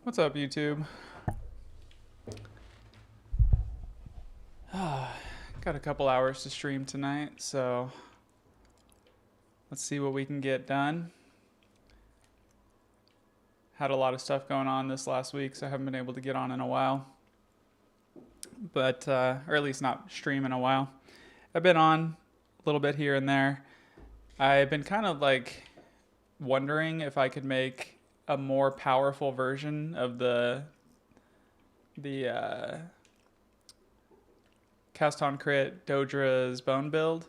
What's up, YouTube? Got a couple hours to stream tonight, so let's see what we can get done. Had a lot of stuff going on this last week, so I haven't been able to get on in a while. But, or at least not stream in a while. I've been on a little bit here and there. I've been kind of like wondering if I could make a more powerful version of the cast on crit Doedre's bone build.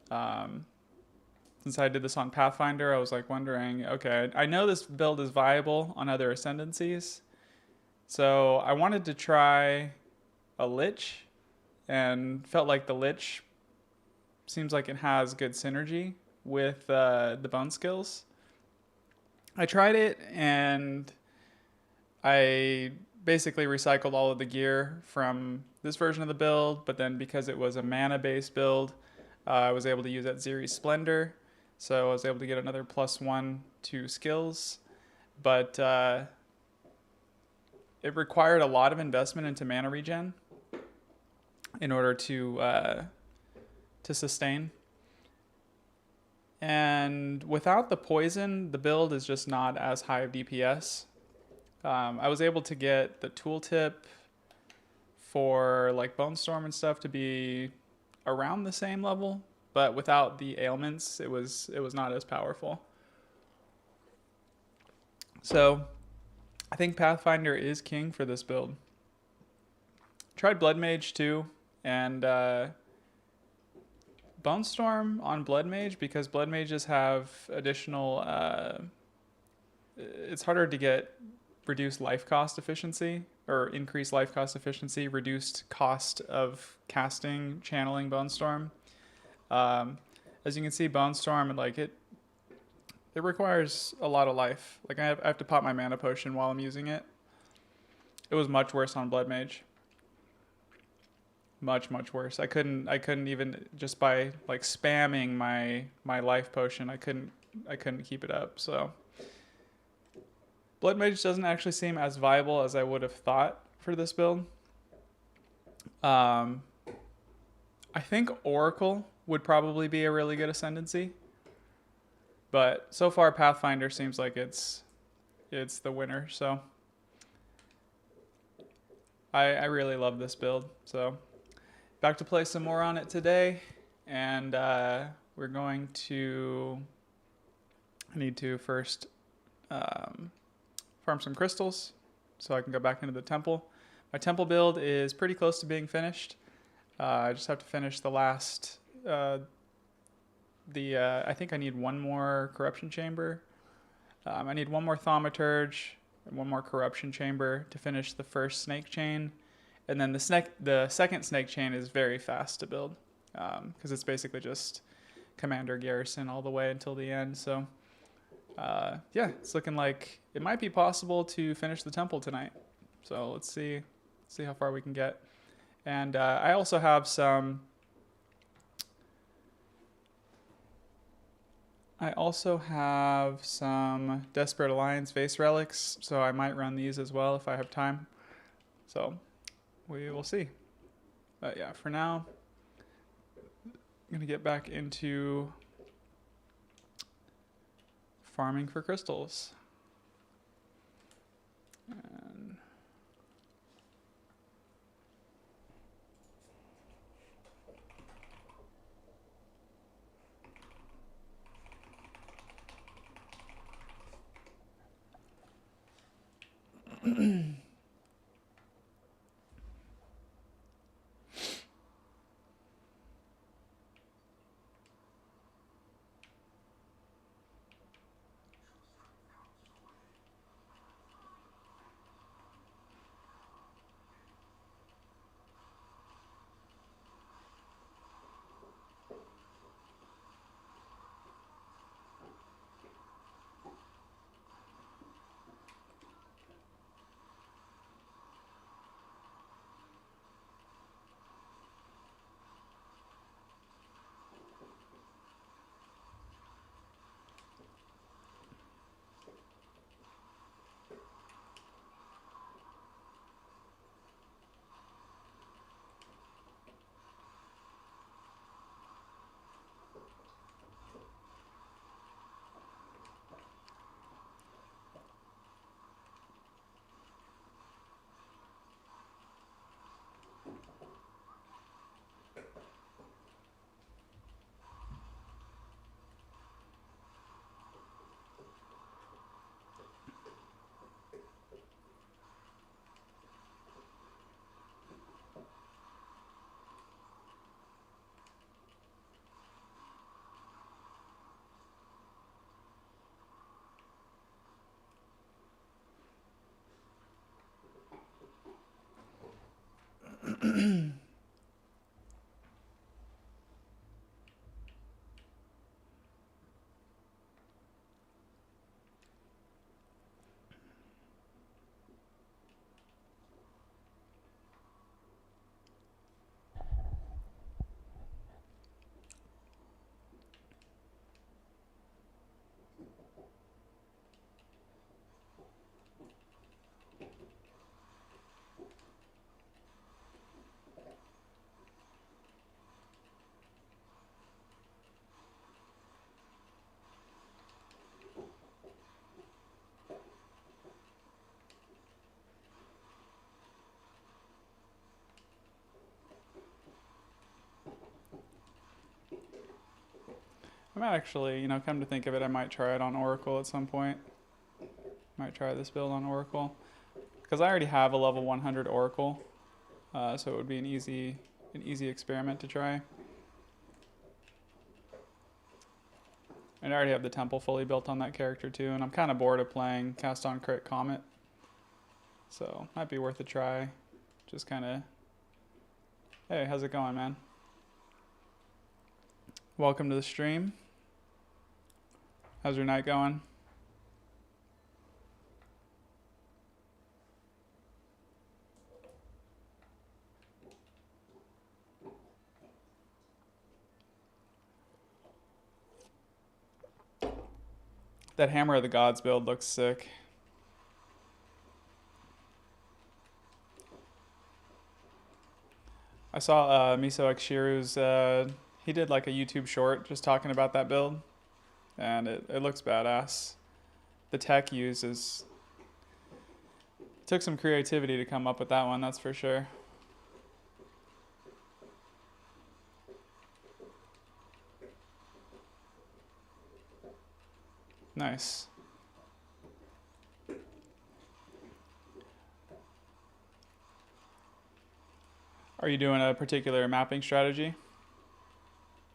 Since I did this on Pathfinder, I was like wondering, okay, I know this build is viable on other ascendancies, so I wanted to try a Lich, and felt like the Lich seems like it has good synergy with the bone skills. I tried it, and I basically recycled all of the gear from this version of the build, but then because it was a mana-based build, I was able to use that Ziri's Splendor, so I was able to get another +1 to skills, but it required a lot of investment into mana regen in order to sustain. And without the poison, the build is just not as high of DPS. I was able to get the tooltip for like Bone Storm and stuff to be around the same level, but without the ailments, it was not as powerful. So I think Pathfinder is king for this build. Tried Blood Mage too, and Bone Storm on Blood Mage, because Blood Mages have additional. It's harder to get reduced life cost efficiency or increased life cost efficiency, reduced cost of casting, channeling Bone Storm. As you can see, Bone Storm, like it requires a lot of life. Like I have to pop my mana potion while I'm using it. It was much worse on Blood Mage. Much worse. I couldn't even, just by like spamming my life potion, I couldn't keep it up. So Blood Mage doesn't actually seem as viable as I would have thought for this build. I think Oracle would probably be a really good ascendancy, but so far Pathfinder seems like it's the winner. So I really love this build. So back to play some more on it today, and we're going to. I need to first farm some crystals so I can go back into the temple. My temple build is pretty close to being finished. I just have to finish the last. I think I need one more corruption chamber. I need one more thaumaturge and one more corruption chamber to finish the first snake chain, and then the second snake chain is very fast to build because it's basically just commander garrison all the way until the end. So yeah, it's looking like it might be possible to finish the temple tonight. So let's see how far we can get. And I also have some. Desperate Alliance Vase relics, so I might run these as well if I have time. So we will see. But yeah, for now, I'm gonna get back into farming for crystals. And I might actually, come to think of it, I might try it on Oracle at some point. Might try this build on Oracle. Because I already have a level 100 Oracle, so it would be an easy experiment to try. And I already have the temple fully built on that character too, and I'm kind of bored of playing Cast on Crit Comet. So, might be worth a try. Just kind of, hey, how's it going, man? Welcome to the stream. How's your night going? That Hammer of the Gods build looks sick. I saw Miso X Shiru's, he did like a YouTube short just talking about that build, and it looks badass. The tech used took some creativity to come up with that one, that's for sure. Nice. Are you doing a particular mapping strategy?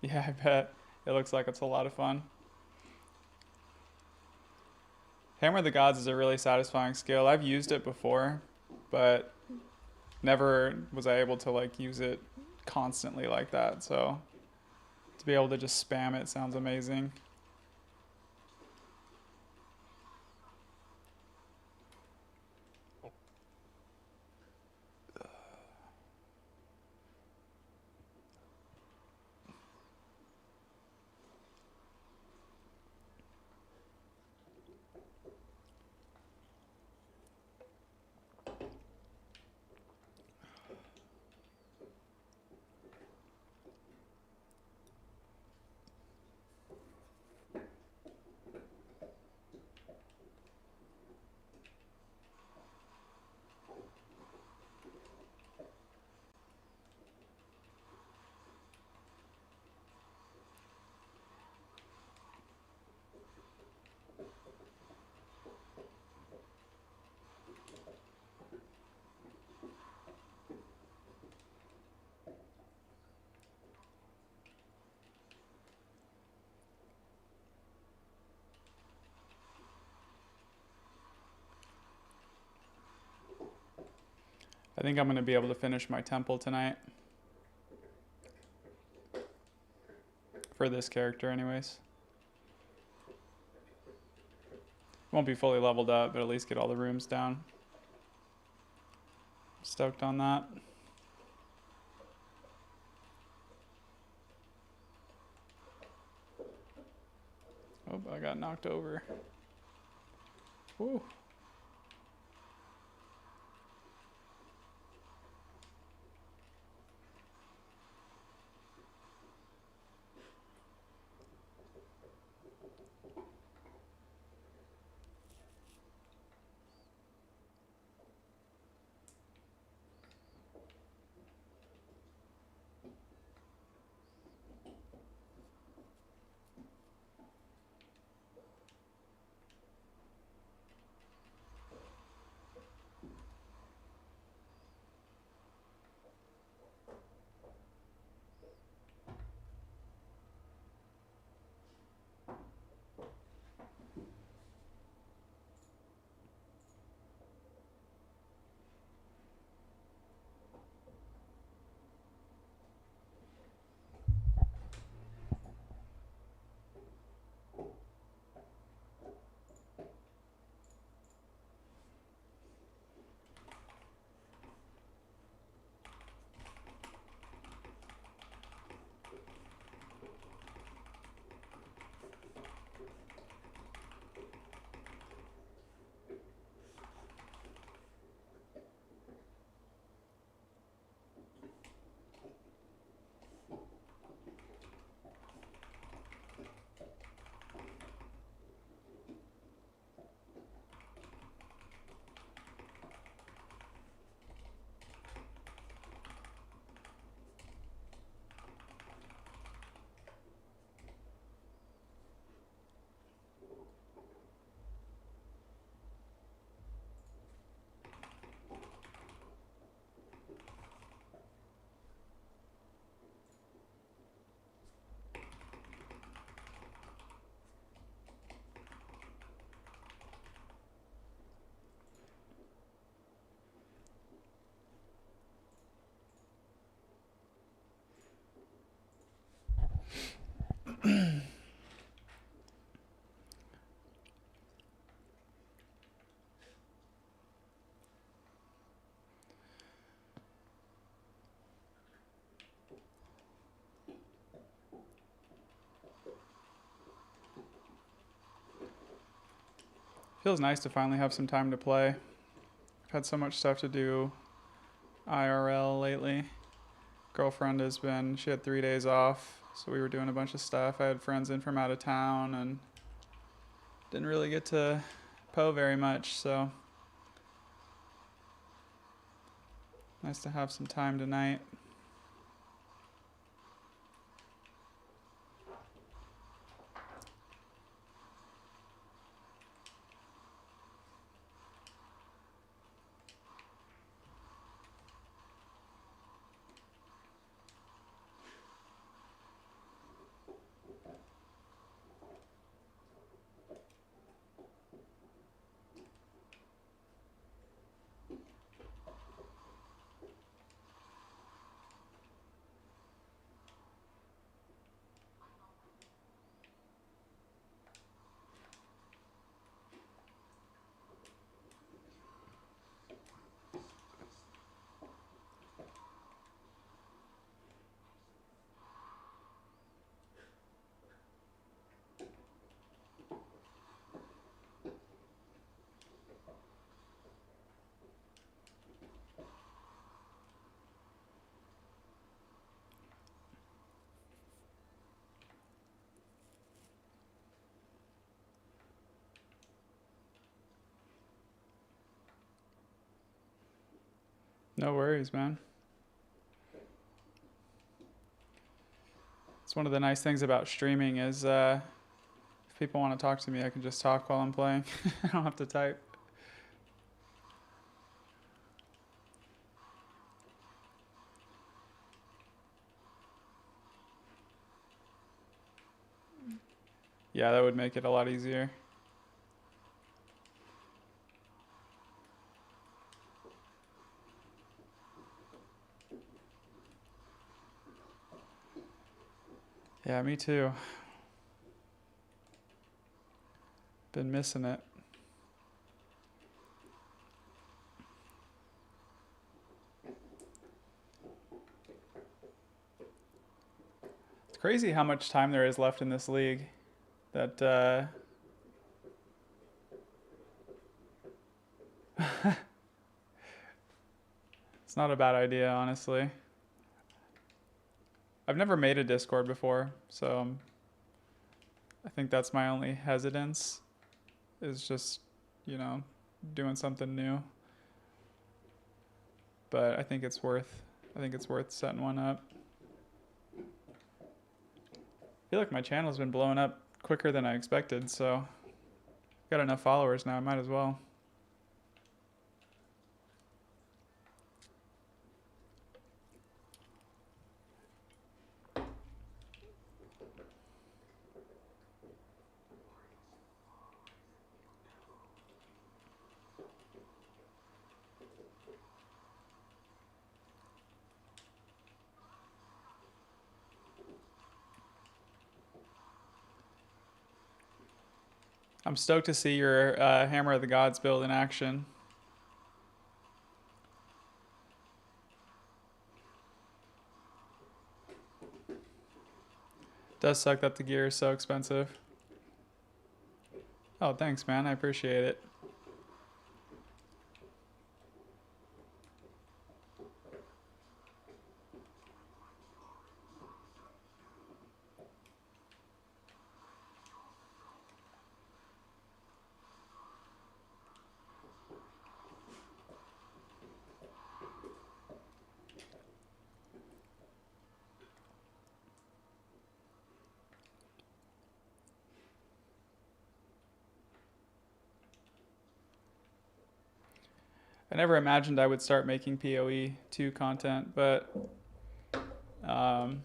Yeah, I bet. It looks like it's a lot of fun. Hammer of the Gods is a really satisfying skill. I've used it before, but never was I able to like use it constantly like that. So to be able to just spam it sounds amazing. I think I'm going to be able to finish my temple tonight. For this character anyways. Won't be fully leveled up, but at least get all the rooms down. Stoked on that. Oh, I got knocked over. Woo. Feels nice to finally have some time to play. I've had so much stuff to do IRL lately. Girlfriend she had 3 days off, so we were doing a bunch of stuff. I had friends in from out of town and didn't really get to PO very much, so nice to have some time tonight. No worries, man. It's one of the nice things about streaming is if people want to talk to me, I can just talk while I'm playing. I don't have to type. Yeah, that would make it a lot easier. Yeah, me too. Been missing it. It's crazy how much time there is left in this league. That it's not a bad idea, honestly. I've never made a Discord before, so I think that's my only hesitance, is just, doing something new. But I think it's worth setting one up. I feel like my channel's been blowing up quicker than I expected, so got enough followers now, I might as well. I'm stoked to see your Hammer of the Gods build in action. Does suck that the gear is so expensive. Oh, thanks, man. I appreciate it. I never imagined I would start making PoE 2 content, but I've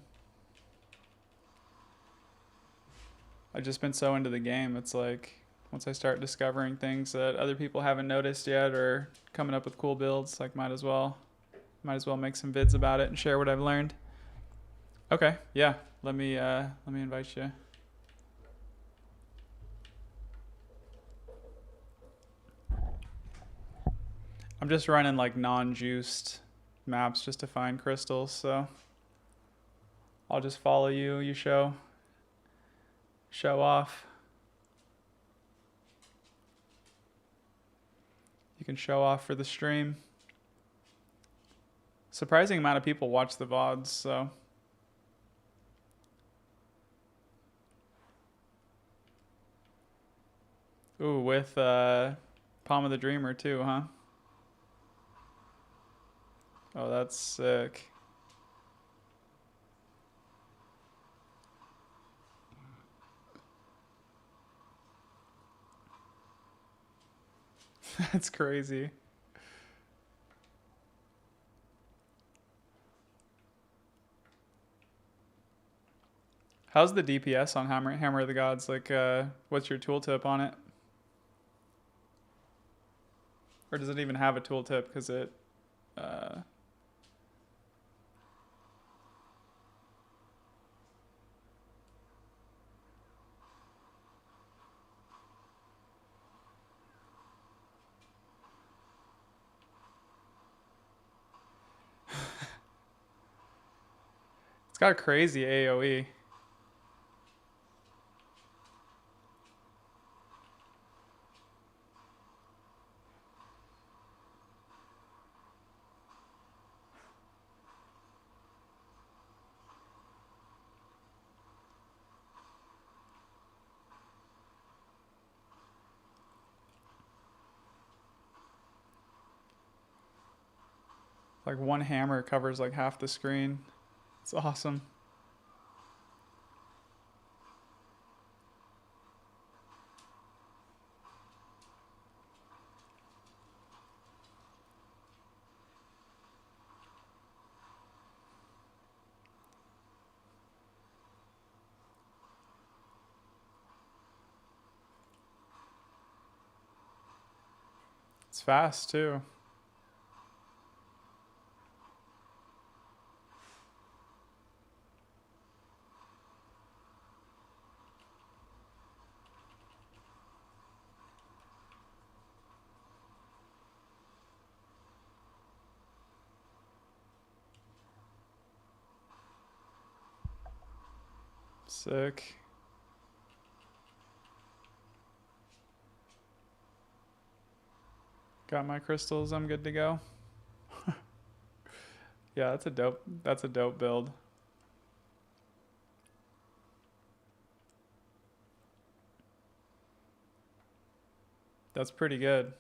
just been so into the game. It's like once I start discovering things that other people haven't noticed yet or coming up with cool builds, like might as well make some vids about it and share what I've learned. Okay, yeah. Let me invite you. I'm just running like non-juiced maps just to find crystals, so I'll just follow you. You show off. you can show off for the stream. Surprising amount of people watch the VODs, so. Ooh, with Palm of the Dreamer too, huh? Oh, that's sick. That's crazy. How's the DPS on Hammer of the Gods? Like, what's your tooltip on it? Or does it even have a tooltip? Because it, it's got crazy AoE. Like one hammer covers like half the screen. It's awesome. It's fast too. Sick. Got my crystals, I'm good to go. Yeah, that's a dope build. That's pretty good.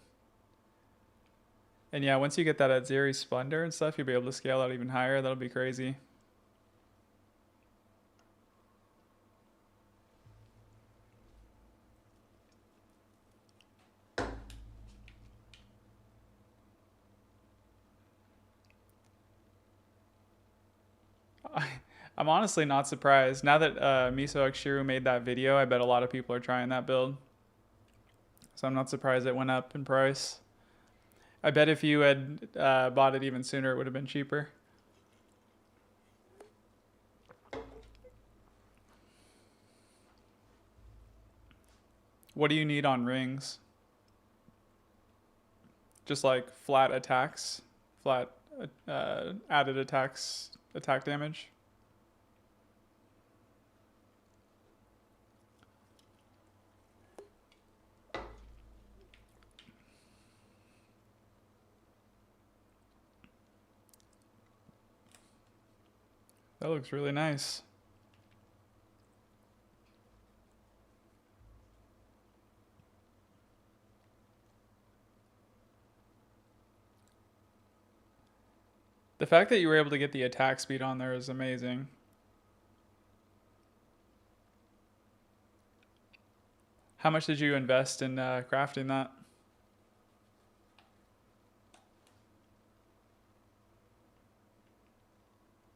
And yeah, once you get that at Zeri Splendor and stuff, you'll be able to scale out even higher. That'll be crazy. I'm honestly not surprised. Now that Miso Shiru made that video, I bet a lot of people are trying that build. So I'm not surprised it went up in price. I bet if you had bought it even sooner, it would have been cheaper. What do you need on rings? Just like flat attacks, flat added attacks, attack damage. That looks really nice. The fact that you were able to get the attack speed on there is amazing. How much did you invest in crafting that?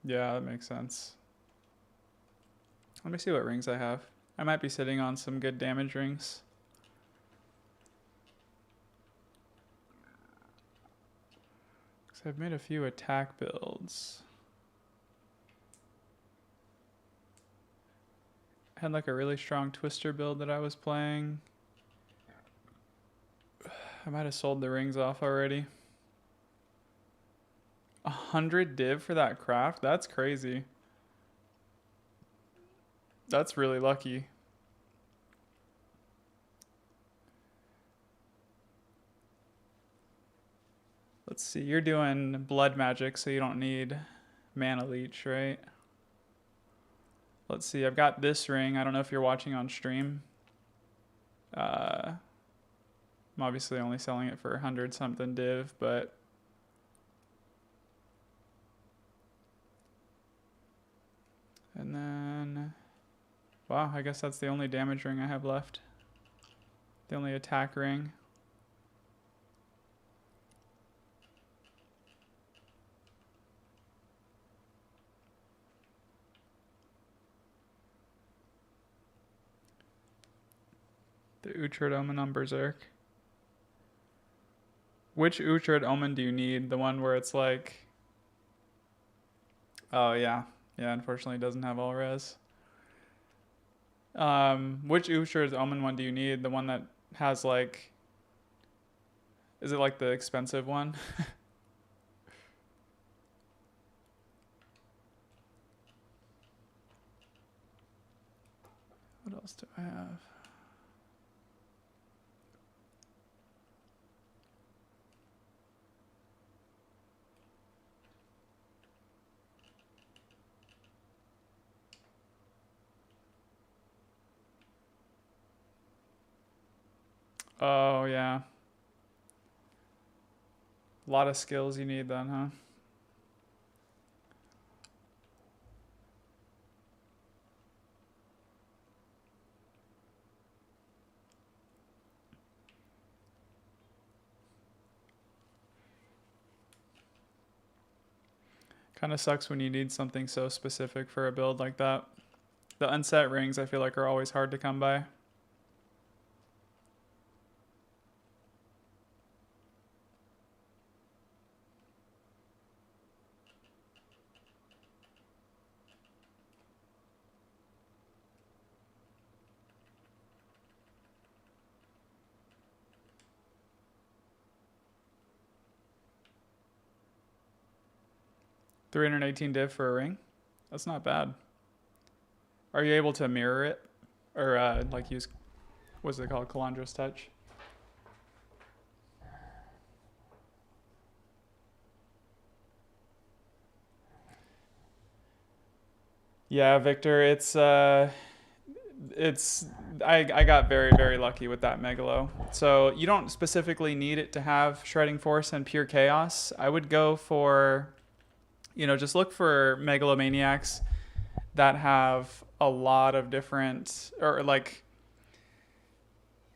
Yeah, that makes sense. Let me see what rings I have. I might be sitting on some good damage rings. Because I've made a few attack builds. I had like a really strong twister build that I was playing. I might have sold the rings off already. 100 div for that craft? That's crazy. That's really lucky. Let's see, you're doing blood magic, so you don't need mana leech, right? Let's see, I've got this ring. I don't know if you're watching on stream. I'm obviously only selling it for 100 something div, but and then wow, I guess that's the only damage ring I have left. The only attack ring. The Uhtred Omen on Berserk. Which Uhtred Omen do you need? The one where it's like... Oh, yeah. Yeah, unfortunately it doesn't have all res. Which Uhtred Omen one do you need? The one that has like... Is it like the expensive one? What else do I have? Oh, yeah. A lot of skills you need then, huh? Kind of sucks when you need something so specific for a build like that. The unset rings I feel like are always hard to come by. $318 div for a ring. That's not bad. Are you able to mirror it? Or like use, what's it called? Calandra's Touch? Yeah, Victor, I got very, very lucky with that Megalo. So you don't specifically need it to have Shredding Force and Pure Chaos. I would go for, just look for Megalomaniacs that have a lot of different, or like,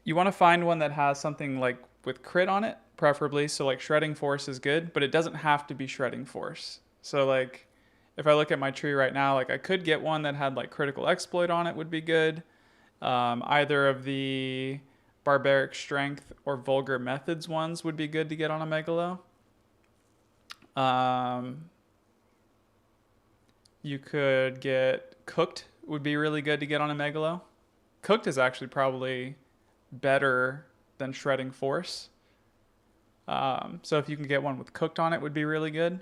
you want to find one that has something like with crit on it, preferably. So like Shredding Force is good, but it doesn't have to be Shredding Force. So like, if I look at my tree right now, like I could get one that had like Critical Exploit on it would be good. Either of the Barbaric Strength or Vulgar Methods ones would be good to get on a Megalo. You could get Cooked would be really good to get on a Megalo. Cooked is actually probably better than Shredding Force. So if you can get one with Cooked on it would be really good.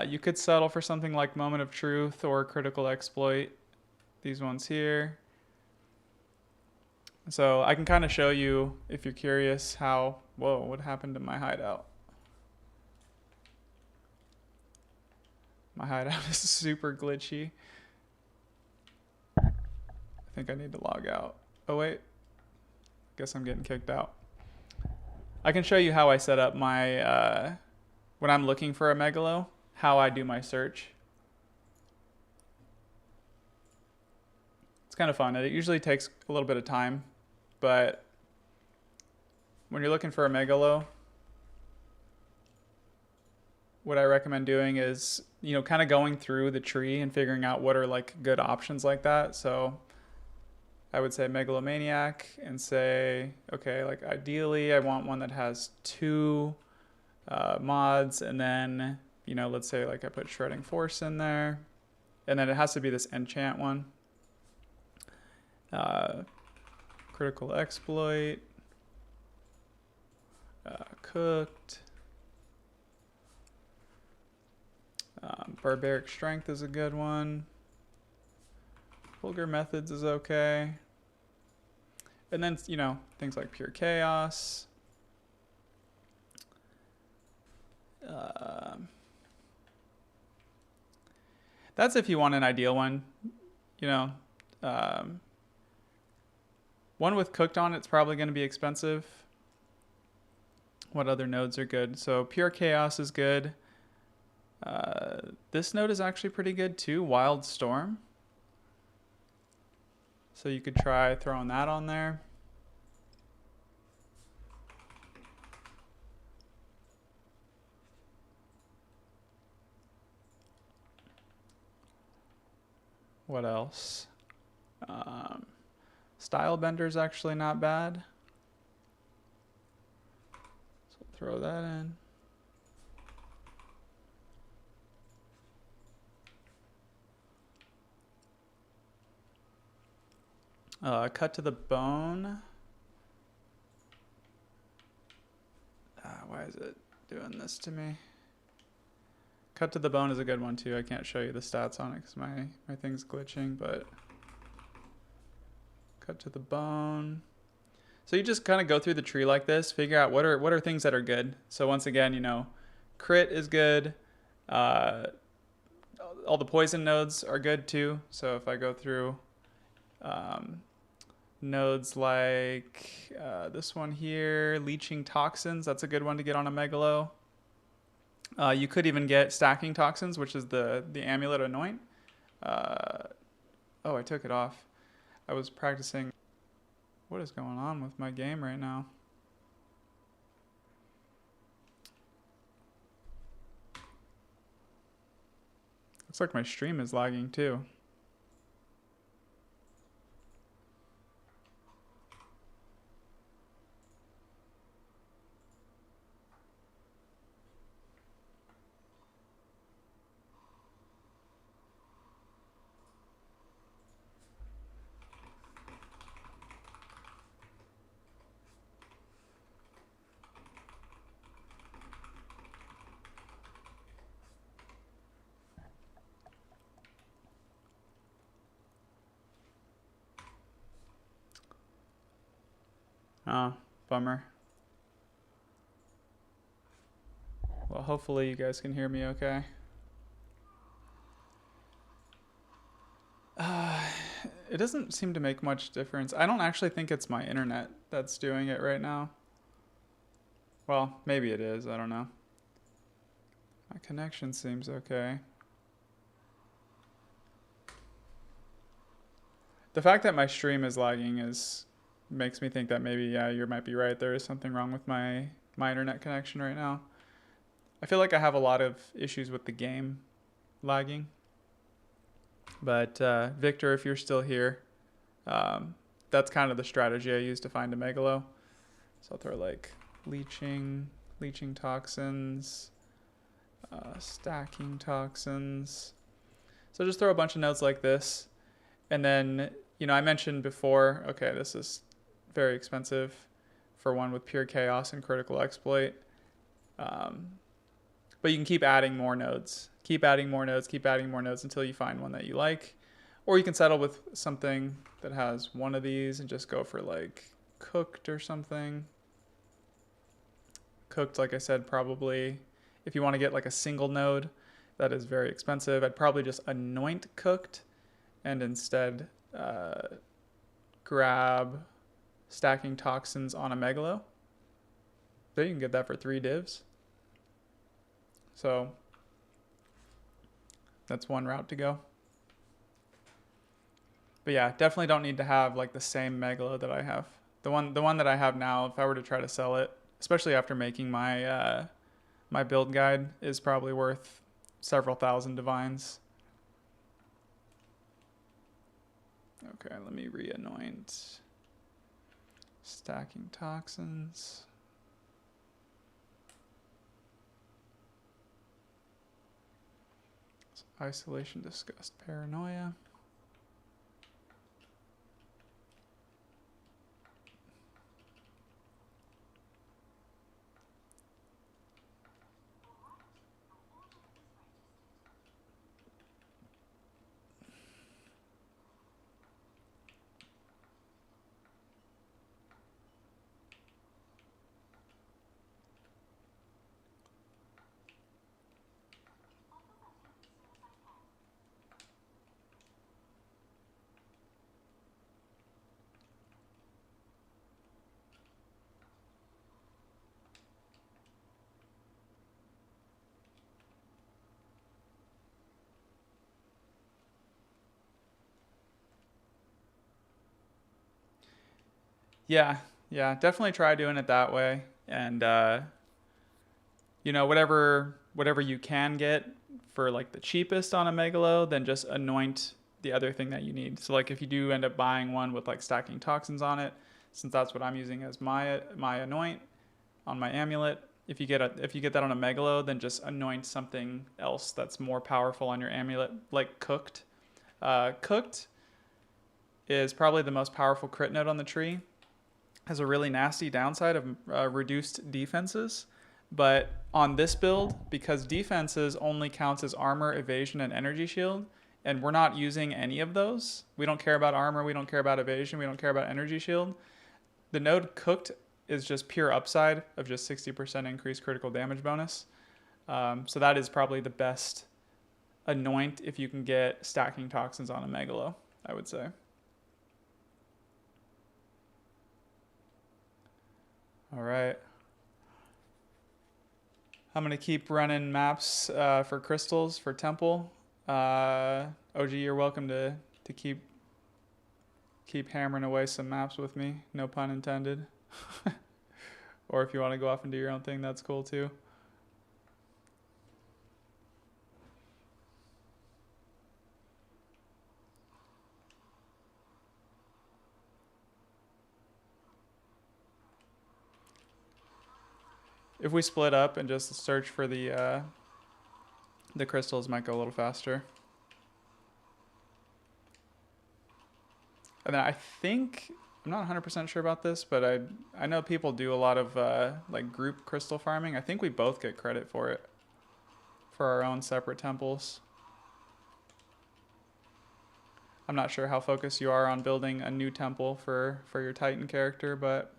You could settle for something like Moment of Truth or Critical Exploit. These ones here. So I can kind of show you, if you're curious, how... Whoa, what happened to my hideout? My hideout is super glitchy. I think I need to log out. Oh, wait. Guess I'm getting kicked out. I can show you how I set up my... when I'm looking for a Megalo, how I do my search. It's kind of fun. It usually takes a little bit of time, but when you're looking for a Megalo, what I recommend doing is, kind of going through the tree and figuring out what are like good options like that. So I would say Megalomaniac and say, okay, like ideally I want one that has 2 mods, and then, let's say like I put Shredding Force in there, and then it has to be this enchant one. Critical Exploit, Cooked, Barbaric Strength is a good one. Vulgar Methods is okay. And then, things like Pure Chaos. That's if you want an ideal one. You know, um, one with cooked on it's probably going to be expensive. What other nodes are good? So Pure Chaos is good. This node is actually pretty good too, Wild Storm. So you could try throwing that on there. What else? Style Bender is actually not bad. So throw that in. Cut to the Bone. Why is it doing this to me? Cut to the Bone is a good one too. I can't show you the stats on it because my thing's glitching, but Cut to the Bone. So you just kind of go through the tree like this, figure out what are things that are good. So once again, you know, crit is good. All the poison nodes are good too. So if I go through nodes like this one here, Leeching Toxins, that's a good one to get on a Megalo. You could even get Stacking Toxins, which is the Amulet Anoint. Oh, I took it off. I was practicing. What is going on with my game right now? Looks like my stream is lagging too. Oh, bummer. Well, hopefully you guys can hear me okay. It doesn't seem to make much difference. I don't actually think it's my internet that's doing it right now. Well, maybe it is. I don't know. My connection seems okay. The fact that my stream is lagging makes me think that maybe, yeah, you might be right. There is something wrong with my internet connection right now. I feel like I have a lot of issues with the game lagging. But Victor, if you're still here, that's kind of the strategy I use to find a Megalo. So I'll throw like Leeching Toxins, Stacking Toxins. So just throw a bunch of nodes like this. And then, you know, I mentioned before, okay, this is very expensive for one with Pure Chaos and Critical Exploit. But you can keep adding more nodes. Keep adding more nodes until you find one that you like. Or you can settle with something that has one of these and just go for like Cooked or something. Cooked, like I said, probably, if you want to get like a single node, that is very expensive. I'd probably just anoint Cooked and instead grab Stacking Toxins on a Megalo. There you can get that for 3 divs. So that's one route to go. But yeah, definitely don't need to have like the same Megalo that I have. The one that I have now, if I were to try to sell it, especially after making my my build guide, is probably worth several thousand divines. Okay, let me re-anoint. Stacking Toxins. Isolation, Disgust, Paranoia. Yeah, yeah, definitely try doing it that way. And you know, whatever you can get for like the cheapest on a megalo, then just anoint the other thing that you need. So like if you do end up buying one with like stacking toxins on it, since that's what I'm using as my anoint on my amulet, if you get that on a megalo, then just anoint something else that's more powerful on your amulet, like cooked. Cooked is probably the most powerful crit node on the tree. Has a really nasty downside of reduced defenses. But on this build, because defenses only counts as armor, evasion, and energy shield, and we're not using any of those, we don't care about armor, we don't care about evasion, we don't care about energy shield. The node cooked is just pure upside of just 60% increased critical damage bonus. So that is probably the best anoint if you can get stacking toxins on a megalo, I would say. All right. I'm going to keep running maps for crystals for temple. OG, you're welcome to keep hammering away some maps with me. No pun intended. Or if you want to go off and do your own thing, that's cool too. If we split up and just search for the crystals, might go a little faster. And then I think I'm not 100% sure about this, but I know people do a lot of like group crystal farming. I think we both get credit for it for our own separate temples. I'm not sure how focused you are on building a new temple for your Titan character, but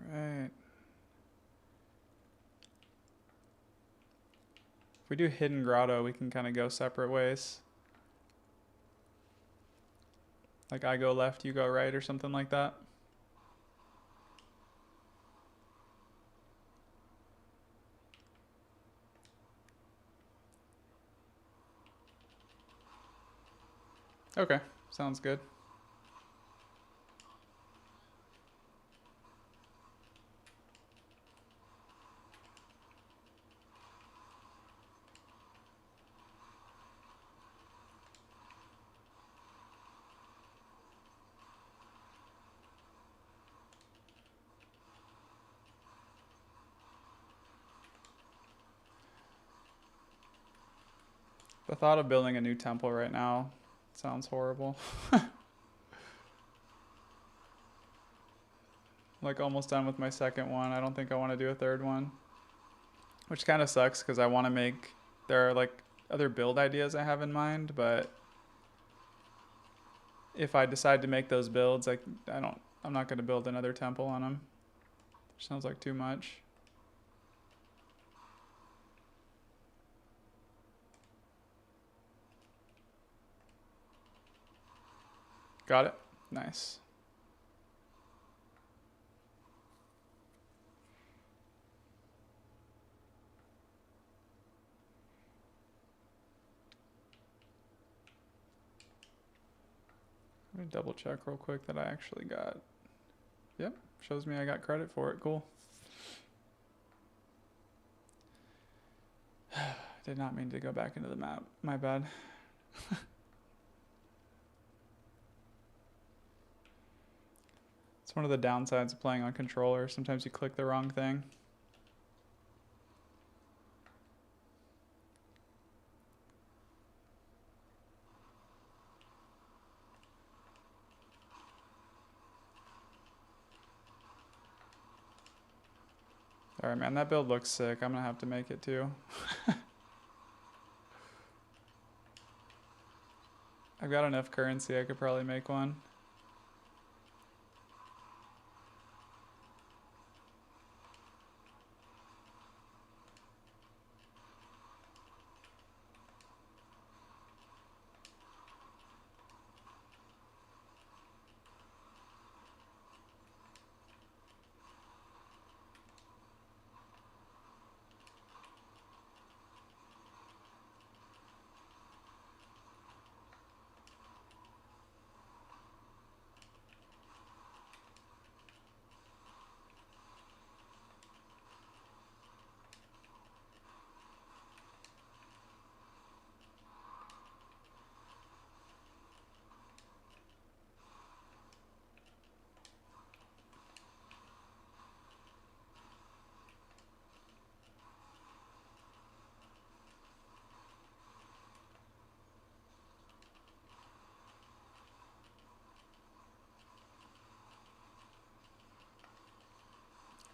all right. If we do Hidden Grotto, we can kind of go separate ways. Like I go left, you go right, or something like that. Okay, sounds good. The thought of building a new temple right now sounds horrible. Like almost done with my second one. I don't think I want to do a third one, which kind of sucks because I want to make. There are like other build ideas I have in mind, but if I decide to make those builds, I'm not going to build another temple on them. Sounds like too much. Got it. Nice. Let me double check real quick that I actually got. Yep, shows me I got credit for it. Cool. Did not mean to go back into the map. My bad. It's one of the downsides of playing on controller. Sometimes you click the wrong thing. All right, man, that build looks sick. I'm gonna have to make it too. I've got enough currency, I could probably make one.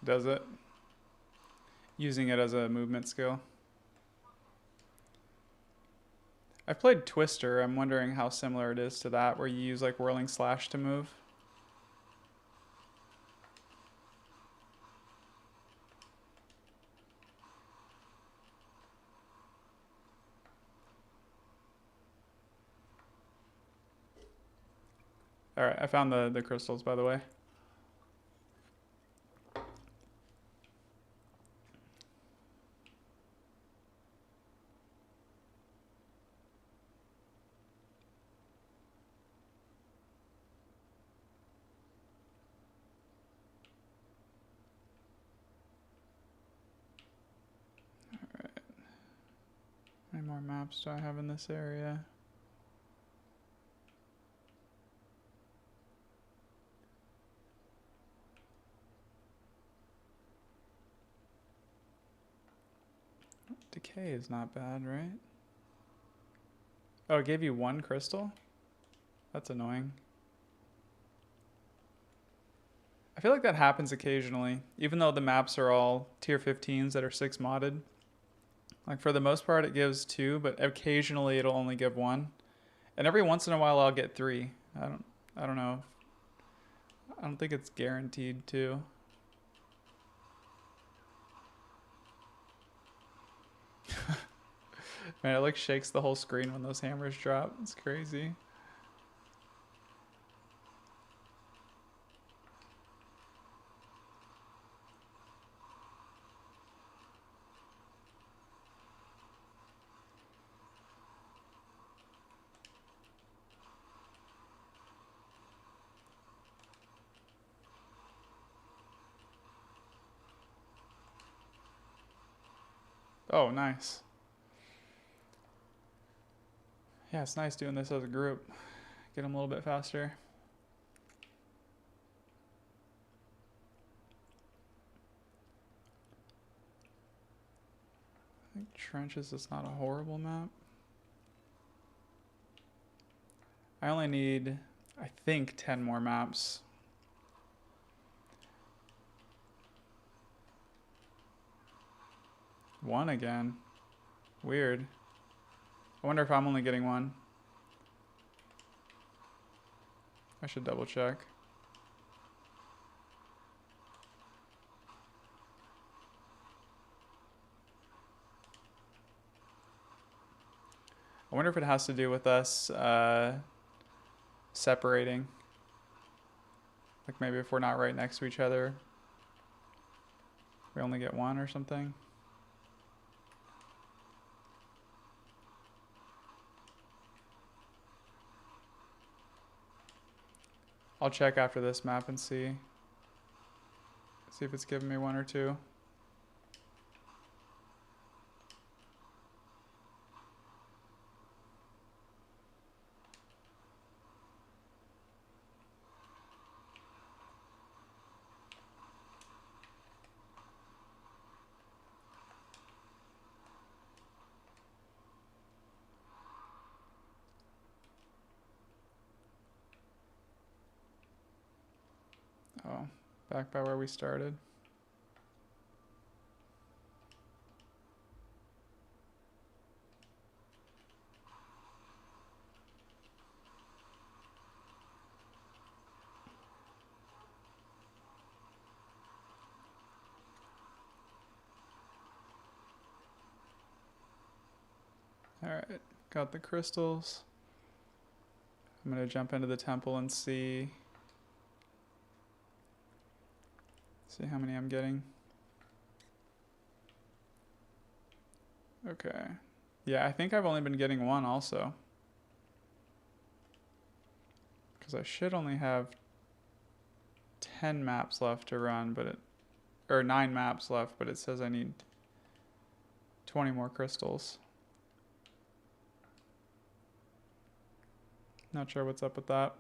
Does it? Using it as a movement skill. I've played Twister. I'm wondering how similar it is to that, where you use like whirling slash to move. All right, I found the crystals, by the way. How many more maps do I have in this area? Decay is not bad, right? Oh, it gave you one crystal? That's annoying. I feel like that happens occasionally, even though the maps are all tier 15s that are 6 modded. Like for the most part it gives 2, but occasionally it'll only give 1. And every once in a while I'll get 3. I don't know. I don't think it's guaranteed to. Man, it like shakes the whole screen when those hammers drop. It's crazy. Oh, nice. Yeah, it's nice doing this as a group. Get them a little bit faster. I think Trenches is not a horrible map. I only need, I think, 10 more maps. One again. Weird. I wonder if I'm only getting one. I should double check. I wonder if it has to do with us separating. Like maybe if we're not right next to each other, we only get one or something. I'll check after this map and see if it's giving me 1 or 2. Oh, back by where we started. Alright, got the crystals. I'm gonna jump into the temple and see how many I'm getting. Okay. Yeah, I think I've only been getting one also. Because I should only have 10 maps left to run, but or 9 maps left, but it says I need 20 more crystals. Not sure what's up with that.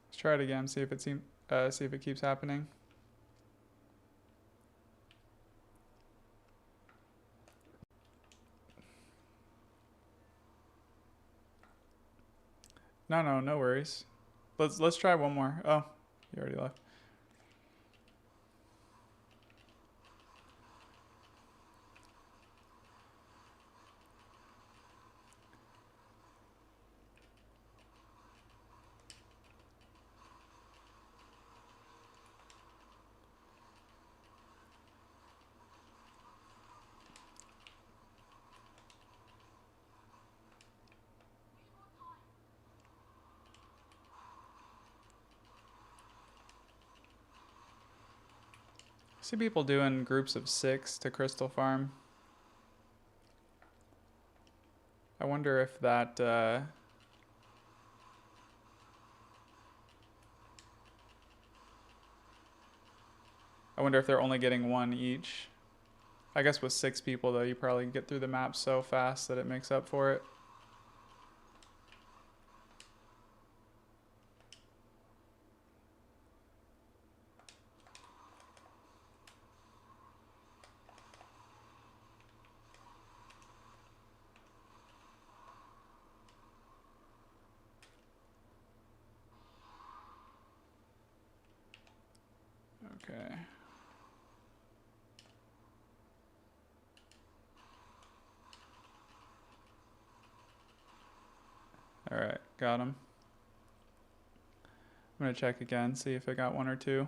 Let's try it again, see if it keeps happening. No worries. Let's try one more. Oh, you already left. I see people doing groups of 6 to crystal farm. I wonder if that I wonder if they're only getting 1 each. I guess with 6 people though, you probably get through the map so fast that it makes up for it. Okay. Alright, got him. I'm gonna check again, see if I got 1 or 2.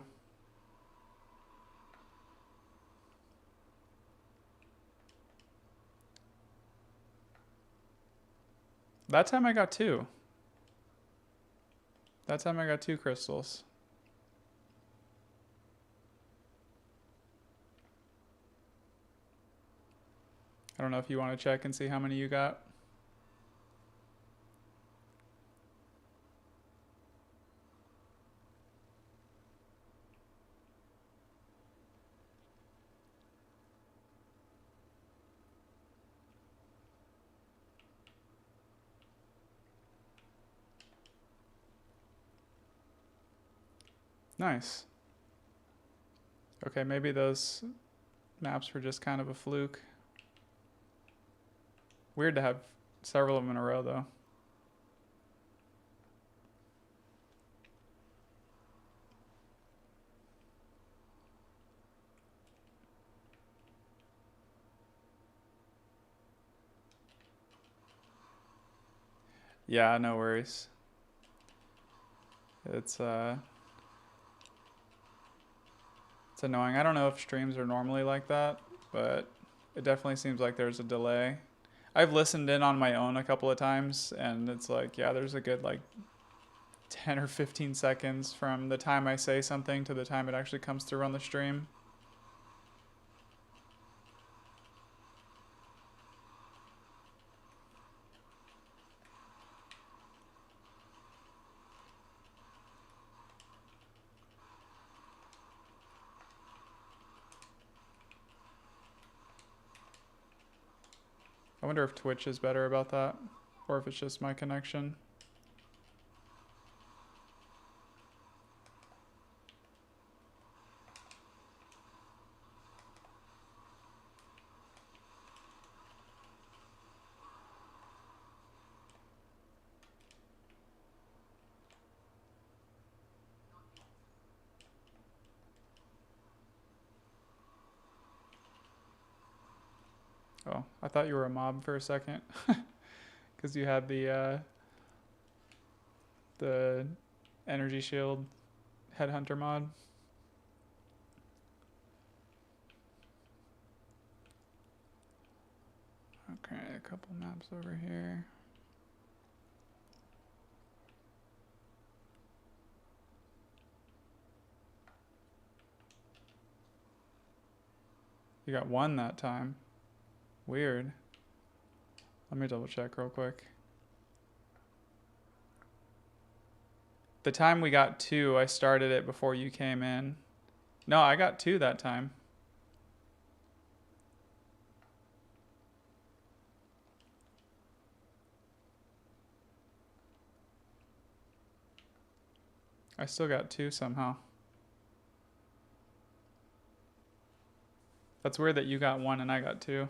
That time I got 2. That time I got 2 crystals. I don't know if you want to check and see how many you got. Nice. Okay, maybe those maps were just kind of a fluke. Weird to have several of them in a row, though. Yeah, no worries. It's annoying. I don't know if streams are normally like that, but it definitely seems like there's a delay. I've listened in on my own a couple of times, and it's like, yeah, there's a good like 10 or 15 seconds from the time I say something to the time it actually comes through on the stream. I wonder if Twitch is better about that, or if it's just my connection. Oh, I thought you were a mob for a second, because you had the energy shield headhunter mod. Okay, a couple maps over here. You got one that time. Weird. Let me double check real quick. The time we got 2, I started it before you came in. No, I got 2 that time. I still got 2 somehow. That's weird that you got 1 and I got 2.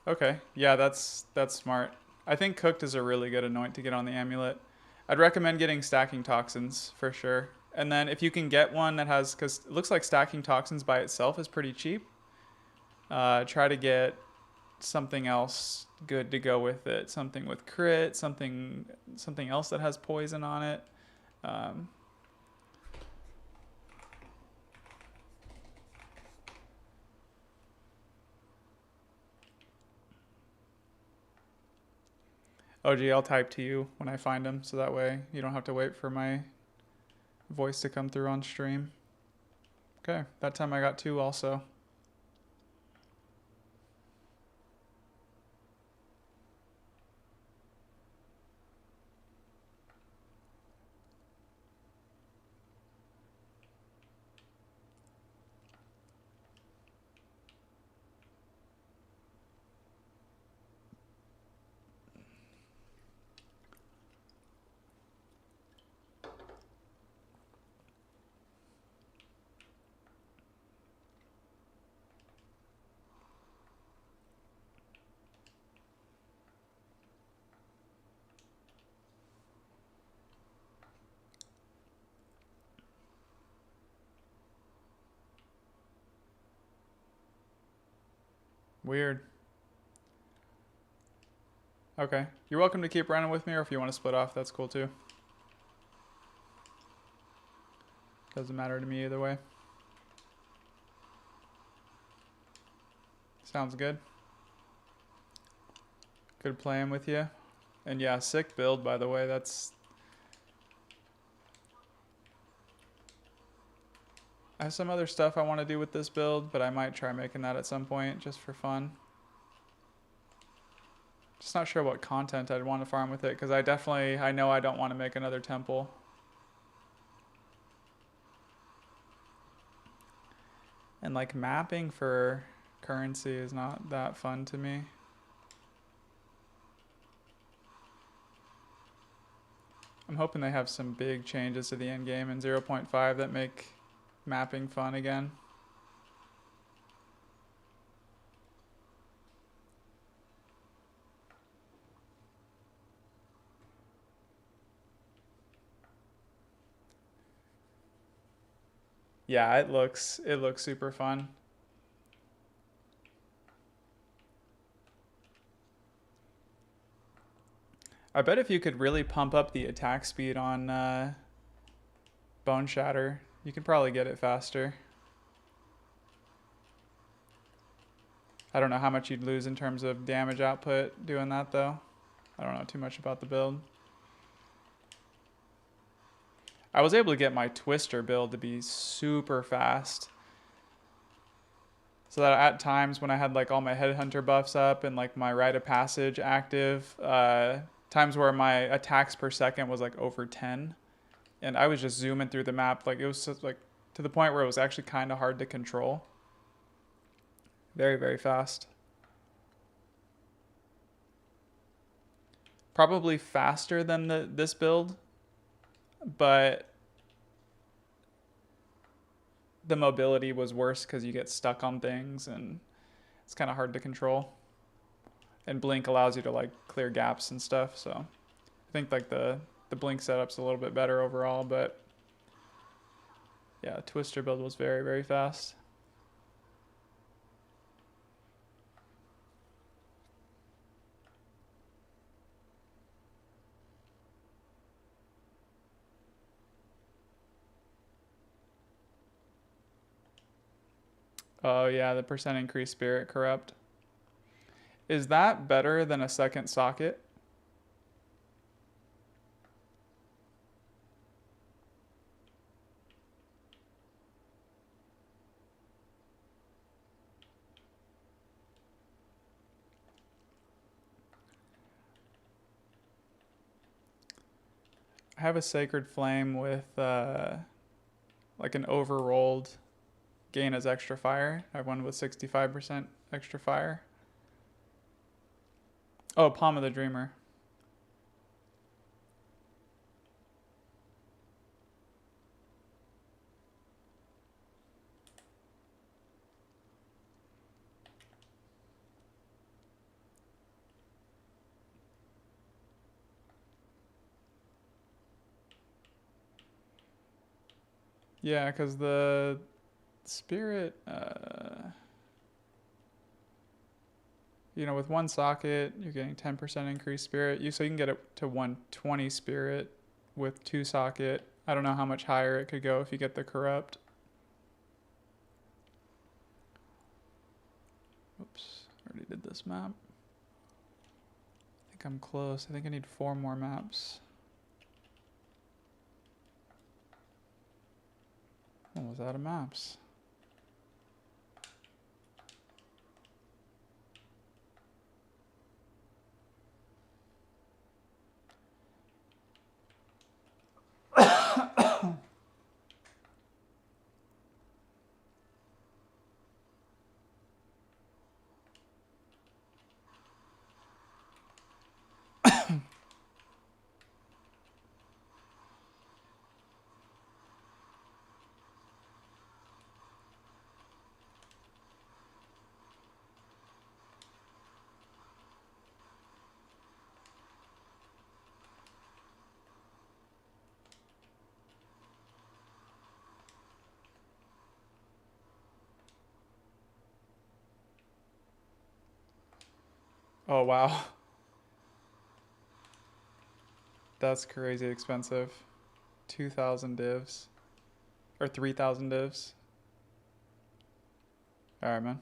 Okay, yeah, that's smart. I think cooked is a really good anoint to get on the amulet. I'd recommend getting stacking toxins for sure. And then if you can get one that has, because it looks like stacking toxins by itself is pretty cheap. Try to get something else good to go with it. Something with crit, something else that has poison on it. OG, I'll type to you when I find them, so that way you don't have to wait for my voice to come through on stream. Okay, that time I got 2 also. Weird. Okay. You're welcome to keep running with me, or if you want to split off, that's cool too. Doesn't matter to me either way. Sounds good. Good playing with you. And yeah, sick build, by the way. I have some other stuff I want to do with this build, but I might try making that at some point just for fun. Just not sure what content I'd want to farm with it, because I know I don't want to make another temple. And like mapping for currency is not that fun to me. I'm hoping they have some big changes to the end game in 0.5 that make mapping fun again. Yeah, it looks super fun. I bet if you could really pump up the attack speed on Bone Shatter, you could probably get it faster. I don't know how much you'd lose in terms of damage output doing that though. I don't know too much about the build. I was able to get my Twister build to be super fast. So that at times when I had like all my Headhunter buffs up and like my Rite of Passage active, times where my attacks per second was like over 10. And I was just zooming through the map. Like it was just like to the point where it was actually kind of hard to control. Very, very fast. Probably faster than this build, but the mobility was worse because you get stuck on things and it's kind of hard to control. And Blink allows you to like clear gaps and stuff, so I think like the Blink setup's a little bit better overall, but yeah, Twister build was very, very fast. Oh yeah, the percent increase spirit corrupt. Is that better than a second socket? I have a sacred flame with like an overrolled gain as extra fire. I have one with 65% extra fire. Oh, Palm of the Dreamer. Yeah, because the spirit, with one socket, you're getting 10% increased spirit. So you can get it to 120 spirit with two socket. I don't know how much higher it could go if you get the corrupt. Oops, already did this map. I think I'm close. I think I need 4 more maps. Almost out of maps. Oh, wow. That's crazy expensive. 2,000 divs. Or 3,000 divs. Alright, man.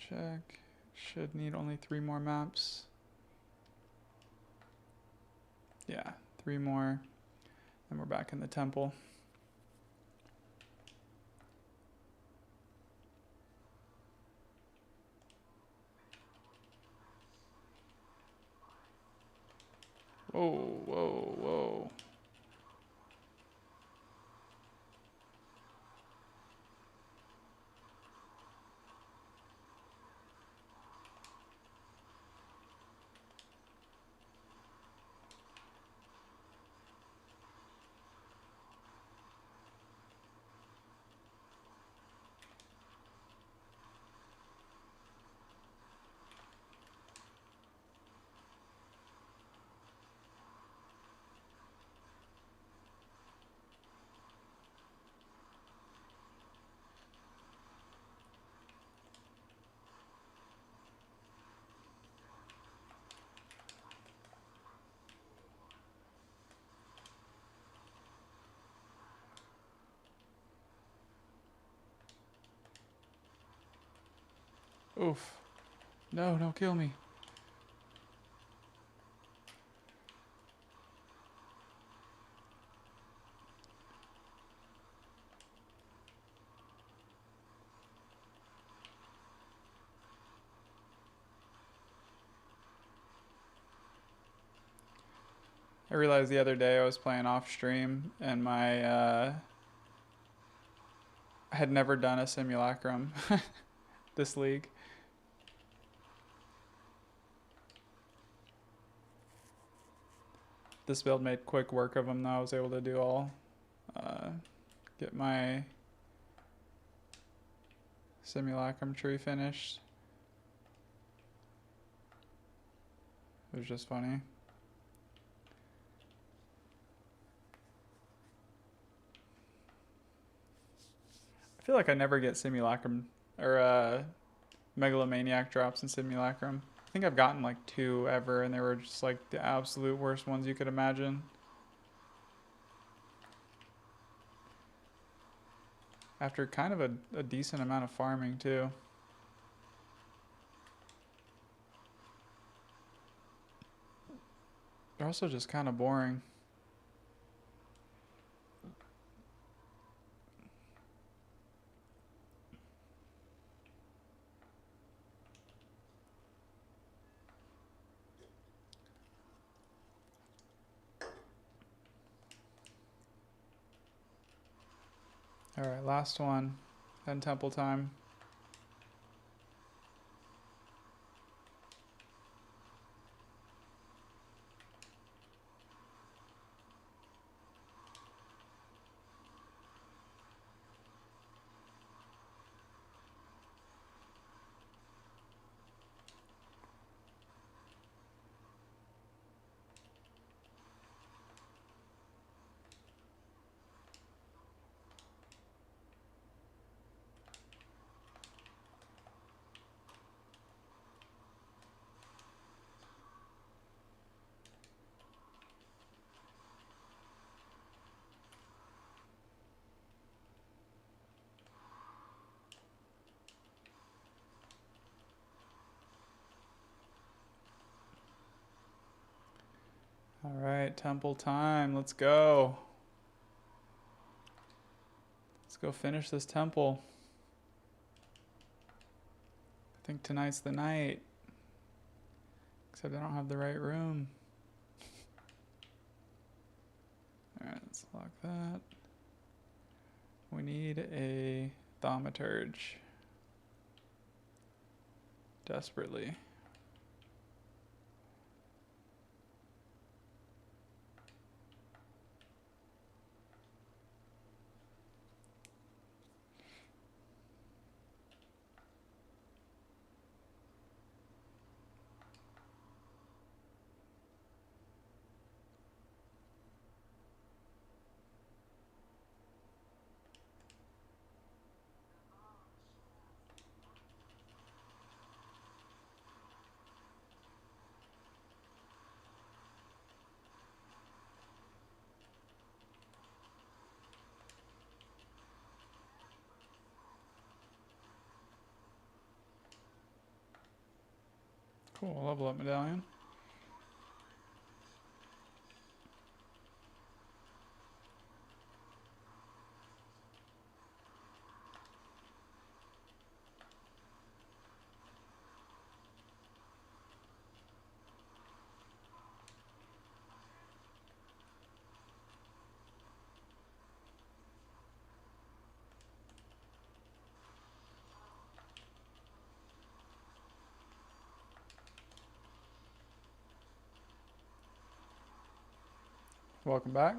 Check. Should need only 3 more maps. Yeah, 3 more. And we're back in the temple. Whoa, whoa, whoa. Oof. No, don't kill me. I realized the other day I was playing off stream and I had never done a simulacrum this league. This build made quick work of them though. I was able to do all, get my simulacrum tree finished. It was just funny. I feel like I never get simulacrum or megalomaniac drops in simulacrum. I think I've gotten like 2 ever, and they were just like the absolute worst ones you could imagine. After kind of a decent amount of farming too. They're also just kind of boring. Alright, last one. Then temple time. Alright, temple time. Let's go. Let's go finish this temple. I think tonight's the night. Except I don't have the right room. Alright, let's lock that. We need a thaumaturge. Desperately. Cool, level up medallion. Welcome back.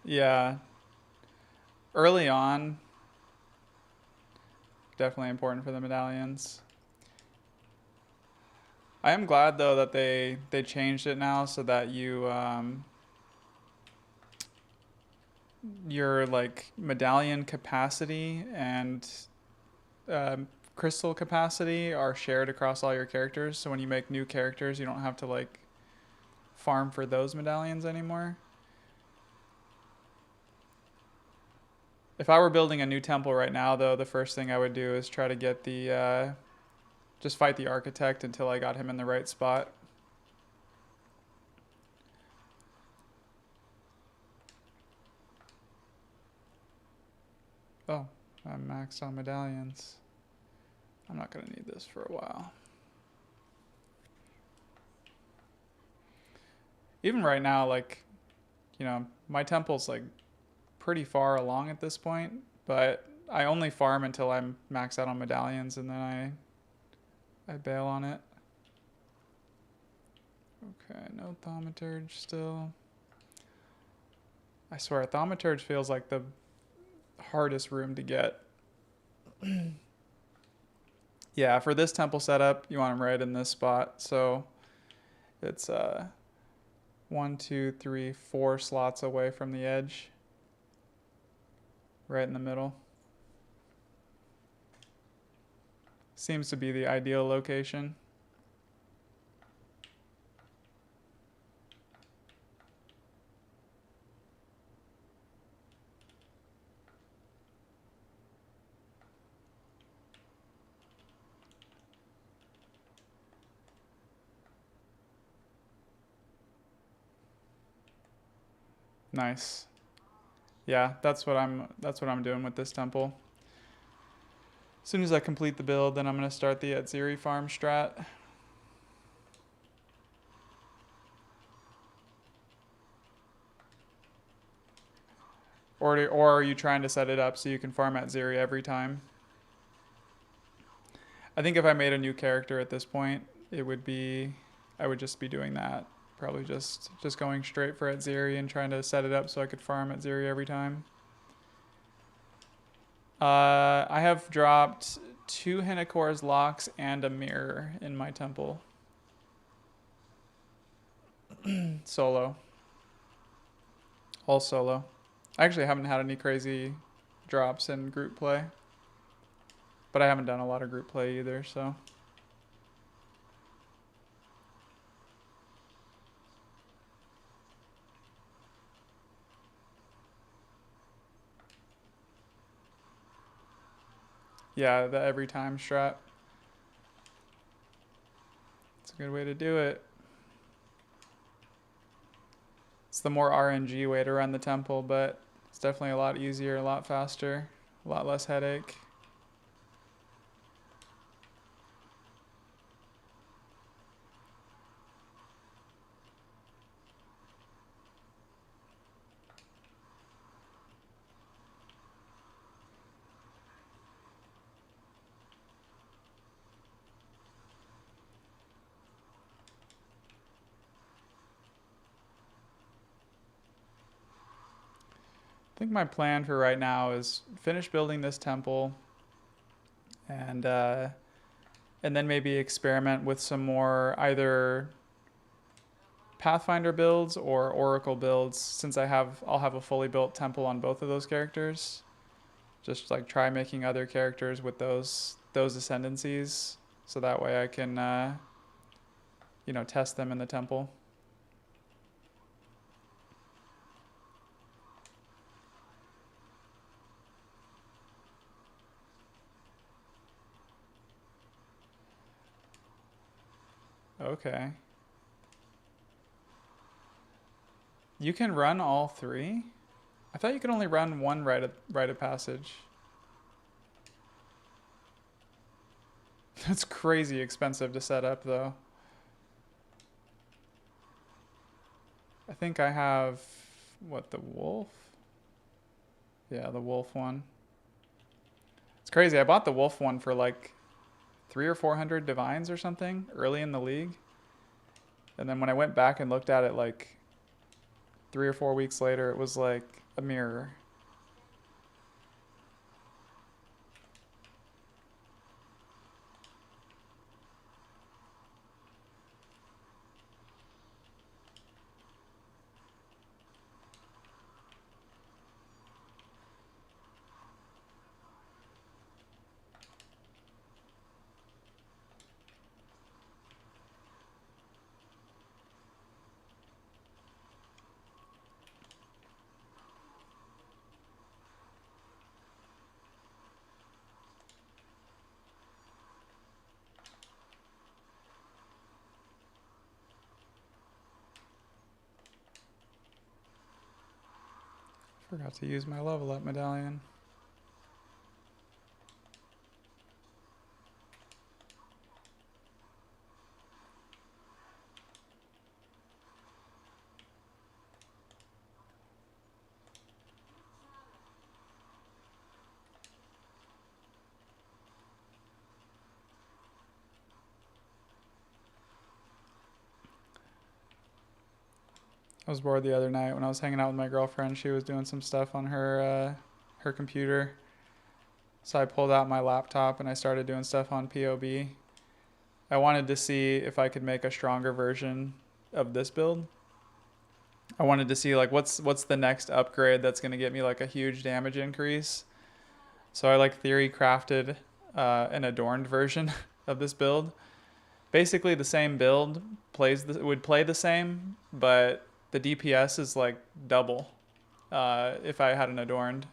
Yeah. Early on, definitely important for the medallions. I am glad though that they changed it now so that your like medallion capacity and crystal capacity are shared across all your characters. So when you make new characters, you don't have to like farm for those medallions anymore. If I were building a new temple right now, though, the first thing I would do is try to get the, just fight the architect until I got him in the right spot. Oh, I'm maxed on medallions. I'm not going to need this for a while. Even right now, like, you know, my temple's like pretty far along at this point, but I only farm until I'm maxed out on medallions, and then I bail on it. Okay, no thaumaturge still. I swear, thaumaturge feels like the hardest room to get. Yeah, for this temple setup, you want them right in this spot. So it's 1, 2, 3, 4 slots away from the edge. Right in the middle. Seems to be the ideal location. Nice. Yeah, that's what I'm doing with this temple. As soon as I complete the build, then I'm going to start the Doedre farm strat. Or are you trying to set it up so you can farm at Doedre every time? I think if I made a new character at this point, I would just be doing that. Probably just going straight for Doedre and trying to set it up so I could farm at Doedre every time. I have dropped 2 Hinacor's locks and a mirror in my temple. Solo. All solo. I actually haven't had any crazy drops in group play. But I haven't done a lot of group play either, so. Yeah, the every time strat. It's a good way to do it. It's the more RNG way to run the temple, but it's definitely a lot easier, a lot faster, a lot less headache. I think my plan for right now is finish building this temple and then maybe experiment with some more either Pathfinder builds or Oracle builds, since I'll have a fully built temple on both of those characters. Just like try making other characters with those ascendancies, so that way I can test them in the temple. Okay. You can run all 3? I thought you could only run one rite of passage. That's crazy expensive to set up, though. I think I have, what, the wolf? Yeah, the wolf one. It's crazy. I bought the wolf one for like 300 or 400 divines or something early in the league. And then when I went back and looked at it like 3 or 4 weeks later, it was like a mirror. Forgot to use my level up medallion. I was bored the other night when I was hanging out with my girlfriend. She was doing some stuff on her computer. So I pulled out my laptop and I started doing stuff on POB. I wanted to see if I could make a stronger version of this build. I wanted to see like what's the next upgrade that's going to get me like a huge damage increase. So I like theory crafted an adorned version of this build. Basically the same build would play the same, but the DPS is like double if I had an adorned.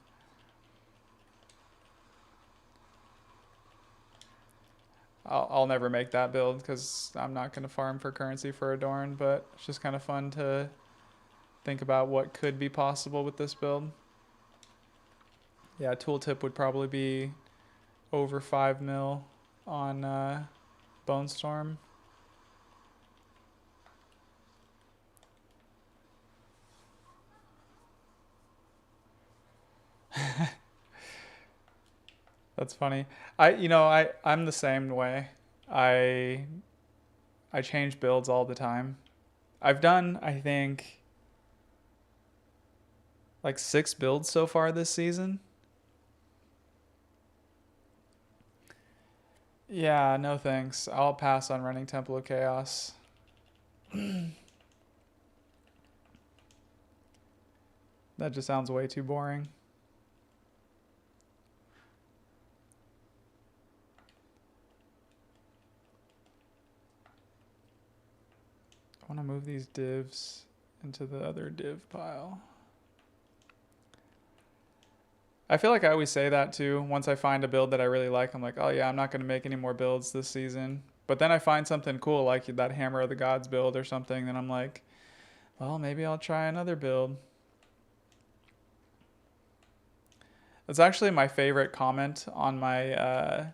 I'll never make that build because I'm not going to farm for currency for adorned, but it's just kind of fun to think about what could be possible with this build. Yeah, tooltip would probably be over 5 mil on Bone Storm. That's funny. I'm the same way. I change builds all the time. I've done, I think, like 6 builds so far this season. Yeah, no thanks. I'll pass on running Temple of Chaos. That just sounds way too boring. I want to move these divs into the other div pile. I feel like I always say that too. Once I find a build that I really like, I'm like, oh yeah, I'm not going to make any more builds this season. But then I find something cool like that Hammer of the Gods build or something. Then I'm like, well, maybe I'll try another build. It's actually my favorite comment on my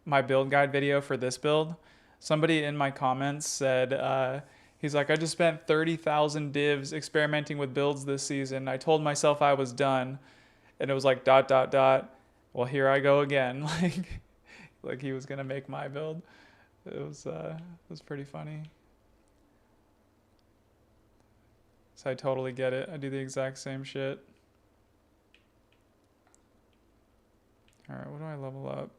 my build guide video for this build. Somebody in my comments said, he's like, I just spent 30,000 divs experimenting with builds this season. I told myself I was done. And it was like ... Well, here I go again. like he was gonna make my build. It was pretty funny. So I totally get it. I do the exact same shit. All right, what do I level up?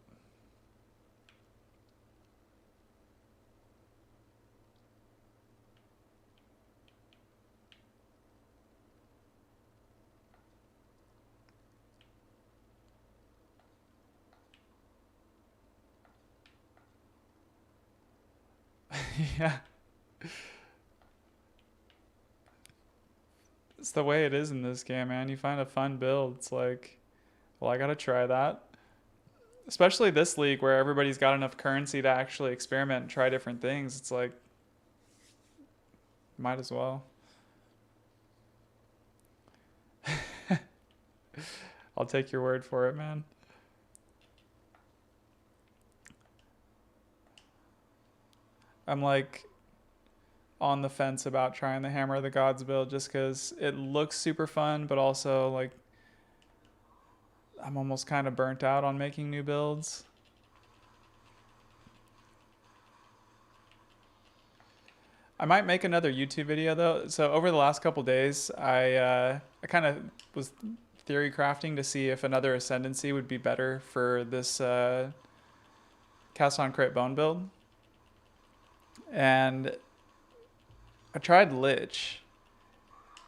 Yeah. It's the way it is in this game, man. You find a fun build. It's like, well, I gotta try that. Especially this league where everybody's got enough currency to actually experiment and try different things. It's like, might as well. I'll take your word for it, man. I'm like on the fence about trying the Hammer of the Gods build just because it looks super fun, but also like I'm almost kind of burnt out on making new builds. I might make another YouTube video though. So over the last couple days, I kind of was theory crafting to see if another Ascendancy would be better for this cast on crit bone build. And I tried Lich,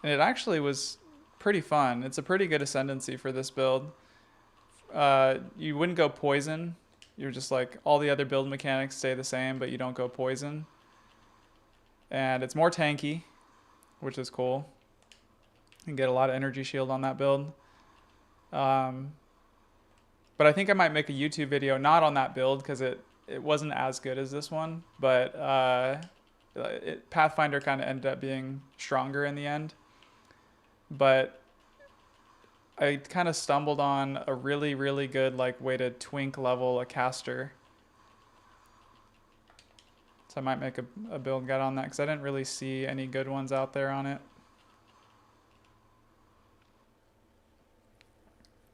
and it actually was pretty fun. It's a pretty good Ascendancy for this build. You wouldn't go poison. You're just like, all the other build mechanics stay the same, but you don't go poison. And it's more tanky, which is cool. You can get a lot of energy shield on that build. But I think I might make a YouTube video, not on that build, because it wasn't as good as this one, but Pathfinder kind of ended up being stronger in the end. But I kind of stumbled on a really, really good like way to twink level a caster. So I might make a build guide on that because I didn't really see any good ones out there on it.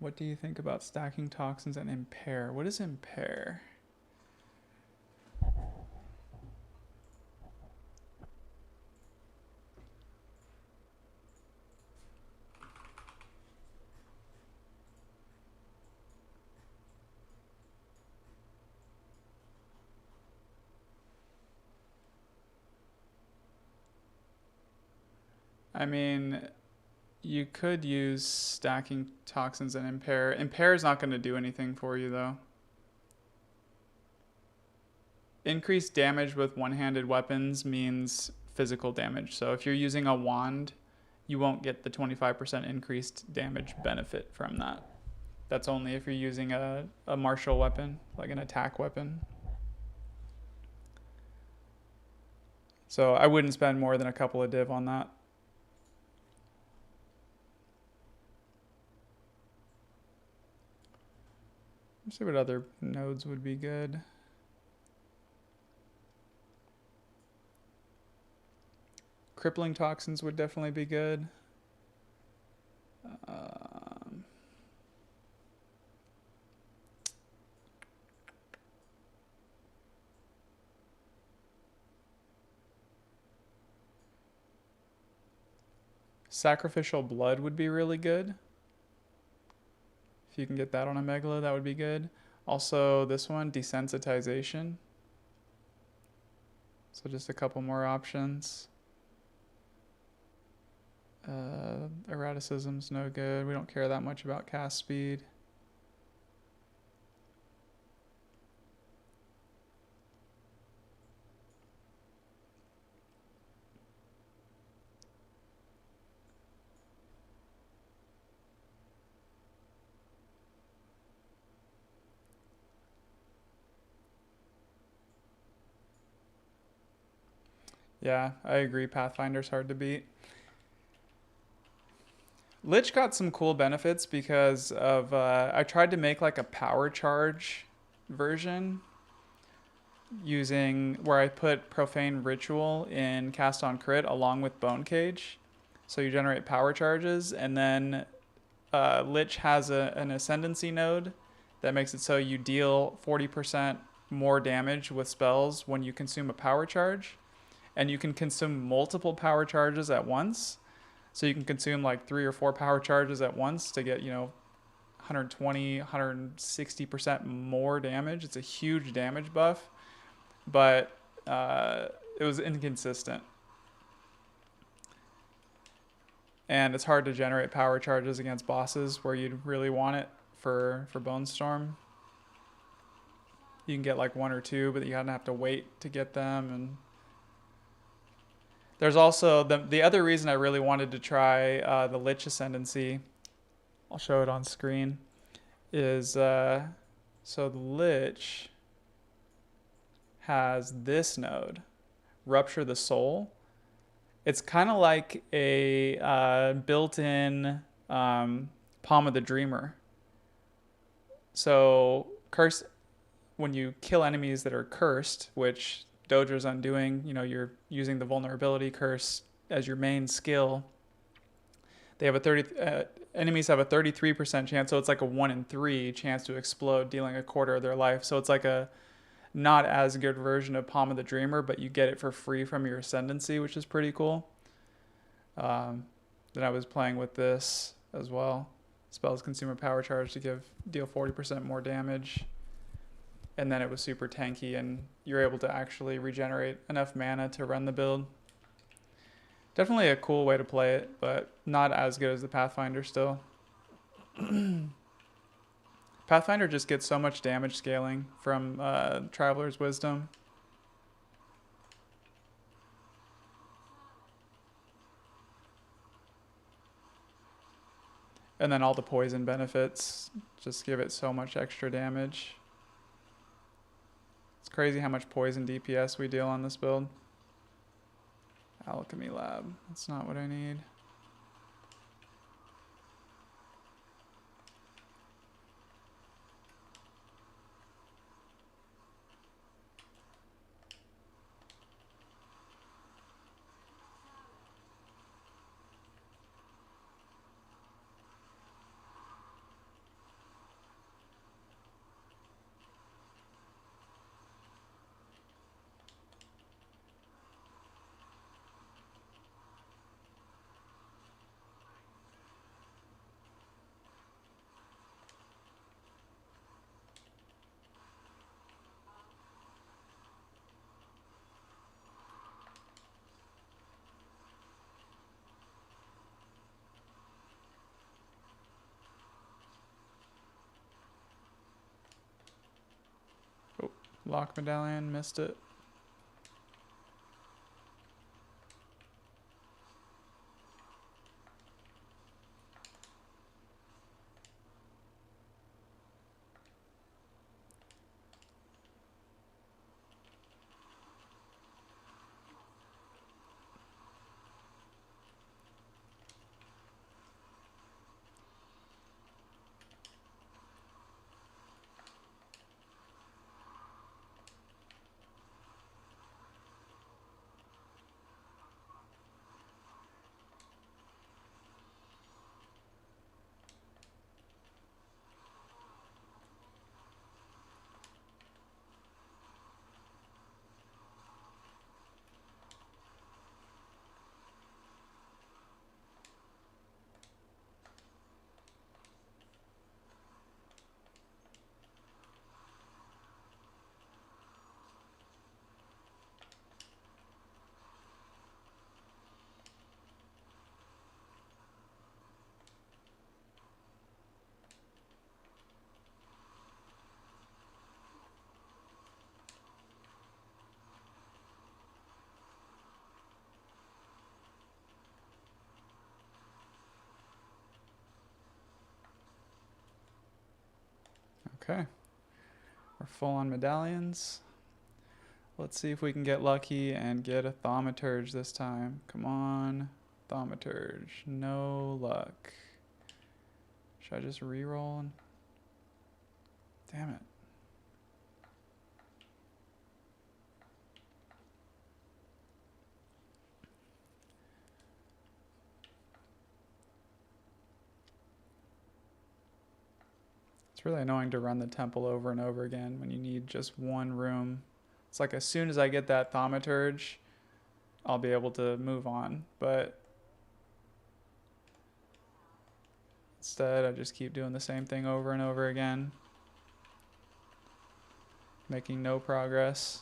What do you think about stacking toxins and impair? What is impair? I mean, you could use stacking toxins and impair. Impair is not going to do anything for you though. Increased damage with one-handed weapons means physical damage. So if you're using a wand, you won't get the 25% increased damage benefit from that. That's only if you're using a martial weapon, like an attack weapon. So I wouldn't spend more than a couple of div on that. Let's see what other nodes would be good. Crippling toxins would definitely be good. Sacrificial blood would be really good. If you can get that on a Megalo, that would be good. Also, this one, desensitization. So just a couple more options. Erraticism's no good. We don't care that much about cast speed. Yeah, I agree. Pathfinder's hard to beat. Lich got some cool benefits because of I tried to make like a power charge version using where I put profane ritual in cast on crit along with bone cage, so you generate power charges, and then Lich has an ascendancy node that makes it so you deal 40% more damage with spells when you consume a power charge, and you can consume multiple power charges at once. So you can consume like 3 or 4 power charges at once to get, 120, 160% more damage. It's a huge damage buff, but it was inconsistent. And it's hard to generate power charges against bosses where you'd really want it for Bone Storm. You can get like 1 or 2, but you kind of have to wait to get them. And there's also the other reason I really wanted to try the Lich Ascendancy, I'll show it on screen, is so the Lich has this node, Rupture the Soul. It's kind of like a built-in Palm of the Dreamer. So curse, when you kill enemies that are cursed, which Doedre's undoing, you're using the vulnerability curse as your main skill. They have enemies have a 33% chance, so it's like a 1 in 3 chance to explode, dealing a quarter of their life. So it's like a not as good version of Palm of the Dreamer, but you get it for free from your ascendancy, which is pretty cool. Then I was playing with this as well. Spells consume a power charge to deal 40% more damage. And then it was super tanky, and you're able to actually regenerate enough mana to run the build. Definitely a cool way to play it, but not as good as the Pathfinder still. Pathfinder just gets so much damage scaling from Traveler's Wisdom. And then all the poison benefits just give it so much extra damage. It's crazy how much poison DPS we deal on this build. Alchemy Lab. That's not what I need. Lock medallion, missed it. Okay. We're full on medallions. Let's see if we can get lucky and get a thaumaturge this time. Come on. Thaumaturge. No luck. Should I just re-roll? Damn it. It's really annoying to run the temple over and over again when you need just one room. It's like as soon as I get that thaumaturge, I'll be able to move on. But instead, I just keep doing the same thing over and over again, making no progress.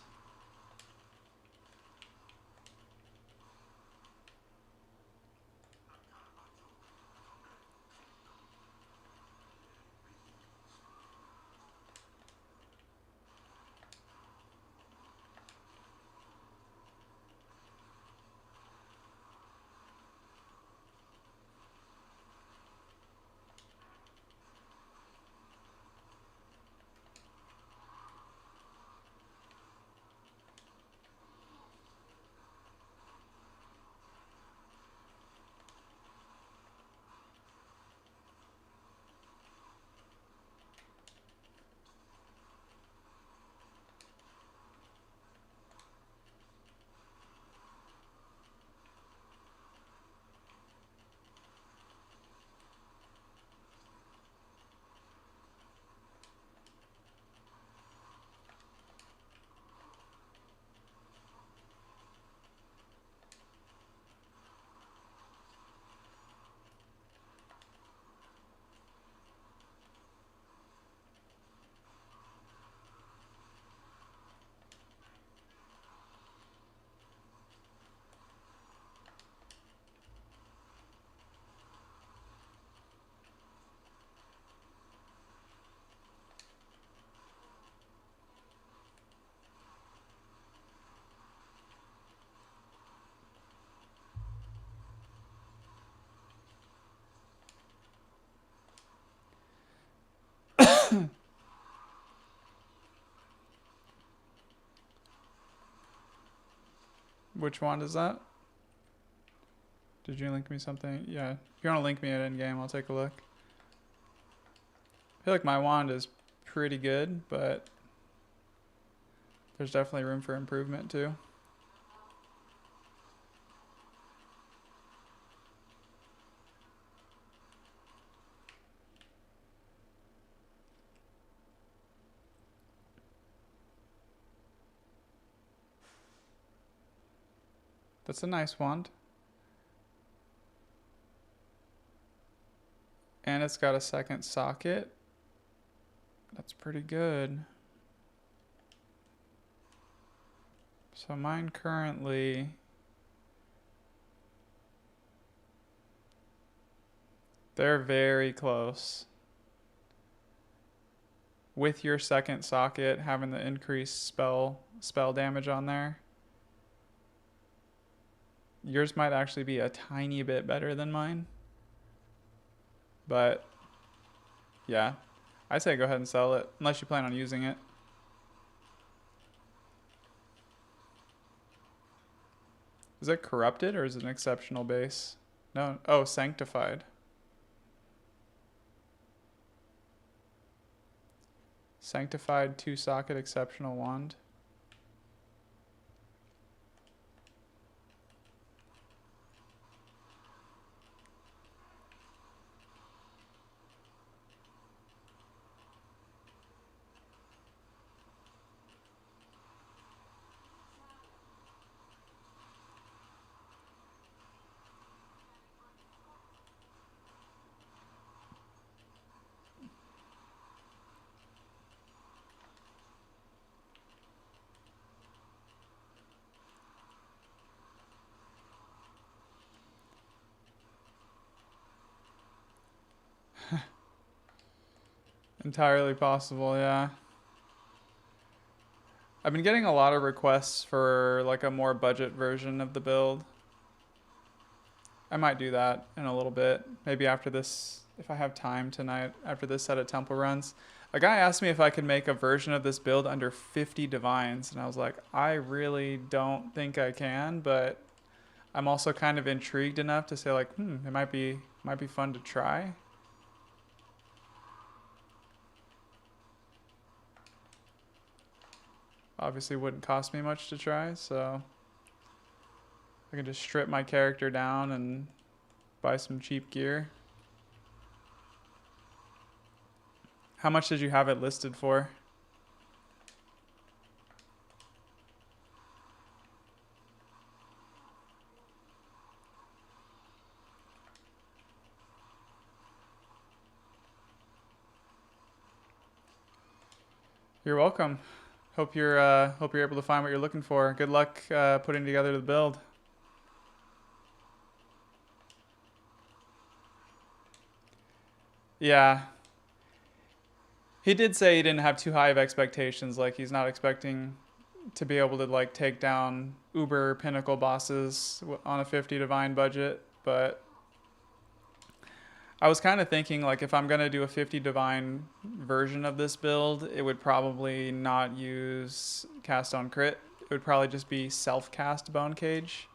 Which wand is that? Did you link me something? Yeah. If you want to link me at endgame, I'll take a look. I feel like my wand is pretty good, but there's definitely room for improvement too. That's a nice wand. And it's got a second socket. That's pretty good. So mine currently... They're very close. with your second socket having the increased spell damage on there. Yours might actually be a tiny bit better than mine. But yeah, I say go ahead and sell it unless you plan on using it. Is it corrupted or is it an exceptional base? No. Oh, sanctified. Sanctified 2-socket exceptional wand. Entirely possible, yeah. I've been getting a lot of requests for like a more budget version of the build. I might do that in a little bit. Maybe after this, if I have time tonight, after this set of temple runs. A guy asked me if I could make a version of this build under 50 divines, and I was like, I really don't think I can, but I'm also kind of intrigued enough to say like, it might be fun to try. Obviously wouldn't cost me much to try, so I can just strip my character down and buy some cheap gear. How much did you have it listed for? You're welcome. Hope you're able to find what you're looking for. Good luck putting together the build. Yeah. He did say he didn't have too high of expectations. Like he's not expecting to be able to like take down uber pinnacle bosses on a 50 divine budget, but I was kind of thinking like if I'm going to do a 50 divine version of this build, it would probably not use cast on crit. It would probably just be self-cast Bone Cage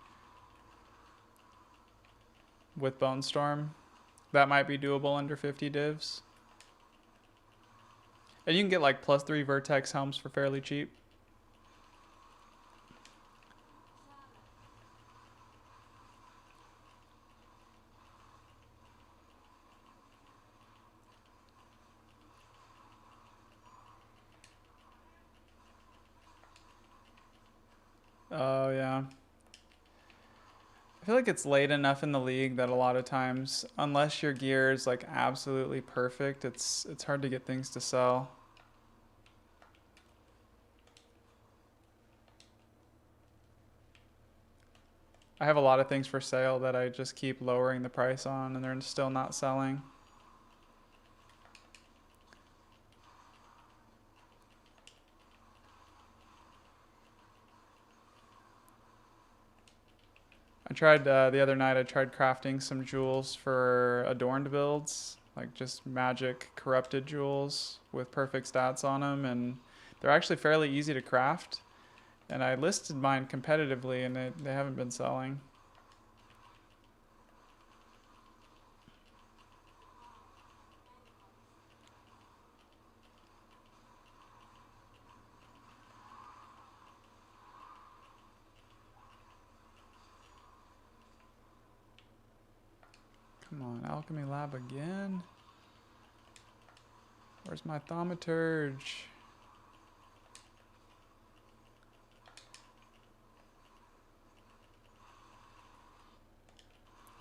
with Bone Storm. That might be doable under 50 divs. And you can get like +3 Vertex helms for fairly cheap. Oh, yeah. I feel like it's late enough in the league that a lot of times, unless your gear is like absolutely perfect, it's hard to get things to sell. I have a lot of things for sale that I just keep lowering the price on and they're still not selling. I tried the other night, I tried crafting some jewels for adorned builds, like just magic corrupted jewels with perfect stats on them, and they're actually fairly easy to craft. And I listed mine competitively and they haven't been selling. Come on, Alchemy Lab again? Where's my Thaumaturge?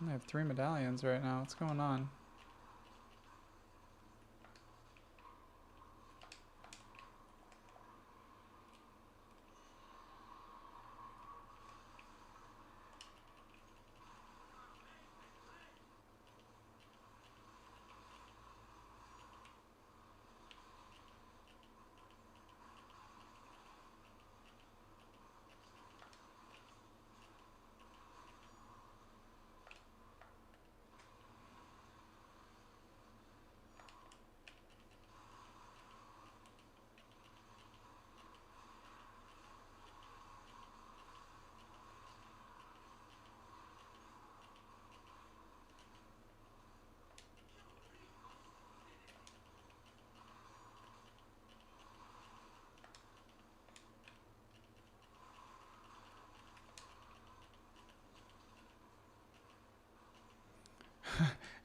I have 3 medallions right now. What's going on?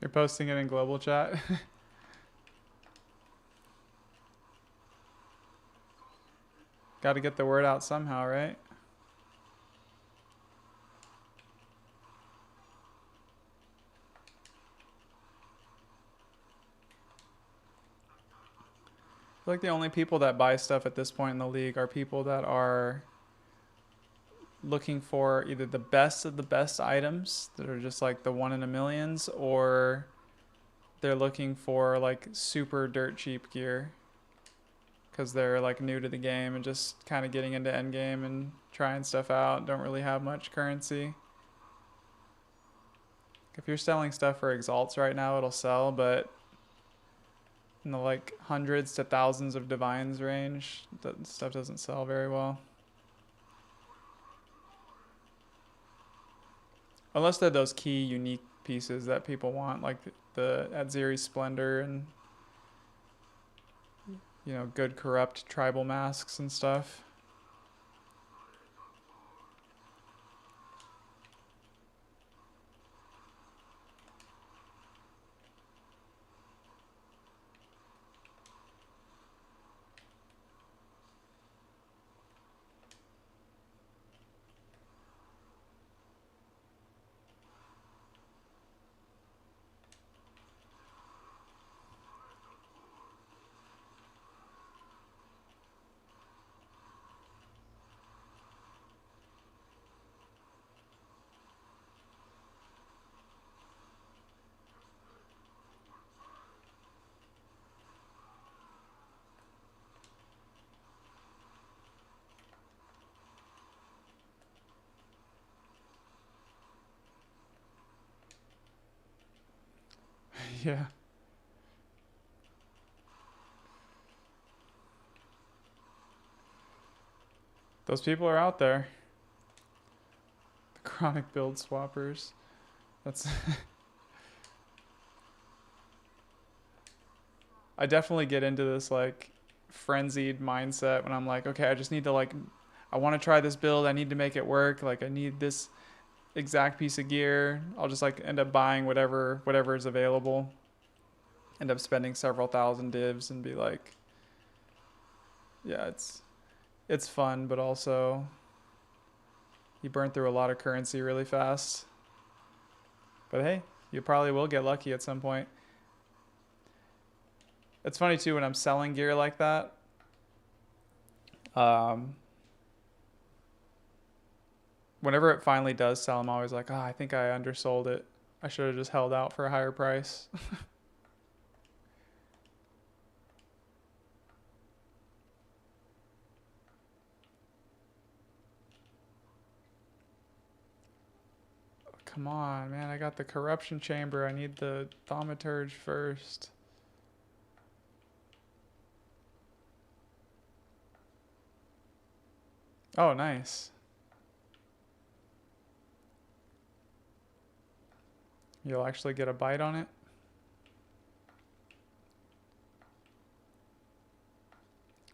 You're posting it in global chat. Got to get the word out somehow, right? I feel like the only people that buy stuff at this point in the league are people that are looking for either the best of the best items that are just like the one in a millions, or they're looking for like super dirt cheap gear because they're like new to the game and just kind of getting into endgame and trying stuff out, don't really have much currency. If you're selling stuff for exalts right now, it'll sell, but in the like hundreds to thousands of divines range, that stuff doesn't sell very well. Unless they're those key unique pieces that people want, like the Adziri Splendor and, you know, good corrupt tribal masks and stuff. Yeah. Those people are out there. The chronic build swappers. That's I definitely get into this like frenzied mindset when I'm like, okay, I just need to like I want to try this build, I need to make it work, like I need this exact piece of gear. I'll just like end up buying whatever is available. End up spending several thousand divs and be like, yeah, it's fun, but also you burn through a lot of currency really fast. But hey, you probably will get lucky at some point. It's funny too when I'm selling gear like that. Um, Whenever it finally does sell, I'm always like, oh, I think I undersold it. I should have just held out for a higher price. Come on, man. I got the corruption chamber. I need the thaumaturge first. Oh, nice. You'll actually get a bite on it.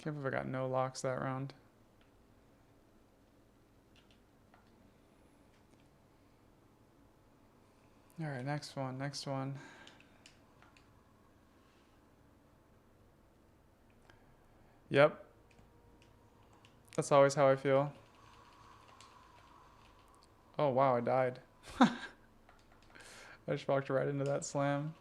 Can't believe I got no locks that round. All right, next one, next one. Yep. That's always how I feel. Oh, wow, I died. I just walked right into that slam.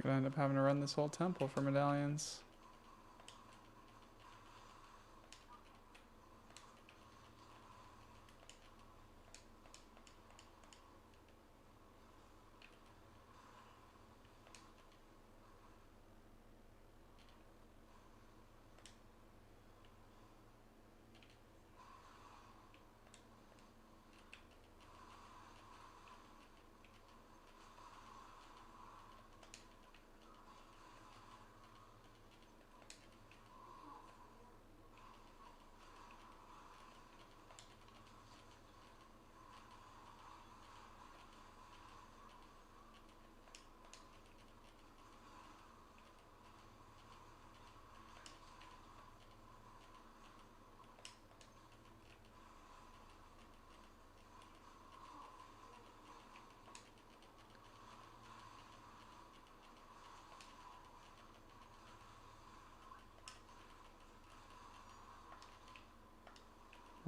Gonna end up having to run this whole temple for medallions.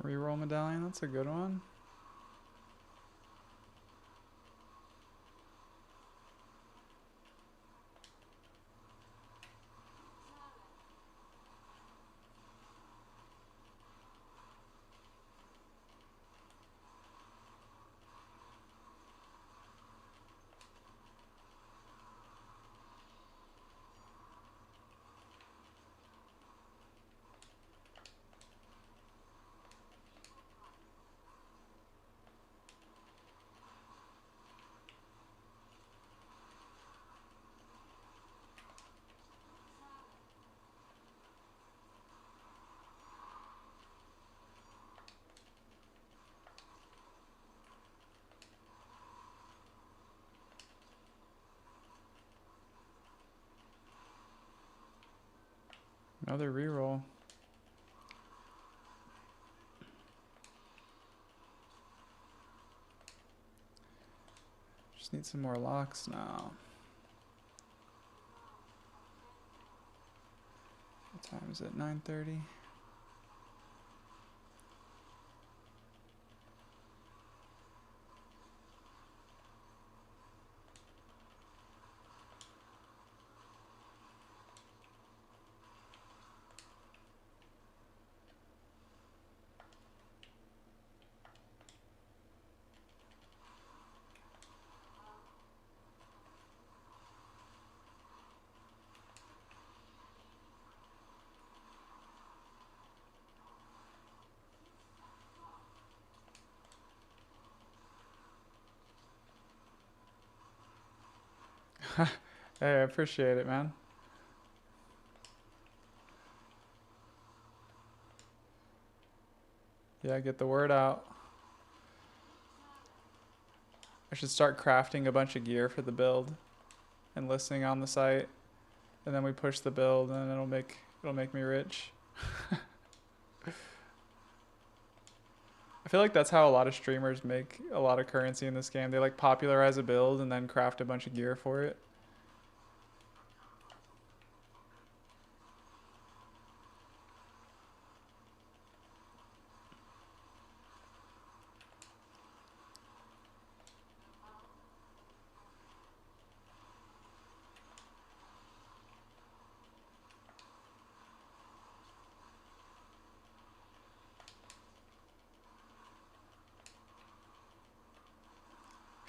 Reroll medallion, that's a good one. Another reroll. Just need some more locks now. What time is it? 9:30. Hey, I appreciate it, man. Yeah, get the word out. I should start crafting a bunch of gear for the build and listing on the site, and then we push the build, and it'll make me rich. I feel like that's how a lot of streamers make a lot of currency in this game. They like popularize a build and then craft a bunch of gear for it.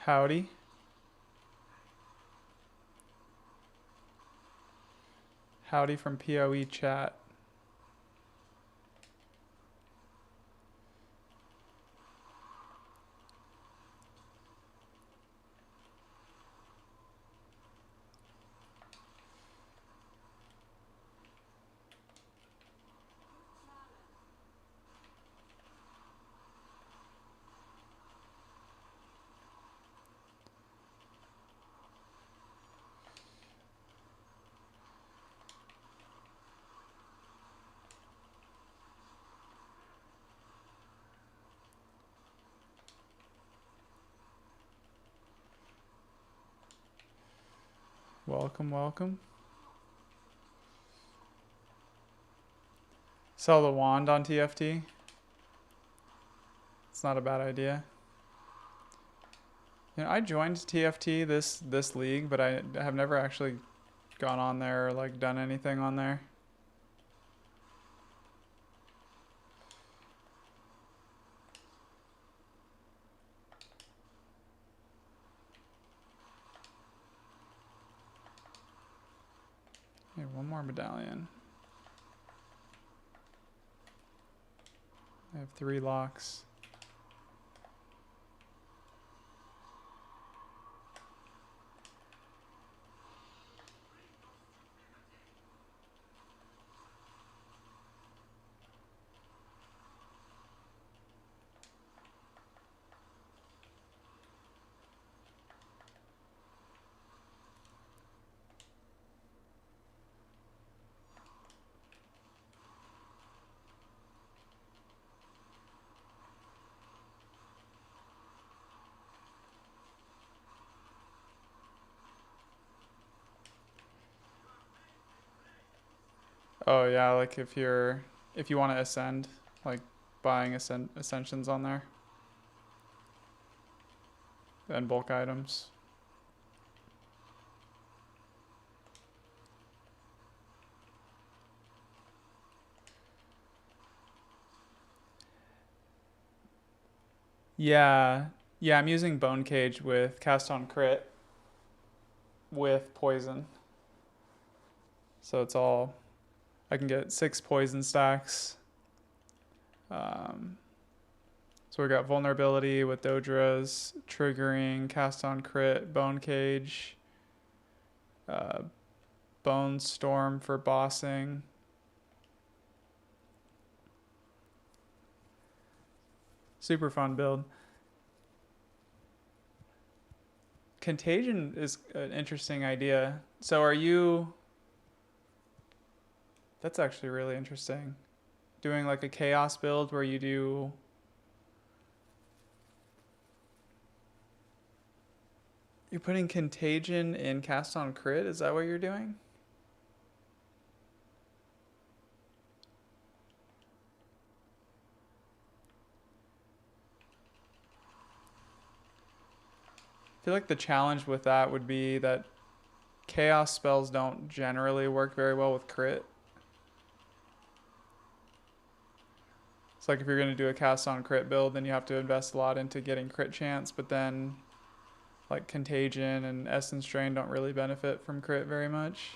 Howdy. Howdy from PoE chat. Welcome, welcome. Sell the wand on TFT. It's not a bad idea. You know, I joined TFT this league, but I have never actually gone on there or like done anything on there. Okay, one more medallion. I have 3 locks. Oh yeah, like if you want to ascend, like buying ascensions on there and bulk items. Yeah, yeah, I'm using Bone Cage with cast on crit with poison. So it's all, I can get 6 poison stacks. So we got vulnerability with Doedre's, triggering, cast on crit, Bone Cage, uh, Bone Storm for bossing. Super fun build. Contagion is an interesting idea. So are you... That's actually really interesting. Doing like a chaos build where you do... You're putting Contagion in cast on crit? Is that what you're doing? I feel like the challenge with that would be that chaos spells don't generally work very well with crit. It's like if you're going to do a cast on crit build, then you have to invest a lot into getting crit chance, but then like Contagion and Essence Drain don't really benefit from crit very much.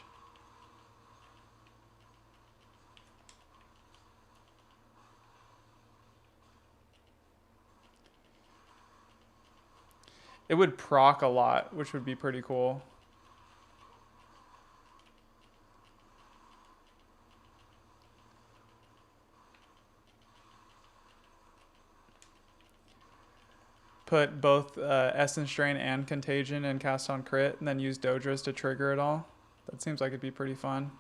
It would proc a lot, which would be pretty cool. Put both Essence Drain and Contagion and cast on crit, and then use Doedre's to trigger it all. That seems like it'd be pretty fun.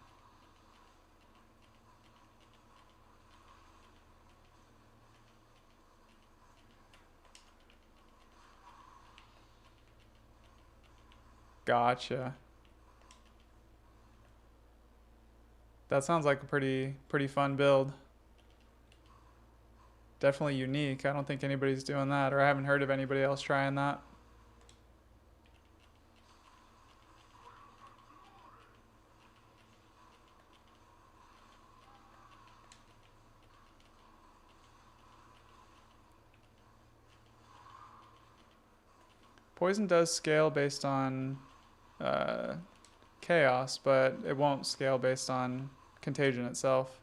Gotcha. That sounds like a pretty fun build. Definitely unique. I don't think anybody's doing that, or I haven't heard of anybody else trying that. Poison does scale based on chaos, but it won't scale based on contagion itself.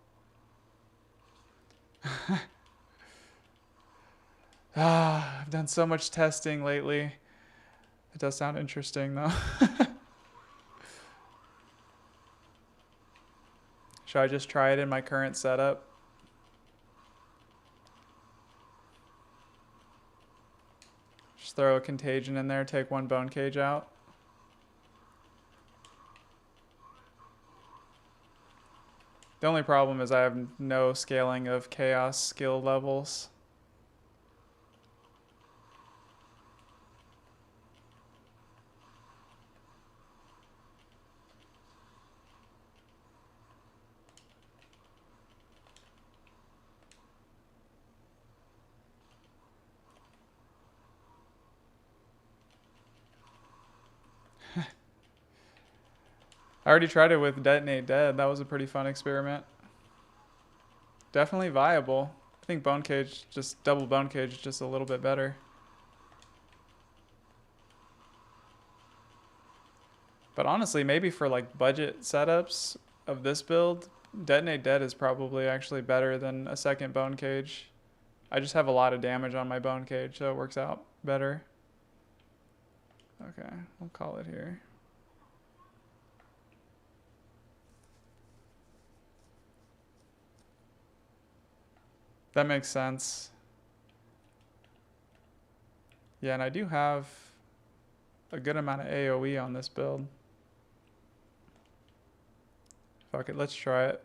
I've done so much testing lately. It does sound interesting though. Should I just try it in my current setup? Just throw a contagion in there, take 1 bone cage out. The only problem is I have no scaling of chaos skill levels. I already tried it with Detonate Dead. That was a pretty fun experiment. Definitely viable. I think Bone Cage, just double Bone Cage, is just a little bit better. But honestly, maybe for like budget setups of this build, Detonate Dead is probably actually better than a second Bone Cage. I just have a lot of damage on my Bone Cage, so it works out better. Okay, we'll call it here. That makes sense. Yeah, and I do have a good amount of AoE on this build. Fuck it, let's try it.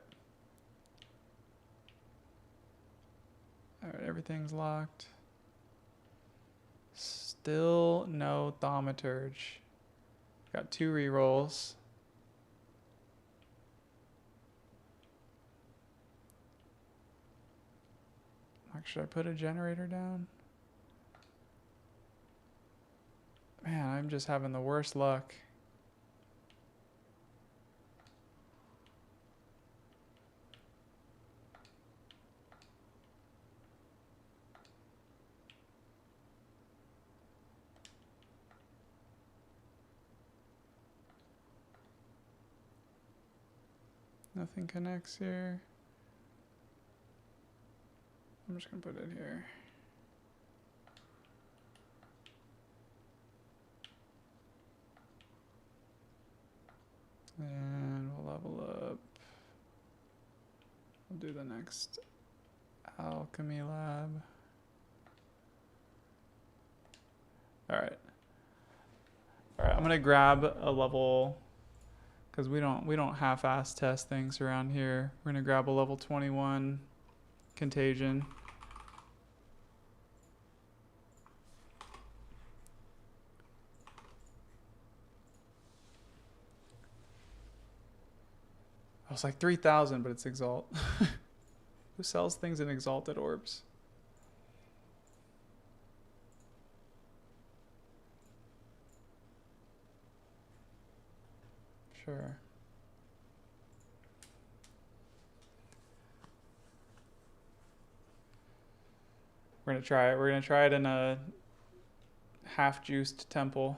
Alright, everything's locked. Still no Thaumaturge. Got 2 rerolls. Should I put a generator down? Man, I'm just having the worst luck. Nothing connects here. I'm just gonna put it here. And we'll level up. We'll do the next alchemy lab. Alright. Alright, I'm gonna grab a level, because we don't half-ass test things around here. We're gonna grab a level 21 Contagion. I was like 3,000, but it's Exalt. Who sells things in Exalted Orbs? Sure. We're gonna try it. We're gonna try it in a half-juiced temple.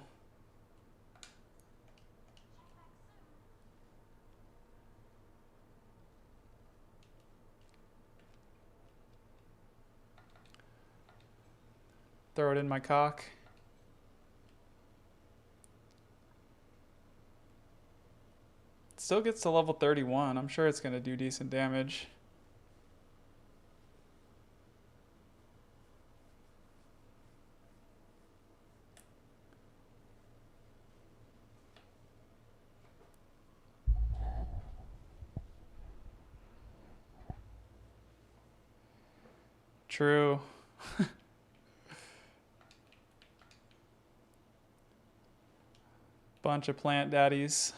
Throw it in my CoC. It still gets to level 31. I'm sure it's gonna do decent damage. True. Bunch of plant daddies.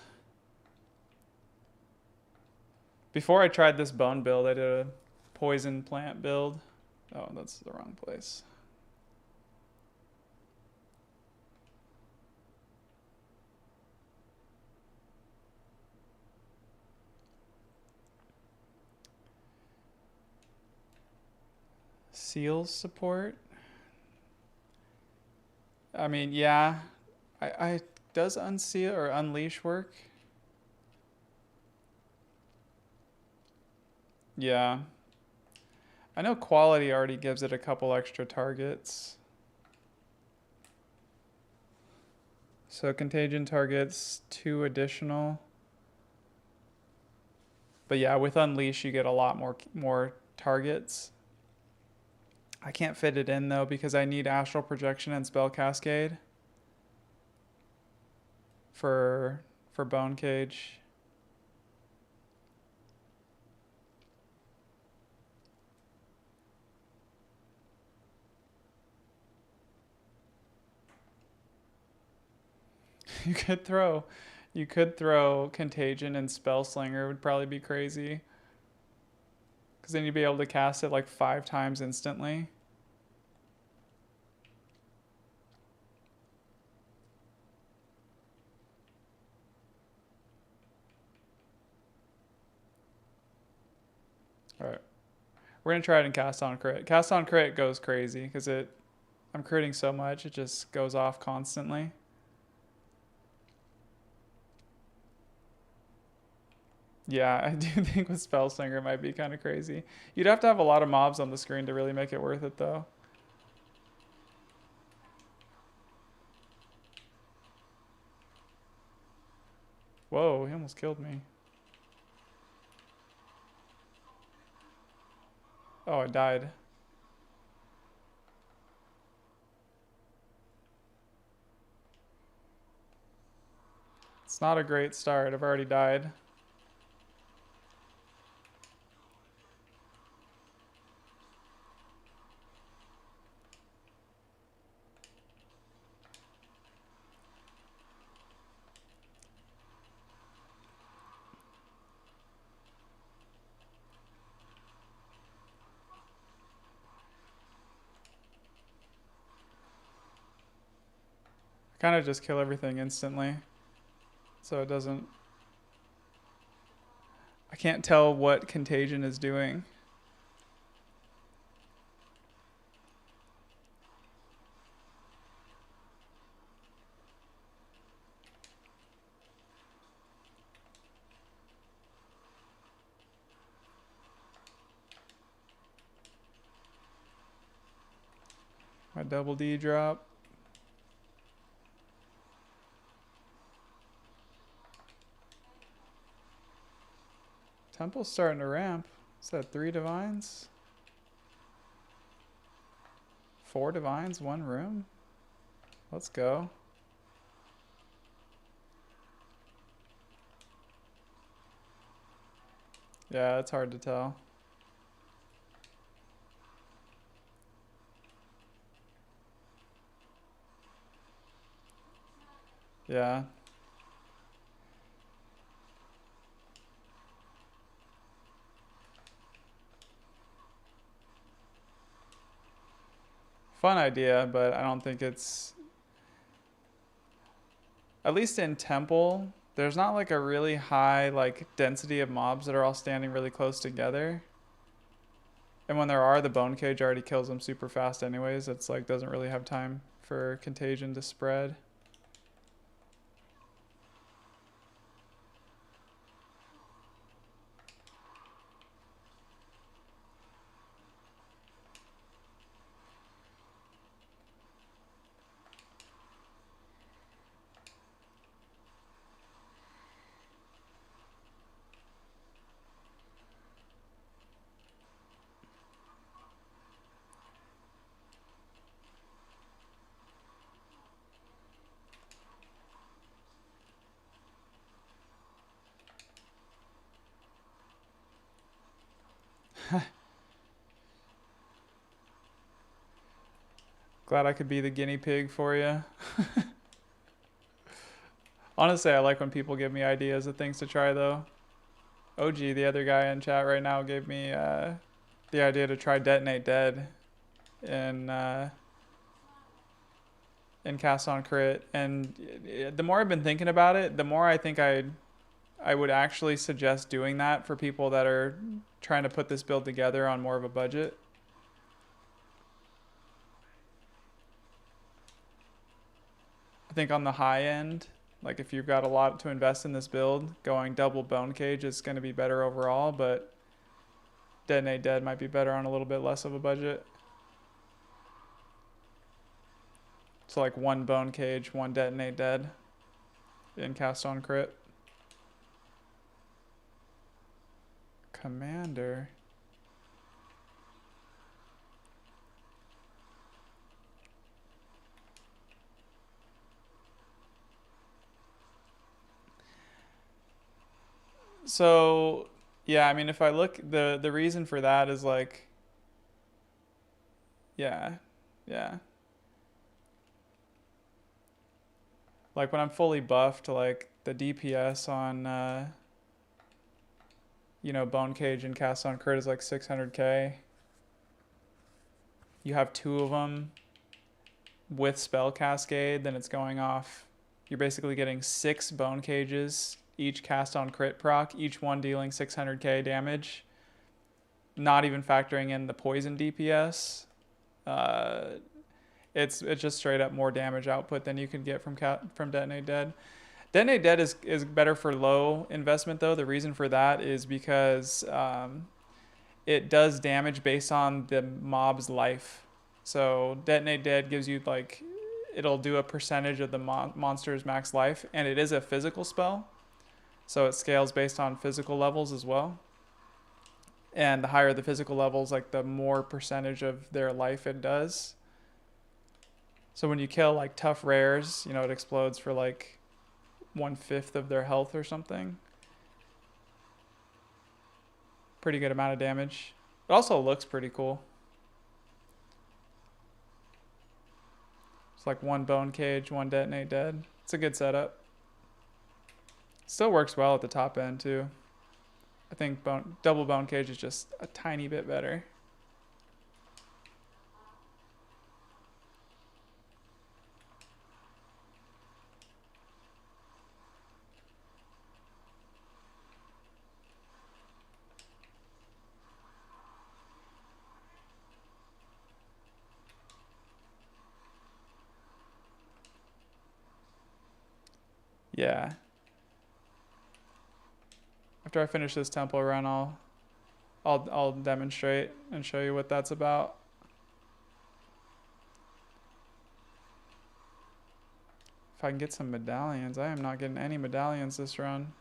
Before I tried this bone build, I did a poison plant build. Oh, that's the wrong place. Seals support. I mean, yeah. I does unseal or unleash work? Yeah. I know quality already gives it a couple extra targets. So contagion targets 2 additional. But yeah, with unleash you get a lot more targets. I can't fit it in though because I need astral projection and spell cascade for bone cage. You could throw contagion and spell slinger. It would probably be crazy. Because then you'd be able to cast it like 5 times instantly. Alright. We're gonna try it in cast on crit. Cast on crit goes crazy because I'm critting so much it just goes off constantly. Yeah, I do think with Spellslinger it might be kind of crazy. You'd have to have a lot of mobs on the screen to really make it worth it though. Whoa, he almost killed me. Oh, I died. It's not a great start. I've already died. I kind of just kill everything instantly. So it doesn't... I can't tell what Contagion is doing. My double D drop. Temple's starting to ramp. Is that 3 divines? 4 divines, 1 room? Let's go. Yeah, it's hard to tell. Yeah. Fun idea, but I don't think it's... At least in Temple, there's not like a really high like density of mobs that are all standing really close together. And when there are, the Bone Cage already kills them super fast anyways. It's like doesn't really have time for Contagion to spread. Glad I could be the guinea pig for you. Honestly, I like when people give me ideas of things to try though. OG, the other guy in chat right now, gave me the idea to try Detonate Dead in Cast on Crit. And the more I've been thinking about it, the more I think I would actually suggest doing that for people that are trying to put this build together on more of a budget. I think on the high end, like if you've got a lot to invest in this build, going double Bone Cage is going to be better overall, but Detonate Dead might be better on a little bit less of a budget. So like 1 Bone Cage, 1 Detonate Dead in Cast on Crit. Commander. So, yeah, I mean, if I look, the reason for that is like, yeah, yeah. Like when I'm fully buffed, like the DPS on, you know, Bone Cage and Cast on Crit is like 600k. You have 2 of them with Spell Cascade, then it's going off. You're basically getting 6 Bone Cages, each cast on crit proc, each one dealing 600k damage. not even factoring in the poison DPS. It's just straight up more damage output than you could get from Detonate Dead. Detonate Dead is better for low investment though. The reason for that is because it does damage based on the mob's life. So Detonate Dead gives you like, it'll do a percentage of the monster's max life, and it is a physical spell. So it scales based on physical levels as well. And the higher the physical levels, like the more percentage of their life it does. So when you kill like tough rares, you know, it explodes for like 1/5 of their health or something. Pretty good amount of damage. It also looks pretty cool. It's like 1 bone cage, 1 detonate dead. It's a good setup. Still works well at the top end too. I think double bone cage is just a tiny bit better. Yeah. After I finish this temple run, I'll demonstrate and show you what that's about. If I can get some medallions. I am not getting any medallions this run.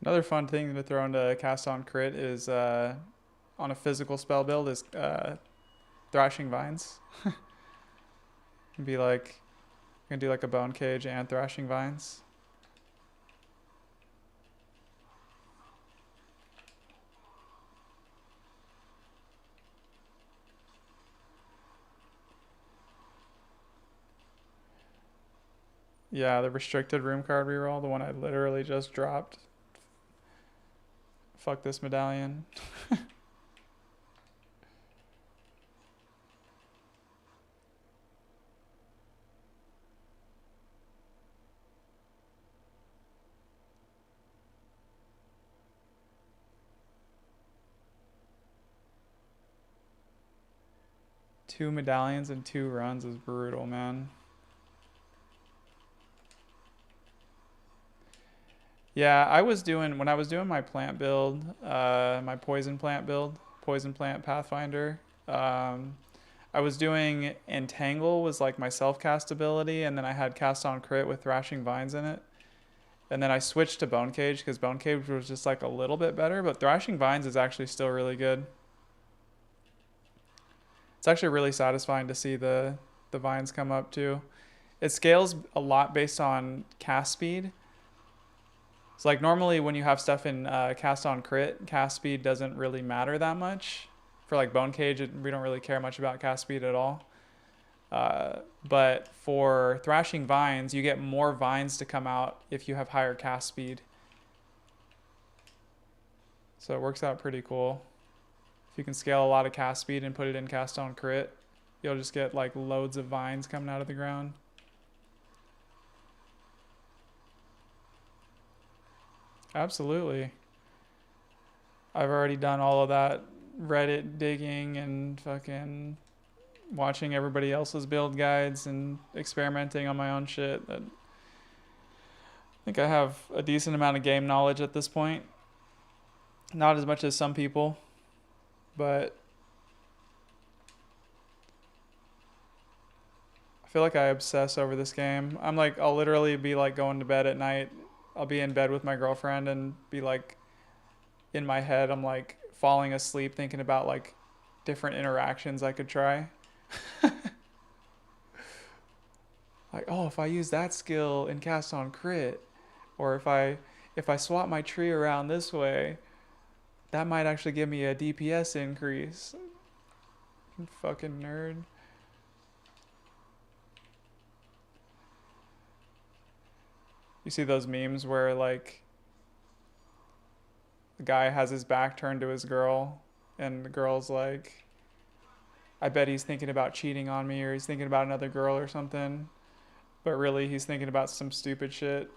Another fun thing to throw into cast on crit is on a physical spell build is thrashing vines. Be like, you can do like a bone cage and thrashing vines. Yeah, the restricted room card reroll, the one I literally just dropped. Fuck this medallion. Two medallions and 2 runs is brutal, man. Yeah, when I was doing my plant build, my poison plant build, poison plant pathfinder, I was doing entangle was like my self-cast ability, and then I had cast on crit with thrashing vines in it. And then I switched to bone cage because bone cage was just like a little bit better, but thrashing vines is actually still really good. It's actually really satisfying to see the vines come up too. It scales a lot based on cast speed. So like normally when you have stuff in cast on crit, cast speed doesn't really matter that much. For like bone cage, we don't really care much about cast speed at all. But for thrashing vines, you get more vines to come out if you have higher cast speed. So it works out pretty cool. If you can scale a lot of cast speed and put it in cast on crit, you'll just get like loads of vines coming out of the ground. Absolutely. I've already done all of that Reddit digging and fucking watching everybody else's build guides and experimenting on my own shit. I think I have a decent amount of game knowledge at this point. Not as much as some people, but I feel like I obsess over this game. I'm like, I'll literally be like going to bed at night. I'll be in bed with my girlfriend and be like, in my head, I'm like falling asleep thinking about like different interactions I could try. Like, oh, if I use that skill and cast on crit, or if I swap my tree around this way, that might actually give me a DPS increase. Fucking nerd. You see those memes where like the guy has his back turned to his girl and the girl's like, I bet he's thinking about cheating on me or he's thinking about another girl or something. But really he's thinking about some stupid shit.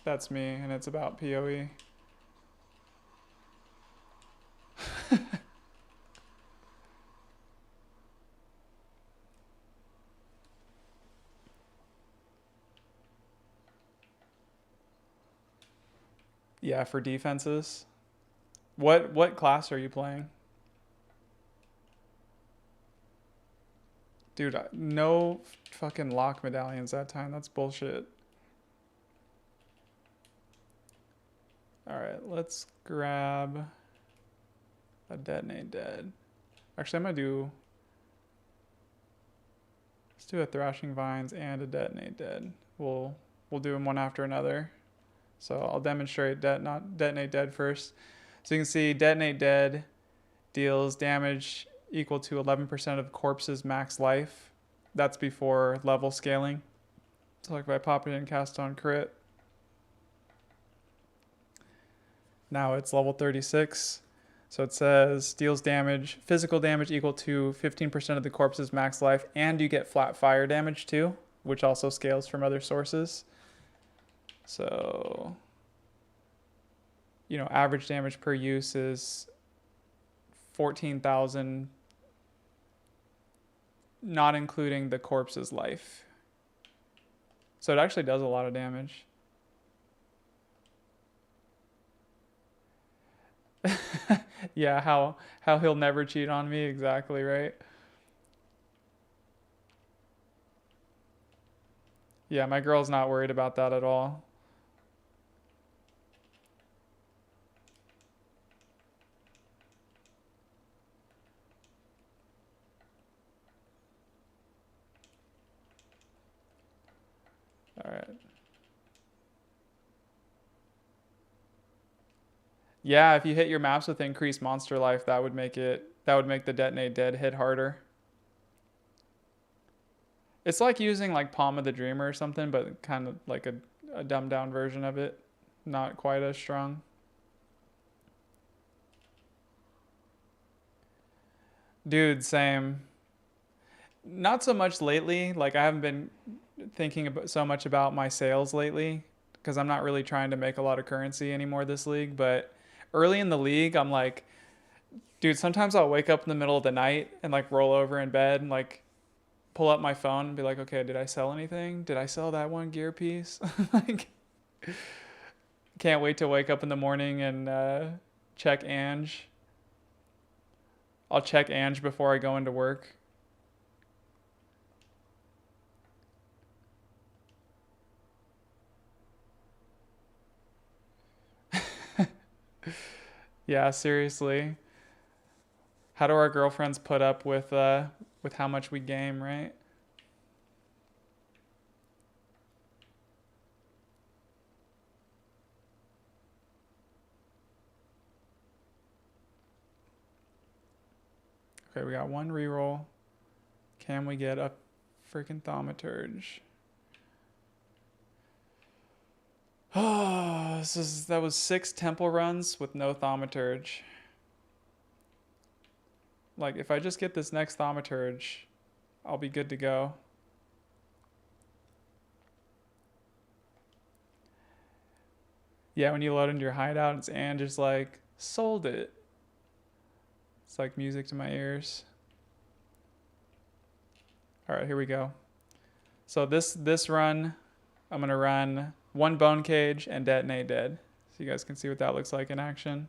That's me and it's about PoE. Yeah, for defenses. What class are you playing? Dude, no fucking lock medallions that time. That's bullshit. Alright, let's grab a detonate dead. Actually, I'm gonna do... Let's do a thrashing vines and a detonate dead. We'll do them one after another. So I'll demonstrate detonate dead first. So you can see detonate dead deals damage equal to 11% of corpse's max life. That's before level scaling. So like if I pop it in cast on crit, now it's level 36. So it says deals damage, physical damage equal to 15% of the corpse's max life, and you get flat fire damage too, which also scales from other sources. So, you know, average damage per use is 14,000, not including the corpse's life. So it actually does a lot of damage. Yeah, how he'll never cheat on me, exactly, right? Yeah, my girl's not worried about that at all. All right. Yeah, if you hit your maps with increased monster life, that would make the detonate dead hit harder. It's like using like Palm of the Dreamer or something, but kind of like a dumbed down version of it. Not quite as strong. Dude, same. Not so much lately. Like I haven't been thinking about so much about my sales lately because I'm not really trying to make a lot of currency anymore this league, but early in the league, I'm like, dude, sometimes I'll wake up in the middle of the night and like roll over in bed and like pull up my phone and be like, okay, did I sell anything? Did I sell that one gear piece? Like, can't wait to wake up in the morning and check Ange. I'll check Ange before I go into work. Yeah, seriously. How do our girlfriends put up with how much we game, right? Okay, we got one reroll. Can we get a freaking Thaumaturge. Oh, that was 6 temple runs with no Thaumaturge. Like, if I just get this next Thaumaturge, I'll be good to go. Yeah, when you load into your hideout, it's and just like, sold it. It's like music to my ears. All right, here we go. So this run, I'm gonna run 1 Bone Cage and Detonate Dead. So you guys can see what that looks like in action.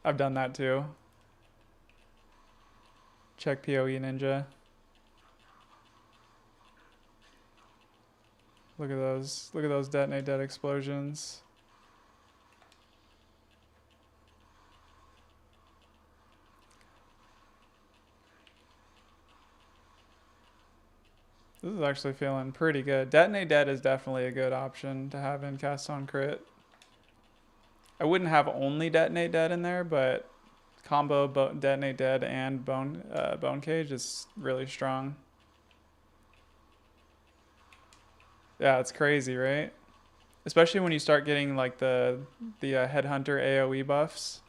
I've done that too. Check PoE Ninja. Look at those. Look at those Detonate Dead explosions. This is actually feeling pretty good. Detonate Dead is definitely a good option to have in Cast on Crit. I wouldn't have only Detonate Dead in there, but combo Detonate Dead and Bone Cage is really strong. Yeah, it's crazy, right? Especially when you start getting like the Headhunter AoE buffs.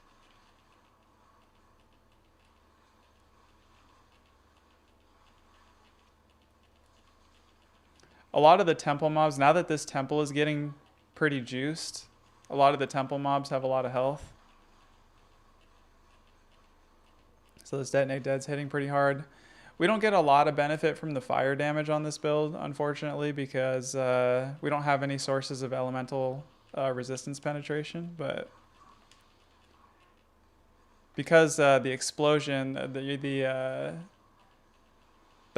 A lot of the temple mobs, now that this temple is getting pretty juiced, a lot of the temple mobs have a lot of health. So this Detonate Dead's hitting pretty hard. We don't get a lot of benefit from the fire damage on this build, unfortunately, because we don't have any sources of elemental resistance penetration, but because the explosion, the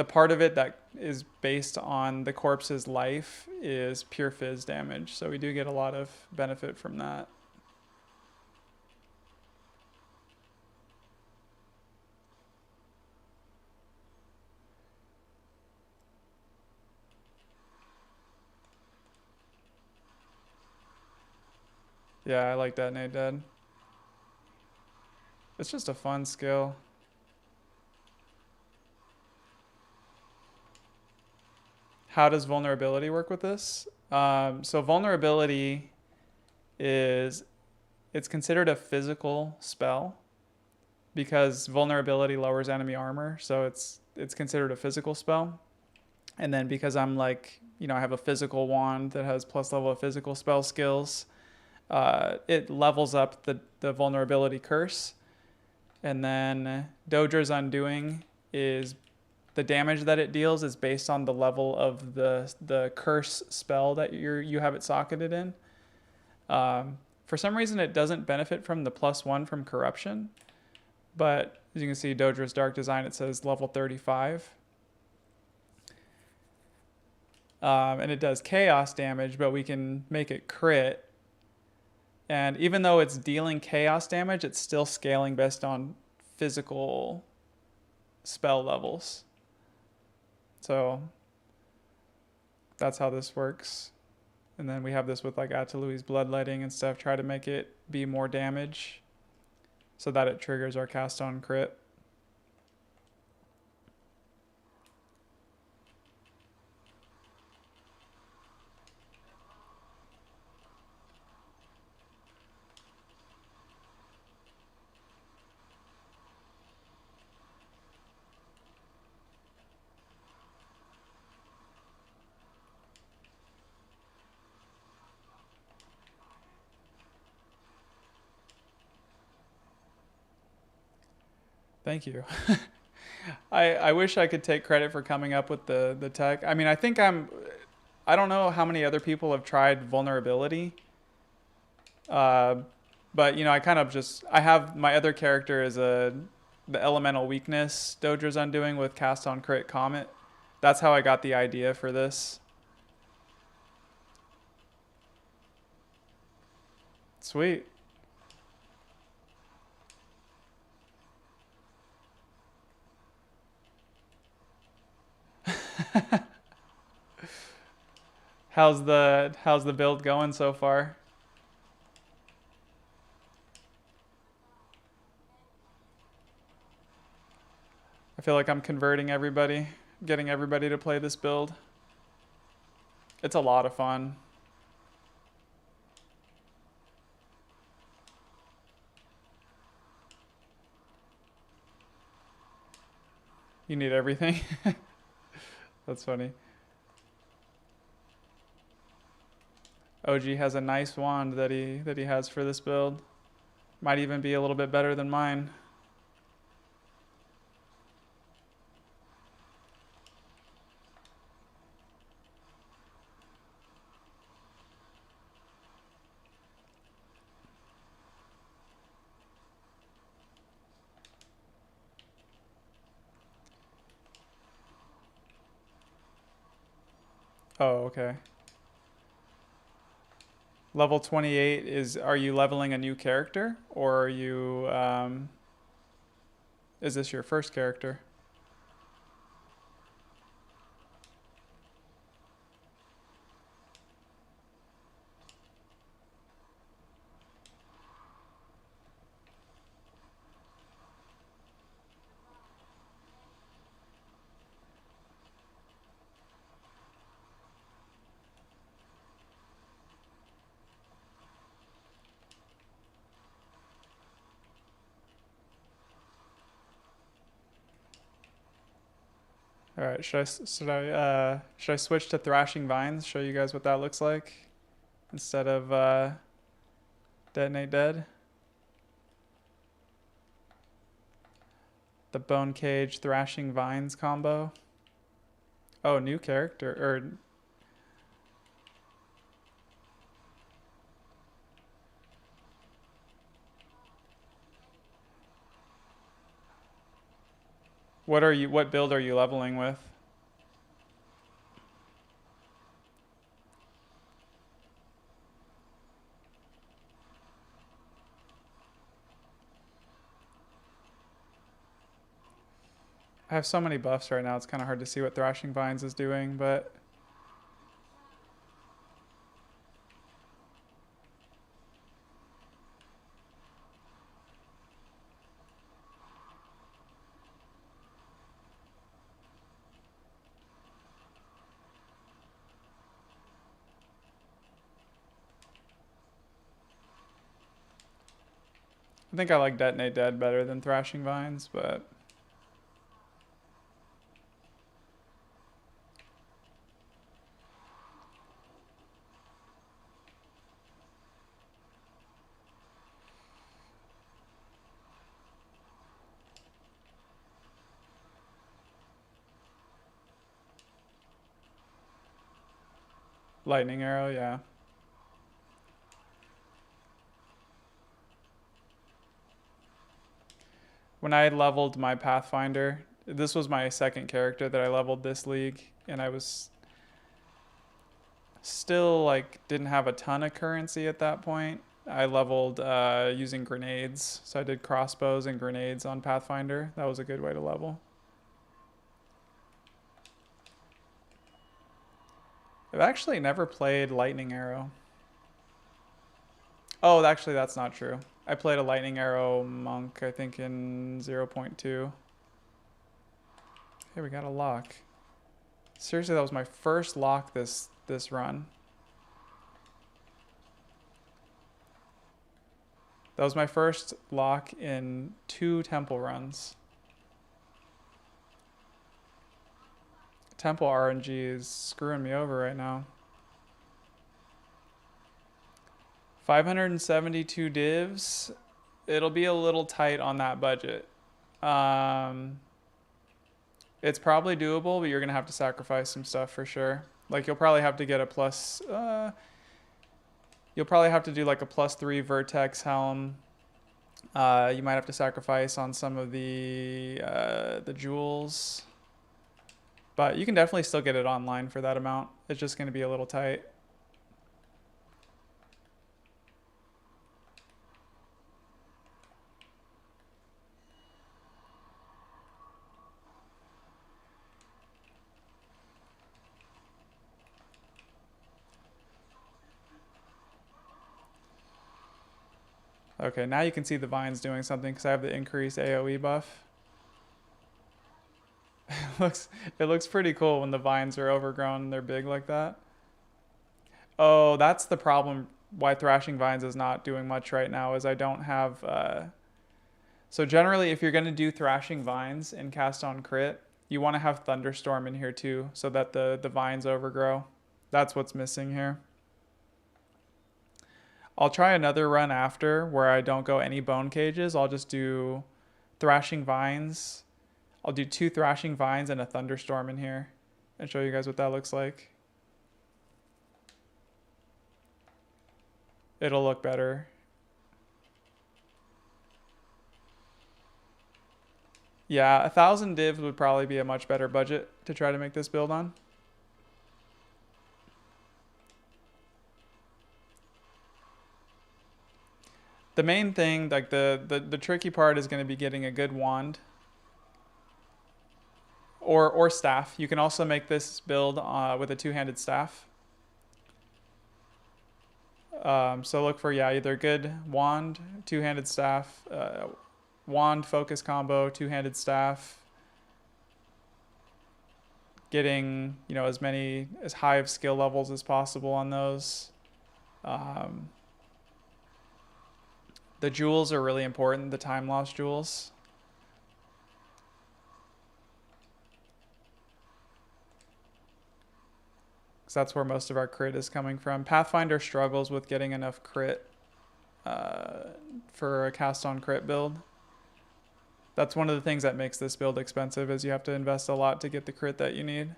part of it that is based on the corpse's life is pure fizz damage, so we do get a lot of benefit from that. Yeah, I like Detonate Dead. It's just a fun skill. How does vulnerability work with this? So vulnerability it's considered a physical spell because vulnerability lowers enemy armor, so it's considered a physical spell. And then because I'm like, I have a physical wand that has plus level of physical spell skills, it levels up the vulnerability curse. And then Doedre's Undoing is the damage that it deals is based on the level of the curse spell that you have it socketed in. For some reason, it doesn't benefit from the +1 from corruption, but as you can see, Doedre's Dark Design, it says level 35. And it does chaos damage, but we can make it crit. And even though it's dealing chaos damage, it's still scaling based on physical spell levels. So that's how this works. And then we have this with like Atalui's Bloodletting and stuff, try to make it be more damage so that it triggers our cast on crit. Thank you. I wish I could take credit for coming up with the tech. I mean, I don't know how many other people have tried vulnerability. But I kind of I have my other character is the elemental weakness Doedre's Undoing with cast on crit Comet. That's how I got the idea for this. Sweet. How's the build going so far? I feel like I'm converting everybody, getting everybody to play this build. It's a lot of fun. You need everything. That's funny. OG has a nice wand that he has for this build. Might even be a little bit better than mine. Oh, okay. Level 28 is, are you leveling a new character or are you, is this your first character? All right, should I switch to Thrashing Vines? Show you guys what that looks like instead of Detonate Dead. The Bone Cage Thrashing Vines combo. Oh, new character or what build are you leveling with? I have so many buffs right now. It's kind of hard to see what Thrashing Vines is doing, but I think I like Detonate Dead better than Thrashing Vines, but Lightning Arrow, yeah. When I leveled my Pathfinder, this was my second character that I leveled this league, and I was still like didn't have a ton of currency at that point. I leveled using grenades, so I did crossbows and grenades on Pathfinder. That was a good way to level. I've actually never played Lightning Arrow. Oh, actually, that's not true. I played a Lightning Arrow monk, I think, in 0.2. Hey, we got a lock. Seriously, that was my first lock this run. That was my first lock in 2 temple runs. Temple RNG is screwing me over right now. 572 divs. It'll be a little tight on that budget. It's probably doable, but you're gonna have to sacrifice some stuff for sure. Like you'll probably have to get a plus. You'll probably have to do like a +3 vertex helm. You might have to sacrifice on some of the jewels, but you can definitely still get it online for that amount. It's just gonna be a little tight. Okay, now you can see the vines doing something because I have the increased AoE buff. It looks pretty cool when the vines are overgrown and they're big like that. Oh, that's the problem why Thrashing Vines is not doing much right now is I don't have... So generally, if you're going to do Thrashing Vines and cast on crit, you want to have Thunderstorm in here too so that the vines overgrow. That's what's missing here. I'll try another run after where I don't go any bone cages. I'll just do Thrashing Vines. I'll do 2 Thrashing Vines and a Thunderstorm in here and show you guys what that looks like. It'll look better. Yeah, 1,000 divs would probably be a much better budget to try to make this build on. The main thing, like the tricky part is going to be getting a good wand or staff. You can also make this build with a 2-handed staff. So look for, yeah, either good wand, 2-handed staff, wand focus combo, 2-handed staff. Getting, you know, as high of skill levels as possible on those. The jewels are really important, the time loss jewels. Because that's where most of our crit is coming from. Pathfinder struggles with getting enough crit for a cast on crit build. That's one of the things that makes this build expensive is you have to invest a lot to get the crit that you need.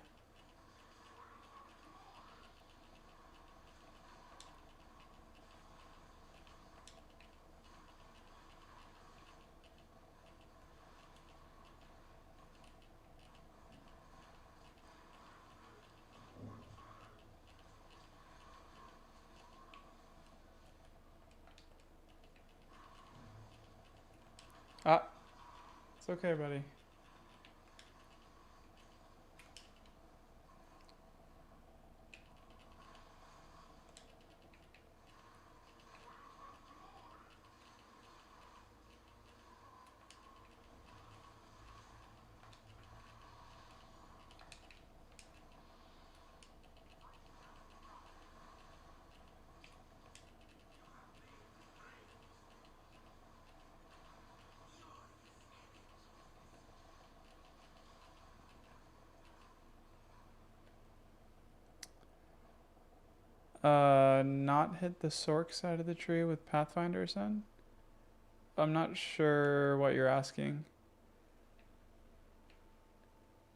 Ah, it's okay, buddy. Not hit the Sork side of the tree with Pathfinder Sun? I'm not sure what you're asking.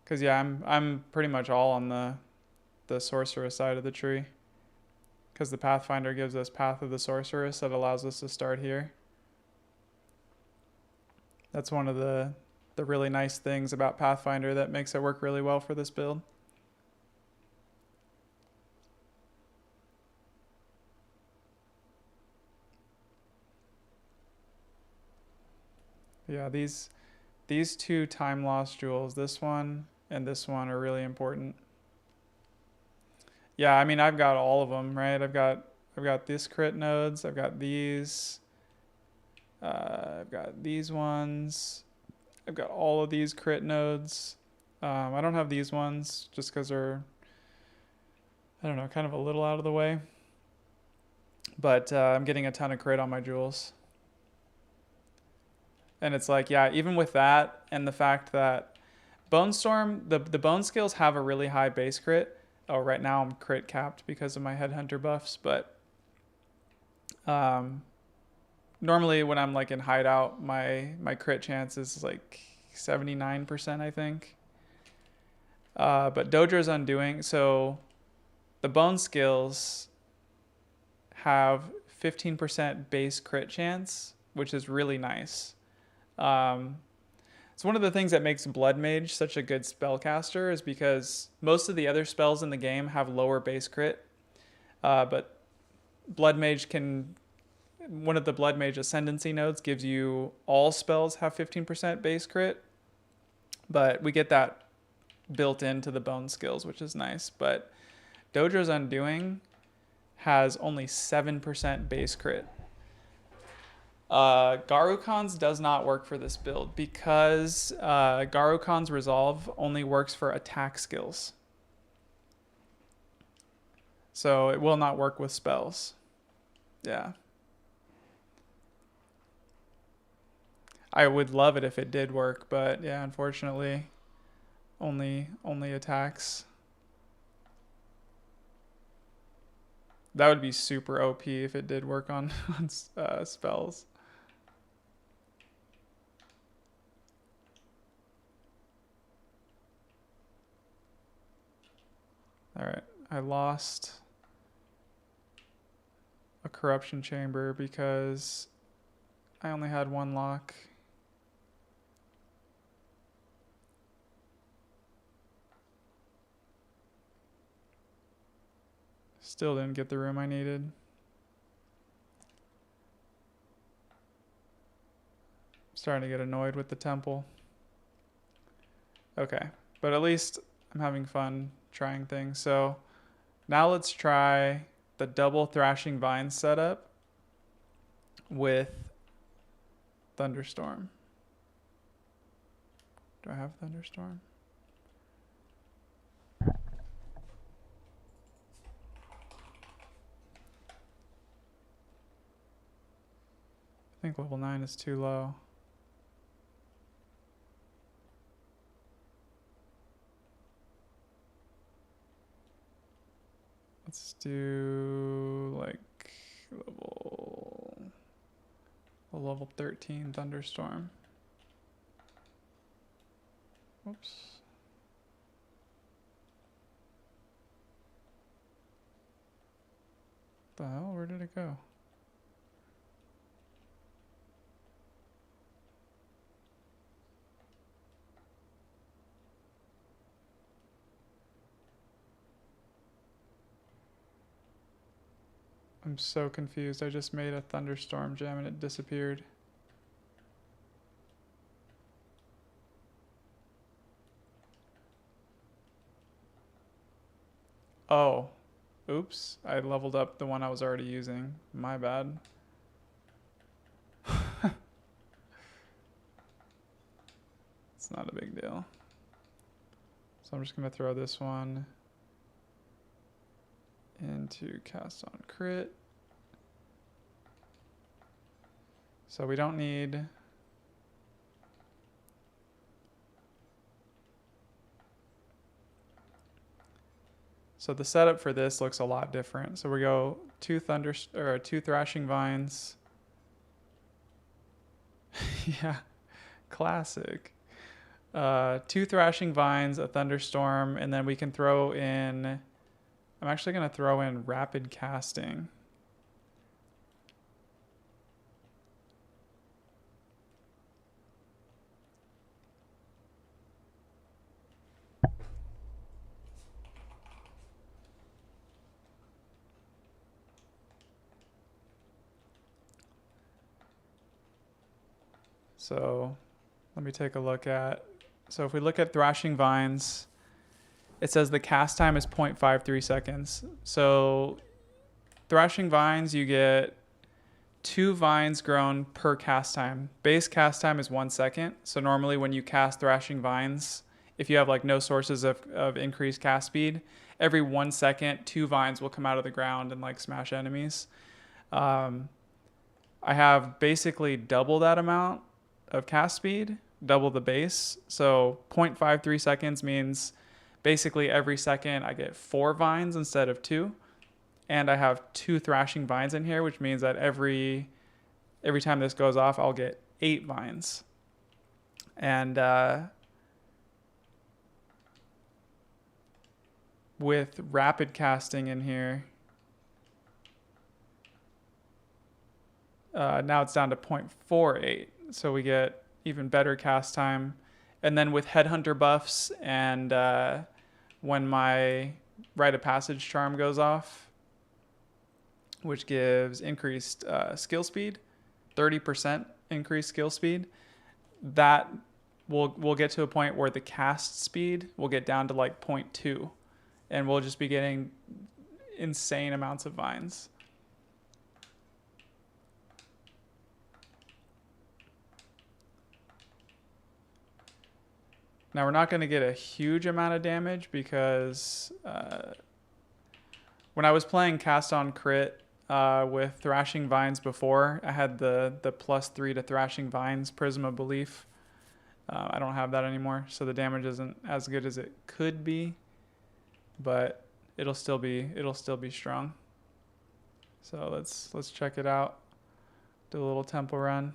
Cause yeah, I'm pretty much all on the Sorceress side of the tree. Cause the Pathfinder gives us Path of the Sorceress that allows us to start here. That's one of the really nice things about Pathfinder that makes it work really well for this build. Yeah, these 2 time loss jewels, this one and this one, are really important. Yeah, I mean, I've got all of them, right? I've got this crit nodes, I've got these, I've got these ones, I've got all of these crit nodes. I don't have these ones just because they're, I don't know, kind of a little out of the way. But I'm getting a ton of crit on my jewels. And it's like, yeah, even with that and the fact that Bone Storm, the bone skills have a really high base crit. Oh, right now I'm crit capped because of my Headhunter buffs, but normally when I'm like in hideout, my crit chance is like 79%, I think. But Doedre's Undoing, so the bone skills have 15% base crit chance, which is really nice. It's one of the things that makes Blood Mage such a good spellcaster is because most of the other spells in the game have lower base crit, but Blood Mage one of the Blood Mage Ascendancy nodes gives you all spells have 15% base crit, but we get that built into the bone skills, which is nice. But Doedre's Undoing has only 7% base crit. Garukon's does not work for this build because Garukon's resolve only works for attack skills. So it will not work with spells. Yeah. I would love it if it did work, but yeah, unfortunately, only attacks. That would be super OP if it did work on spells. All right, I lost a corruption chamber because I only had one lock. Still didn't get the room I needed. I'm starting to get annoyed with the temple. Okay, but at least I'm having fun trying things. So now let's try the double thrashing vine setup with thunderstorm. Do I have thunderstorm? I think level 9 is too low. Let's do like level 13 thunderstorm. Whoops. What the hell? Where did it go? I'm so confused. I just made a thunderstorm gem and it disappeared. Oh, oops. I leveled up the one I was already using. My bad. It's not a big deal. So I'm just going to throw this one into cast on crit. So we don't need so the setup for this looks a lot different. So we go two thrashing vines. Yeah, classic. Two thrashing vines, a thunderstorm, and then we can throw in, I'm actually going to throw in rapid casting. So let me take a look at, so if we look at thrashing vines, it says the cast time is 0.53 seconds. So thrashing vines, you get 2 vines grown per cast time. Base cast time is 1 second. So normally when you cast thrashing vines, if you have like no sources of increased cast speed, every 1 second, 2 vines will come out of the ground and like smash enemies. I have basically double that amount of cast speed, double the base. So 0.53 seconds means basically every second I get 4 vines instead of 2. And I have 2 thrashing vines in here, which means that every time this goes off, I'll get 8 vines. And with rapid casting in here, now it's down to 0.48. So we get even better cast time. And then with headhunter buffs and when my rite of passage charm goes off, which gives increased skill speed, 30% increased skill speed, that we'll get to a point where the cast speed will get down to like 0.2, and we'll just be getting insane amounts of vines. Now we're not going to get a huge amount of damage because when I was playing Cast on Crit with Thrashing Vines before, I had the +3 to Thrashing Vines Prism of Belief. I don't have that anymore, so the damage isn't as good as it could be, but it'll still be strong. So let's check it out. Do a little temple run.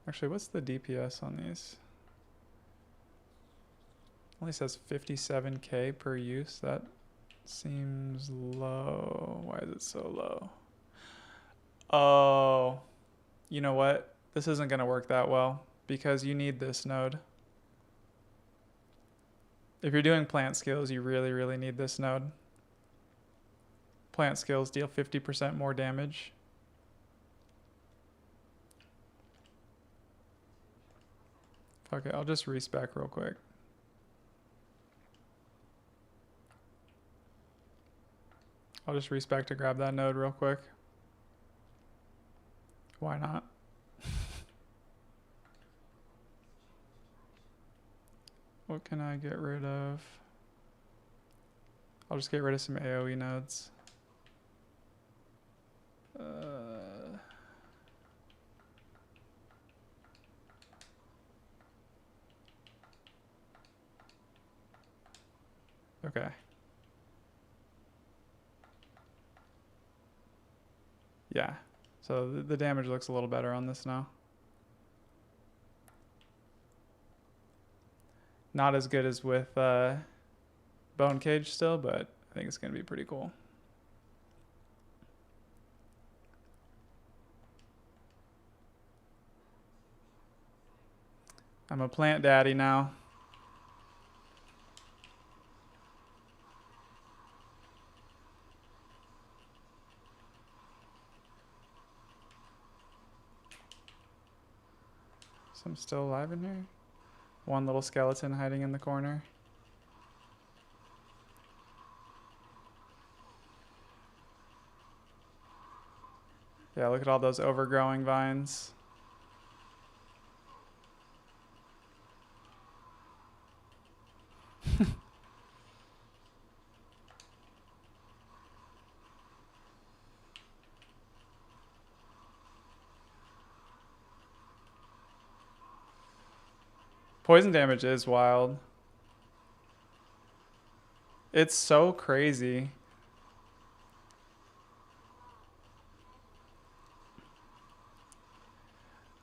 Actually, what's the DPS on these? Only says 57k per use. That seems low. Why is it so low? Oh, you know what? This isn't going to work that well because you need this node. If you're doing plant skills, you really, really need this node. Plant skills deal 50% more damage. Fuck it, I'll just respec real quick. I'll just respec to grab that node real quick. Why not? What can I get rid of? I'll just get rid of some AoE nodes. Okay. Yeah. So the damage looks a little better on this now. Not as good as with Bone Cage still, but I think it's going to be pretty cool. I'm a plant daddy now. Some still alive in here. One little skeleton hiding in the corner. Yeah, look at all those overgrowing vines. Poison damage is wild. It's so crazy.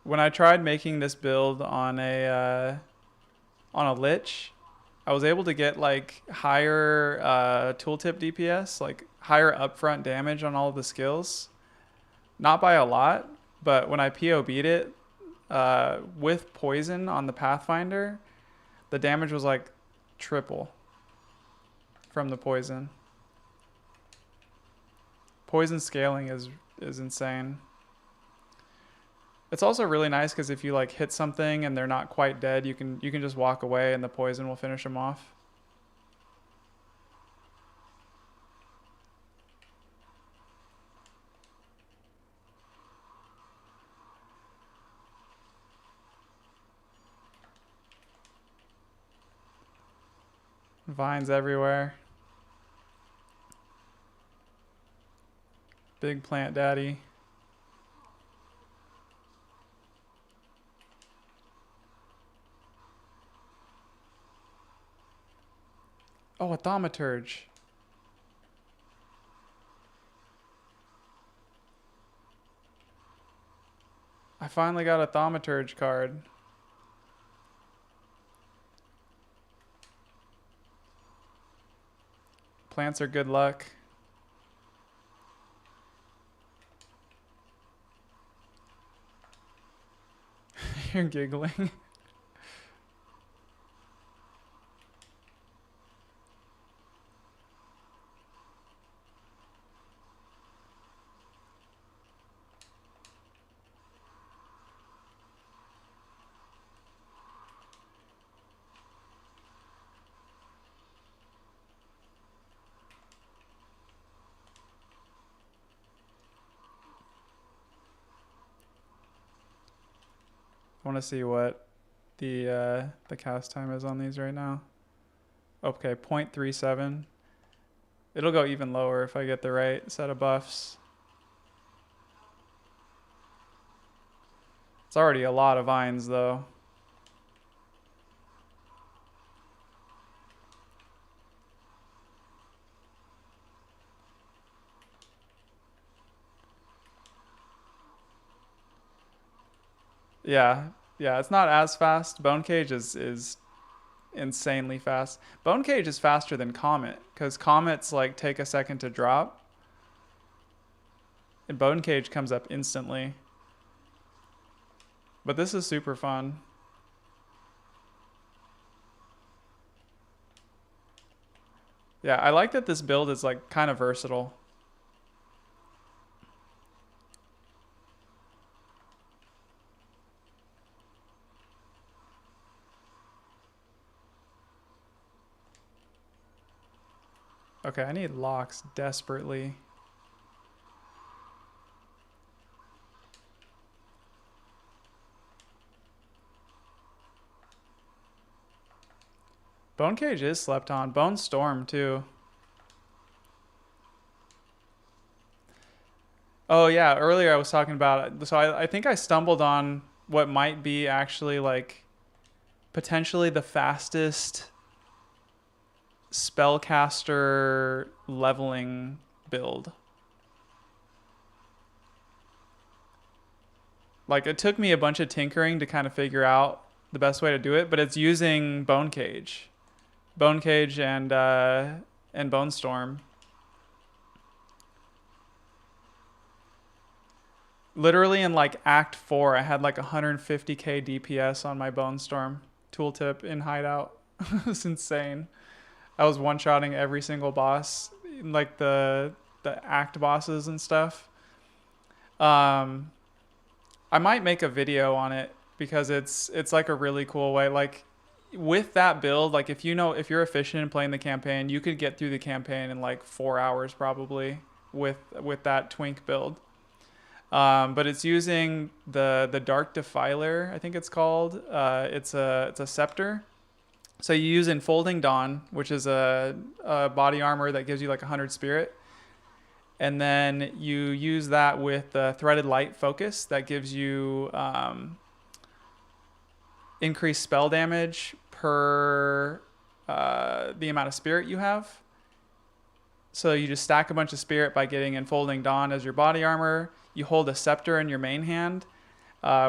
When I tried making this build on a lich, I was able to get like higher tooltip DPS, like higher upfront damage on all of the skills. Not by a lot, but when I POB'd it with poison on the Pathfinder, the damage was like triple from the poison. Poison scaling is insane. It's also really nice because if you like hit something and they're not quite dead, you can just walk away and the poison will finish them off. Vines everywhere. Big plant daddy. Oh, a thaumaturge. I finally got a thaumaturge card. Plants are good luck. You're giggling. I want to see what the cast time is on these right now. Okay, 0.37. It'll go even lower if I get the right set of buffs. It's already a lot of vines though. Yeah, yeah, it's not as fast. Bone Cage is insanely fast. Bone Cage is faster than Comet because Comets like take a second to drop, and Bone Cage comes up instantly. But this is super fun. Yeah, I like that this build is like kind of versatile. Okay, I need locks desperately. Bone Cage is slept on. Bone Storm too. Oh yeah, earlier I was talking about, so I think I stumbled on what might be actually like potentially the fastest spellcaster leveling build. Like it took me a bunch of tinkering to kind of figure out the best way to do it, but it's using Bone Cage and Bone Storm. Literally in like Act 4, I had like 150k DPS on my Bone Storm tooltip in Hideout. It's insane. I was one-shotting every single boss, like the act bosses and stuff. Um, I might make a video on it because it's like a really cool way. Like with that build, like if you're efficient in playing the campaign, you could get through the campaign in like 4 hours probably with that twink build. But it's using the Dark Defiler, I think it's called. It's a scepter. So you use Enfolding Dawn, which is a body armor that gives you like 100 spirit. And then you use that with the Threaded Light Focus that gives you increased spell damage per the amount of spirit you have. So you just stack a bunch of spirit by getting Enfolding Dawn as your body armor. You hold a scepter in your main hand,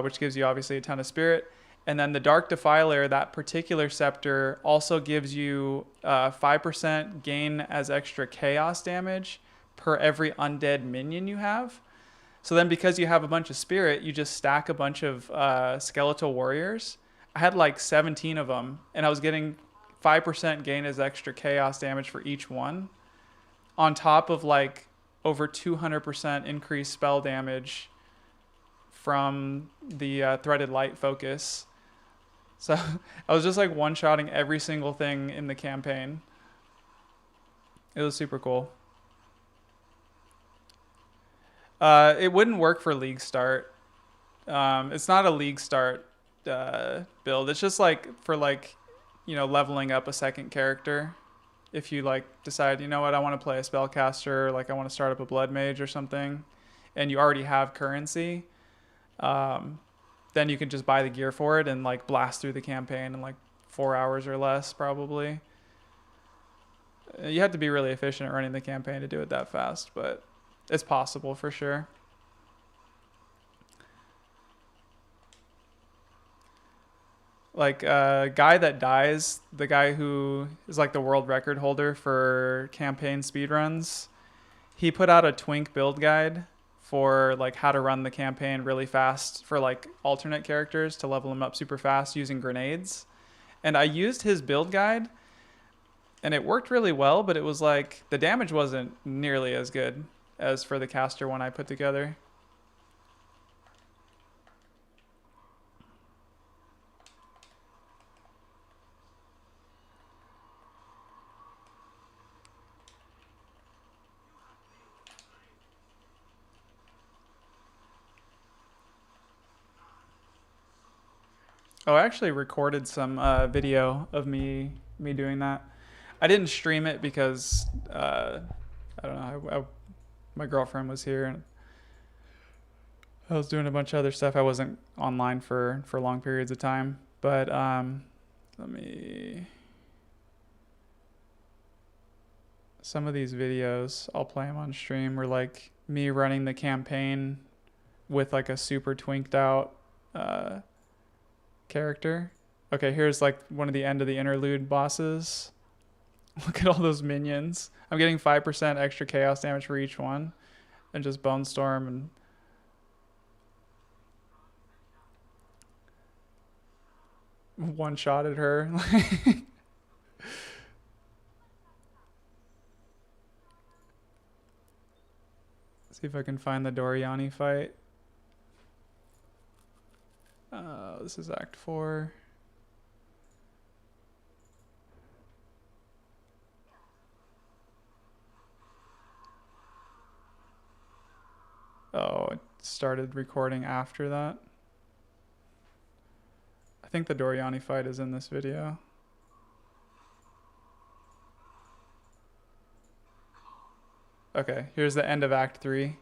which gives you obviously a ton of spirit. And then the Dark Defiler, that particular scepter, also gives you 5% gain as extra chaos damage per every undead minion you have. So then because you have a bunch of spirit, you just stack a bunch of skeletal warriors. I had like 17 of them, and I was getting 5% gain as extra chaos damage for each one, on top of like over 200% increased spell damage from the Threaded Light Focus. So I was just like one-shotting every single thing in the campaign. It was super cool. It wouldn't work for League Start. It's not a League Start build. It's just like for like, leveling up a second character. If you like decide, you know what, I want to play a spellcaster, like I want to start up a blood mage or something, and you already have currency, then you can just buy the gear for it and like blast through the campaign in like 4 hours or less probably. You have to be really efficient at running the campaign to do it that fast, but it's possible for sure. Like guy that dies, the guy who is like the world record holder for campaign speedruns, he put out a twink build guide for like how to run the campaign really fast for like alternate characters to level them up super fast using grenades. And I used his build guide and it worked really well, but it was like the damage wasn't nearly as good as for the caster one I put together. Oh, I actually recorded some video of me doing that. I didn't stream it because I don't know. My girlfriend was here and I was doing a bunch of other stuff. I wasn't online for long periods of time. But let me. Some of these videos, I'll play them on stream, were like me running the campaign with like a super twinked out character. Okay, here's like one of the end of the interlude bosses. Look at all those minions. I'm getting 5% extra chaos damage for each one. And just Bone Storm and one-shotted her. See if I can find the Doriani fight. This is Act 4. Oh, it started recording after that. I think the Doriani fight is in this video. Okay, here's the end of Act 3.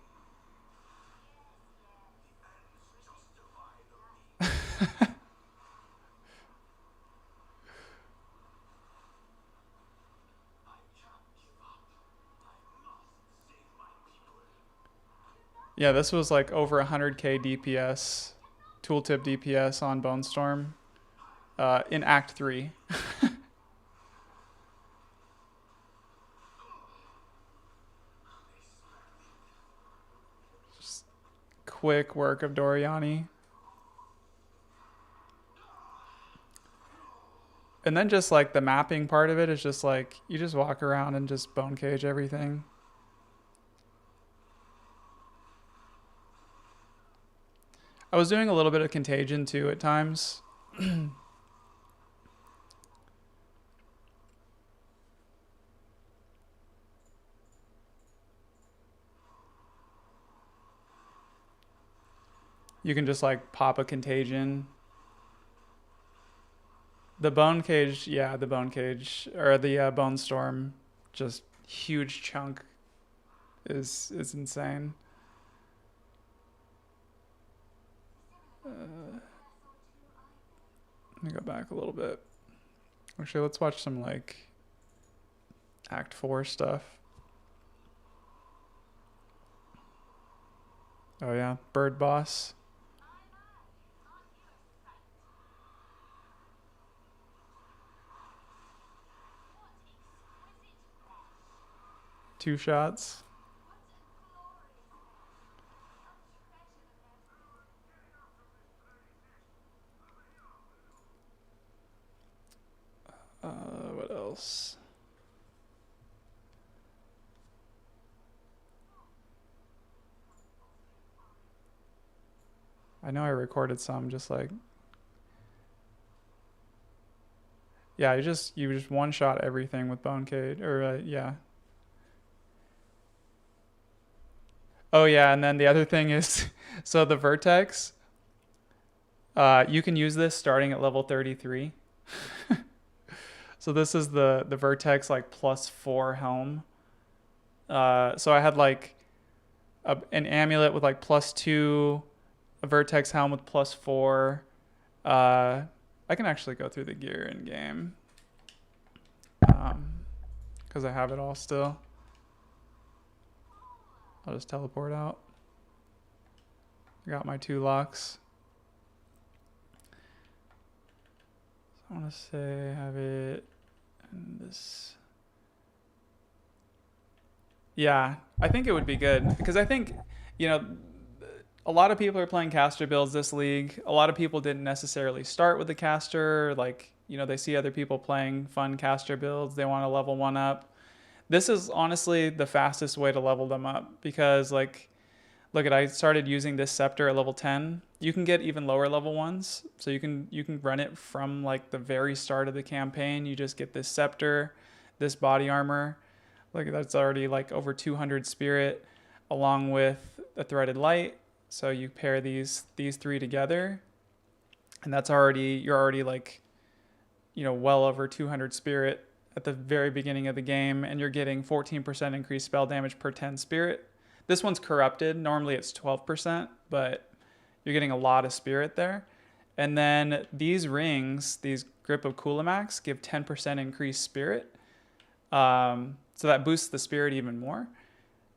Yeah, this was like over 100k DPS, tooltip DPS on Bone Storm in Act 3. Just quick work of Doriani. And then just like the mapping part of it is just like you just walk around and just bone cage everything. I was doing a little bit of contagion too at times. You can just like pop a contagion. The bone cage, yeah, the bone cage or the bone storm, just huge chunk is insane. Let me go back a little bit. Actually, let's watch some like Act 4 stuff. Oh yeah, bird boss. Two shots. What else? I know I recorded some just like yeah, you just one shot everything with bone cage or yeah. Oh yeah, and then the other thing is so the vertex you can use this starting at level 33. So this is the vertex like +4 helm. So I had like an amulet with like +2, a vertex helm with +4. I can actually go through the gear in game because I have it all still. I'll just teleport out. I got my 2 locks. So I want to say I have it in this. Yeah, I think it would be good because I think, you know, a lot of people are playing caster builds this league. A lot of people didn't necessarily start with the caster. Like, you know, they see other people playing fun caster builds. They want to level one up. This is honestly the fastest way to level them up because like, look at, I started using this scepter at level 10. You can get even lower level ones. So you can run it from like the very start of the campaign. You just get this scepter, this body armor. Look, that's already like over 200 spirit along with a threaded light. So you pair these 3 together And you're already like, well over 200 spirit at the very beginning of the game, and you're getting 14% increased spell damage per 10 spirit. This one's corrupted. Normally it's 12%, but you're getting a lot of spirit there. And then these rings, these Grip of Kulamax, give 10% increased spirit. So that boosts the spirit even more.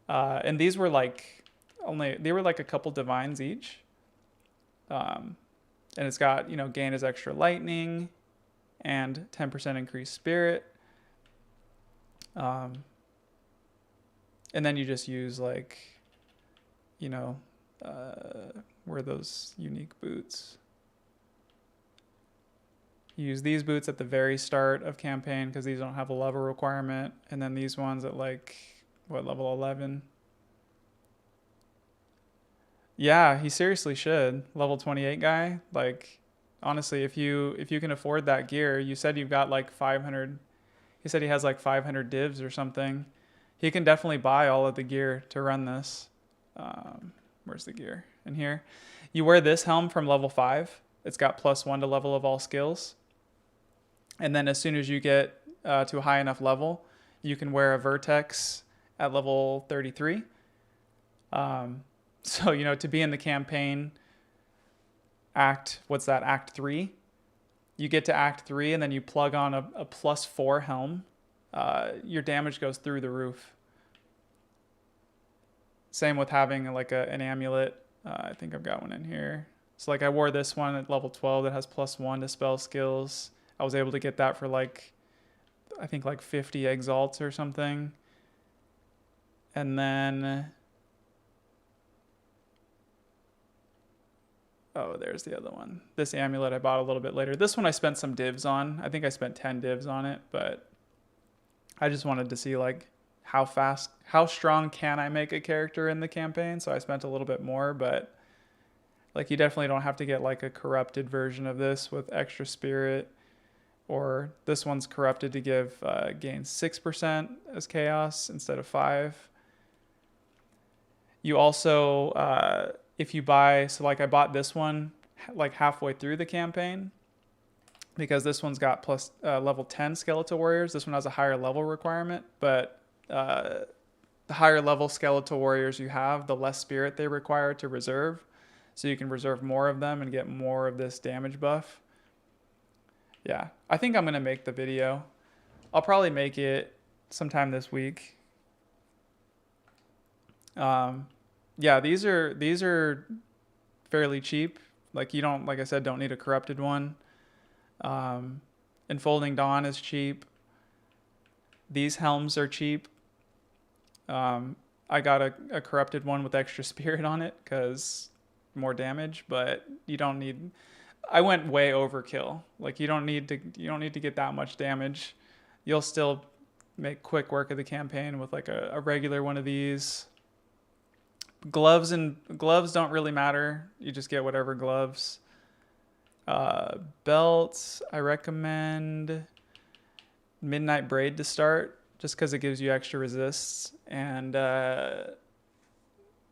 And these were like a couple divines each. And it's got, gain as extra lightning and 10% increased spirit. And then you just use like, where those unique boots. You use these boots at the very start of campaign because these don't have a level requirement. And then these ones at like, level 11? Yeah, he seriously should. Level 28 guy. Like, honestly, if you can afford that gear, you said you've got like 500. He said he has like 500 divs or something. He can definitely buy all of the gear to run this. Where's the gear? In here. You wear this helm from level 5. It's got +1 to level of all skills. And then as soon as you get to a high enough level, you can wear a Vertex at level 33. So, to be in the campaign, Act 3? You get to Act 3 and then you plug on a +4 helm. Your damage goes through the roof. Same with having like an amulet. I think I've got one in here. So like I wore this one at level 12 that has +1 to spell skills. I was able to get that for like, I think like 50 exalts or something. And then, oh, there's the other one. This amulet I bought a little bit later. This one I spent some divs on. I think I spent 10 divs on it, but I just wanted to see like how strong can I make a character in the campaign? So I spent a little bit more, but like you definitely don't have to get like a corrupted version of this with extra spirit, or this one's corrupted to give gain 6% as chaos instead of 5. You also, if you buy, so like I bought this one like halfway through the campaign because this one's got plus level 10 skeletal warriors. This one has a higher level requirement, but the higher level skeletal warriors you have, the less spirit they require to reserve. So you can reserve more of them and get more of this damage buff. Yeah, I think I'm going to make the video. I'll probably make it sometime this week. Yeah, these are fairly cheap. Like you don't, like I said, don't need a corrupted one. Enfolding Dawn is cheap. These helms are cheap. I got a corrupted one with extra spirit on it because more damage, but you don't need. I went way overkill. Like you don't need to get that much damage. You'll still make quick work of the campaign with like a regular one of these. Gloves don't really matter. You just get whatever gloves. Belts, I recommend Midnight Braid to start just because it gives you extra resists and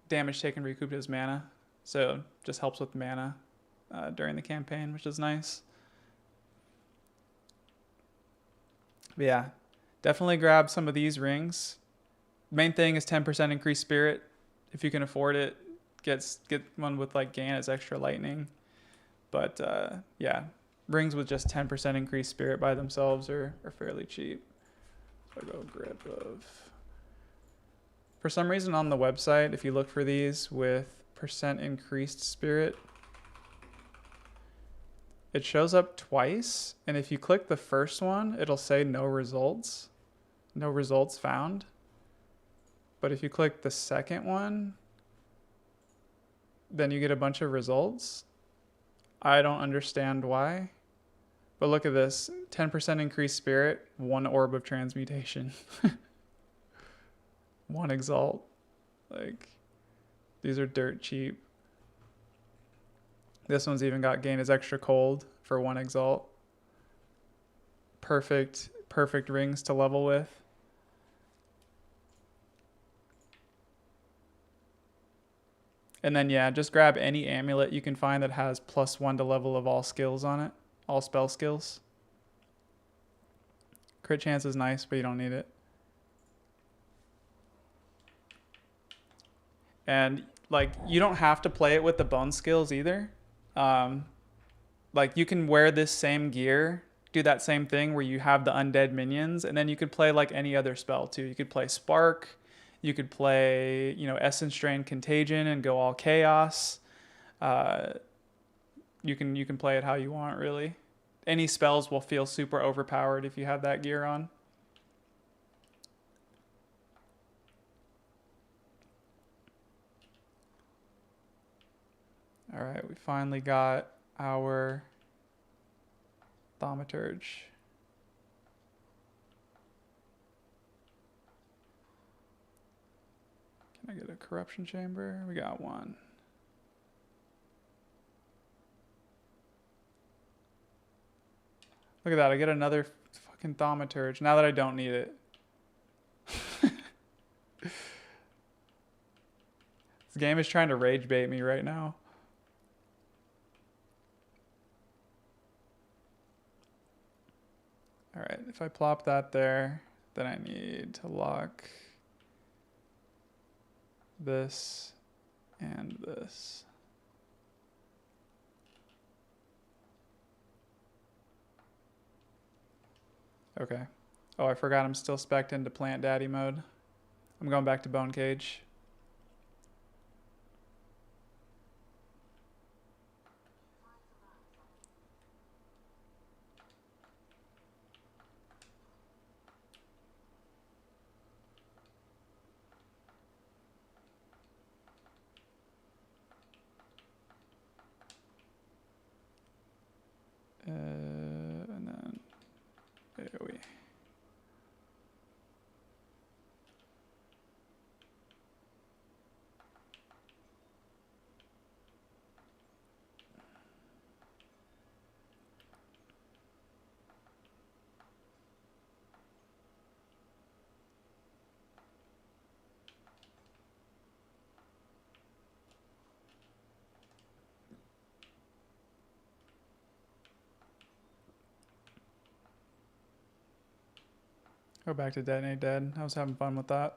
damage taken recouped as mana. So just helps with mana during the campaign, which is nice. But yeah, definitely grab some of these rings. Main thing is 10% increased spirit. If you can afford it, get one with like gain as extra lightning. But yeah, rings with just 10% increased spirit by themselves are fairly cheap. So I go grip of. For some reason on the website, if you look for these with % increased spirit, it shows up twice. And if you click the first one, it'll say no results found. But if you click the second one, then you get a bunch of results. I don't understand why. But look at this. 10% increased spirit, 1 orb of transmutation. 1 exalt. Like, these are dirt cheap. This one's even got gain as extra cold for 1 exalt. Perfect rings to level with. And then yeah, just grab any amulet you can find that has +1 to level of all skills on it, all spell skills. Crit chance is nice, but you don't need it. And like you don't have to play it with the bone skills either. Like you can wear this same gear, do that same thing where you have the undead minions, and then you could play like any other spell too. You could play Spark, you could play, you know, Essence Drain Contagion and go all chaos. You can play it how you want really. Any spells will feel super overpowered if you have that gear on. All right, we finally got our Thaumaturge. Can I get a corruption chamber? We got one. Look at that, I get another fucking Thaumaturge now that I don't need it. This game is trying to rage bait me right now. All right, if I plop that there, then I need to lock this and this. Okay. Oh, I forgot I'm still spec'd into Plant Daddy mode. I'm going back to Bone Cage. And then AoE. Go back to Detonate Dead. I was having fun with that.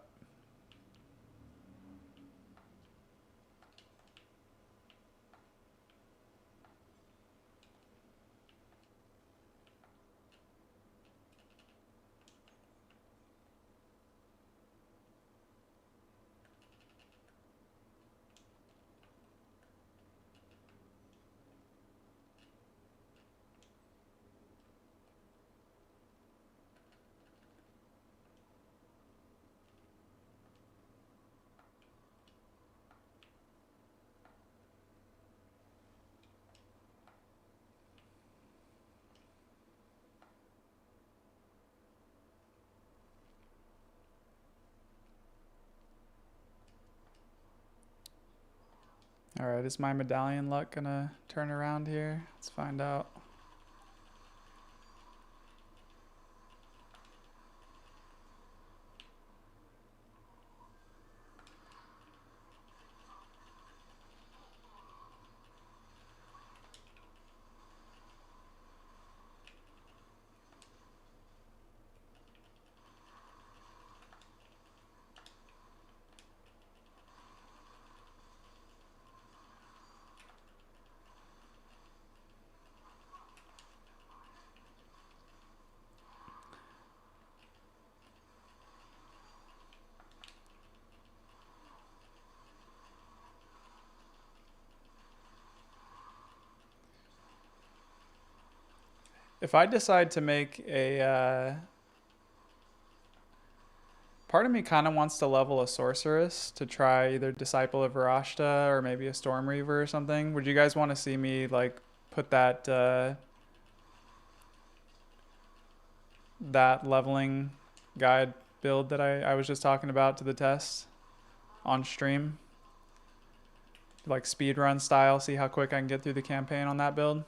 All right, is my medallion luck gonna turn around here? Let's find out. If I decide to make a... part of me kind of wants to level a Sorceress to try either Disciple of Varashta or maybe a Storm Reaver or something. Would you guys want to see me like put that that leveling guide build that I was just talking about to the test on stream? Like speedrun style, see how quick I can get through the campaign on that build?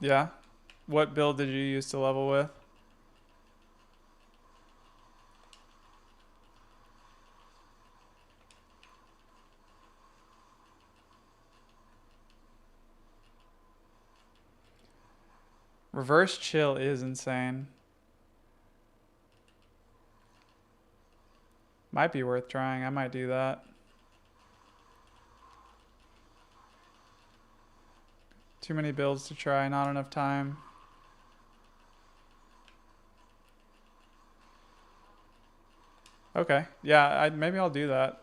Yeah. What build did you use to level with? Reverse chill is insane. Might be worth trying. I might do that. Too many builds to try, not enough time. Okay. Yeah, maybe I'll do that.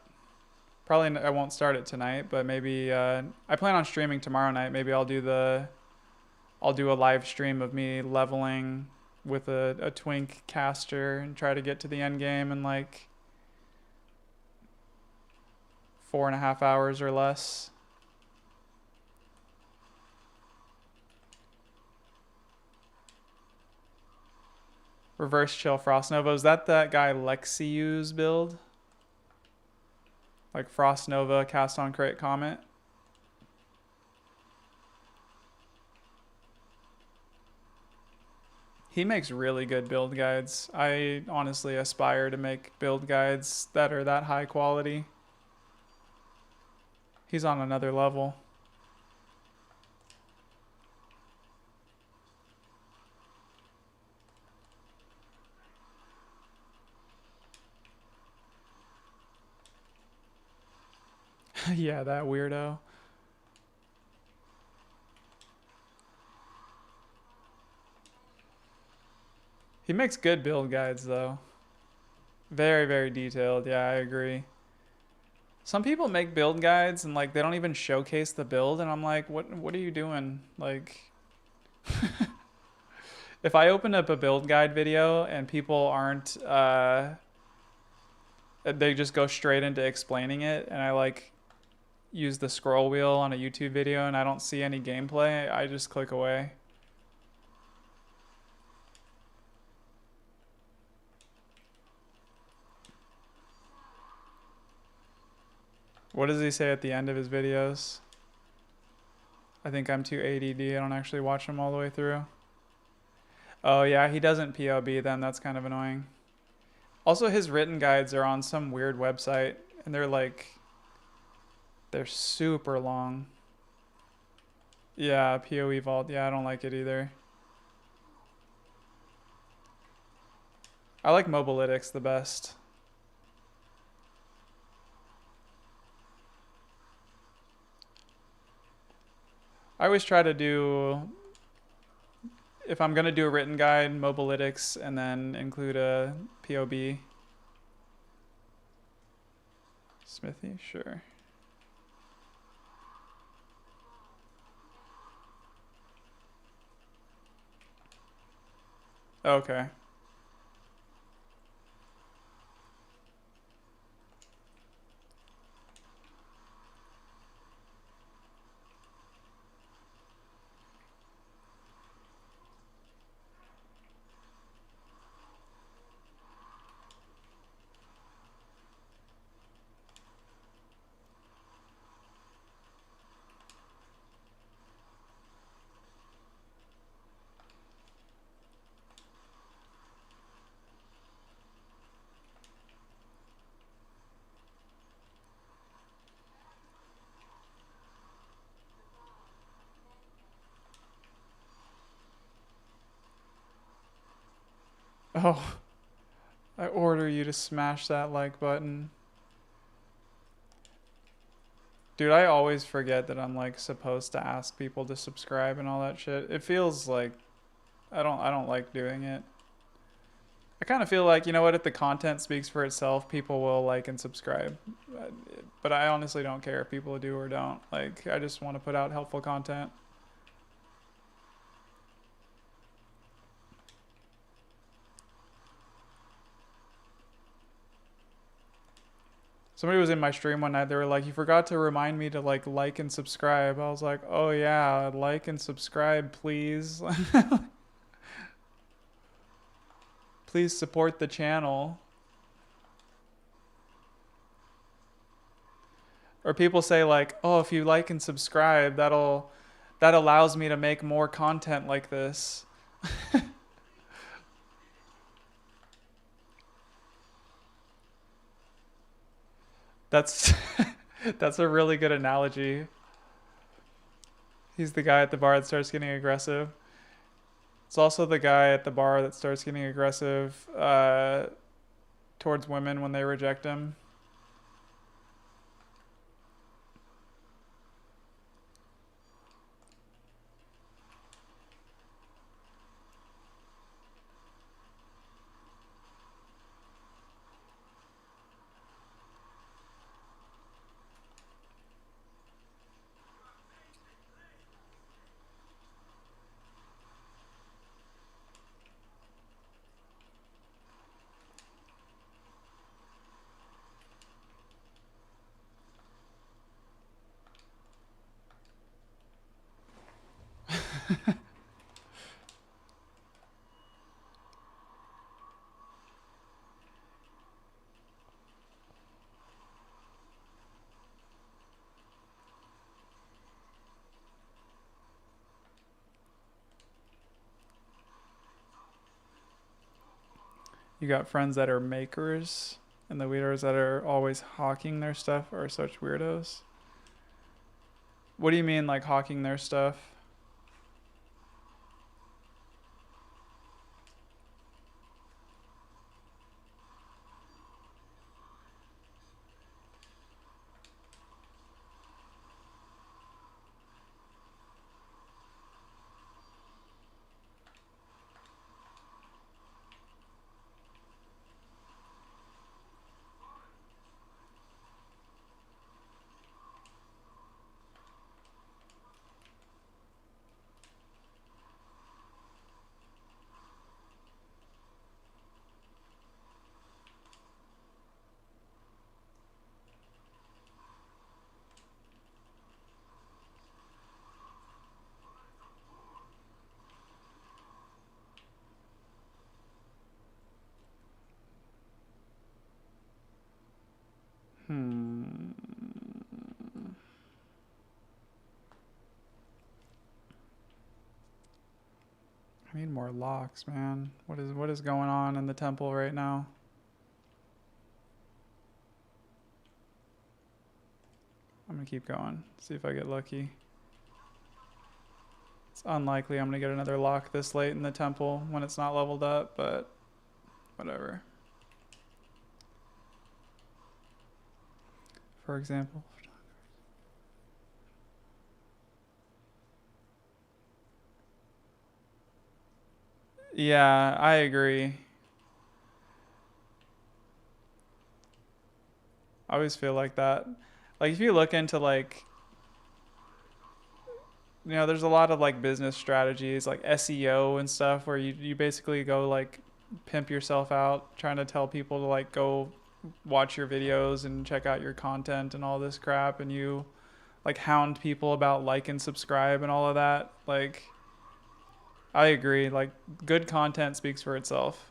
Probably I won't start it tonight, but maybe I plan on streaming tomorrow night. Maybe I'll do a live stream of me leveling with a twink caster and try to get to the end game in like 4.5 hours or less. Reverse chill Frost Nova. Is that guy Lexiu's build? Like Frost Nova cast on crit comet? He makes really good build guides. I honestly aspire to make build guides that are that high quality. He's on another level. Yeah, that weirdo. He makes good build guides though. Very, very detailed. Yeah, I agree. Some people make build guides and like they don't even showcase the build and I'm like, what are you doing? Like if I open up a build guide video and people aren't they just go straight into explaining it and I like use the scroll wheel on a YouTube video and I don't see any gameplay, I just click away. What does he say at the end of his videos? I think I'm too ADD. I don't actually watch them all the way through. Oh yeah, he doesn't POB then. That's kind of annoying. Also, his written guides are on some weird website and they're super long. Yeah, PoE Vault. Yeah, I don't like it either. I like Mobilytics the best. I always try to do, if I'm going to do a written guide, Mobilytics, and then include a POB. Smithy, sure. Okay. Oh, I order you to smash that like button. Dude, I always forget that I'm like supposed to ask people to subscribe and all that shit. It feels like I don't like doing it. I kind of feel like, you know what, if the content speaks for itself, people will like and subscribe. But I honestly don't care if people do or don't. Like I just want to put out helpful content. Somebody was in my stream one night. They were like, "You forgot to remind me to like and subscribe." I was like, "Oh yeah, like and subscribe, please. Please support the channel." Or people say like, "Oh, if you like and subscribe, that'll that allows me to make more content like this. That's that's a really good analogy. He's the guy at the bar that starts getting aggressive. It's also the guy at the bar that starts getting aggressive towards women when they reject him. You got friends that are makers, and the weirdos that are always hawking their stuff are such weirdos. What do you mean, like hawking their stuff? Hmm. I need more locks, man. What is going on in the temple right now? I'm gonna keep going. See if I get lucky. It's unlikely I'm gonna get another lock this late in the temple when it's not leveled up, but whatever. For example. Yeah, I agree. I always feel like that. Like if you look into like there's a lot of like business strategies like SEO and stuff where you basically go like pimp yourself out trying to tell people to like go watch your videos and check out your content and all this crap and you like hound people about like and subscribe and all of that. Like I agree, like good content speaks for itself.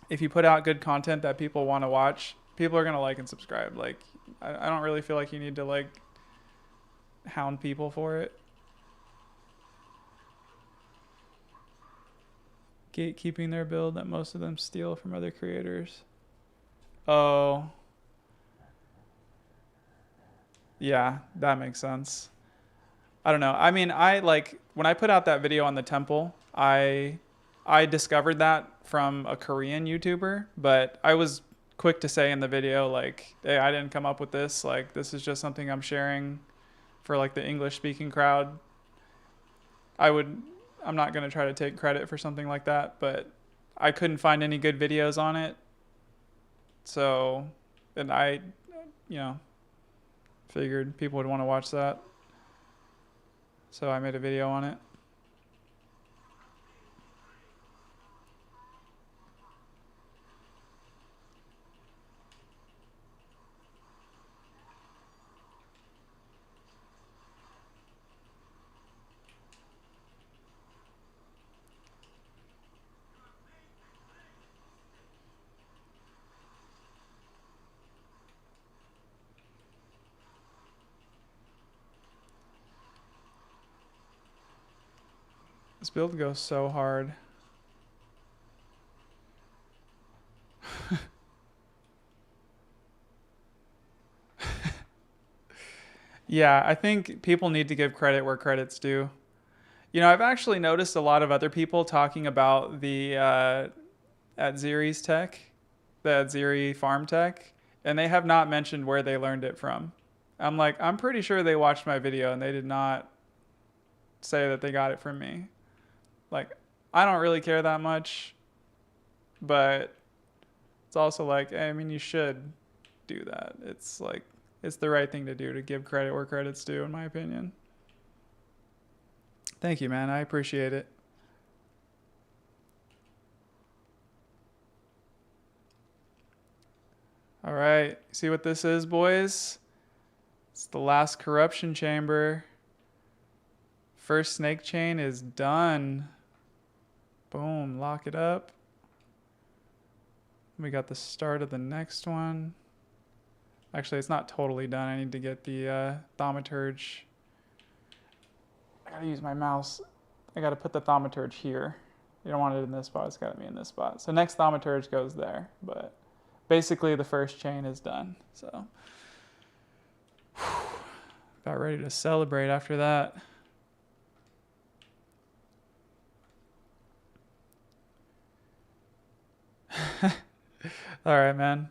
If you put out good content that people want to watch, people are going to like and subscribe. Like I don't really feel like you need to like hound people for it. Gatekeeping their build that most of them steal from other creators. Oh, yeah, that makes sense. I don't know. I mean, I like when I put out that video on the temple, I discovered that from a Korean YouTuber, but I was quick to say in the video like, "Hey, I didn't come up with this. Like this is just something I'm sharing for like the English speaking crowd." I would I'm not going to try to take credit for something like that, but I couldn't find any good videos on it. So, and I, you know, figured people would want to watch that. So I made a video on it. This build goes so hard. Yeah, I think people need to give credit where credit's due. You know, I've actually noticed a lot of other people talking about the Atziri's tech, the Atziri farm tech, and they have not mentioned where they learned it from. I'm like, I'm pretty sure they watched my video and they did not say that they got it from me. Like, I don't really care that much, but it's also like, I mean, you should do that. It's like, it's the right thing to do to give credit where credit's due, in my opinion. Thank you, man. I appreciate it. All right. See what this is, boys? It's the last corruption chamber. First snake chain is done. Boom. Lock it up. We got the start of the next one. Actually, it's not totally done. I need to get the thaumaturge. I gotta use my mouse. I gotta put the thaumaturge here. You don't want it in this spot. It's gotta be in this spot. So next thaumaturge goes there. But basically, the first chain is done. So about ready to celebrate after that. All right, man.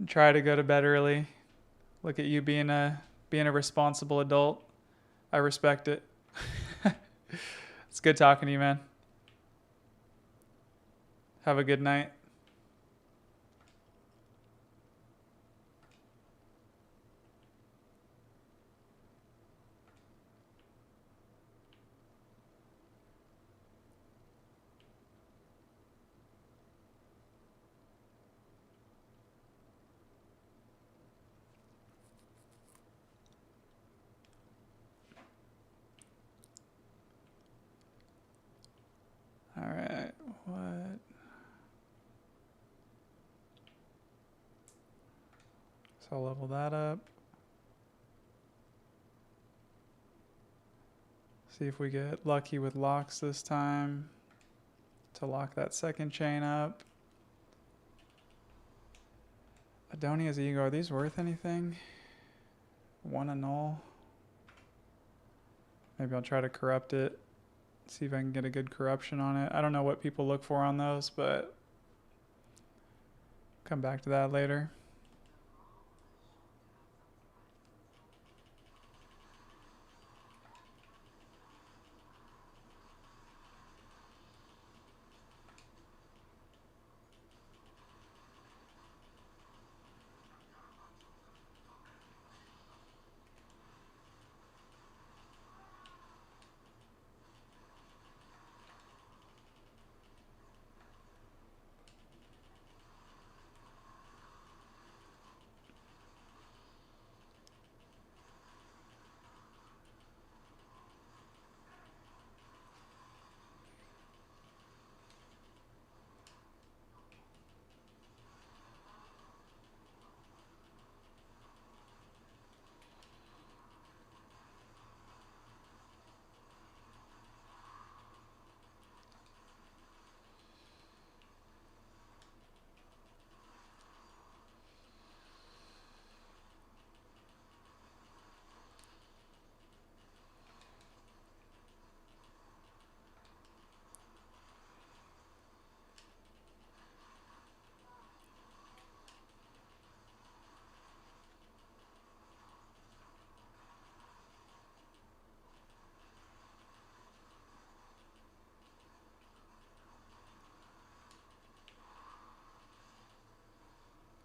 Try to go to bed early. Look at you being a responsible adult. I respect it. It's good talking to you, man. Have a good night. All right. What? So I'll level that up. See if we get lucky with locks this time to lock that second chain up. Adonia's ego, are these worth anything? One a null. Maybe I'll try to corrupt it. See if I can get a good corruption on it. I don't know what people look for on those, but come back to that later.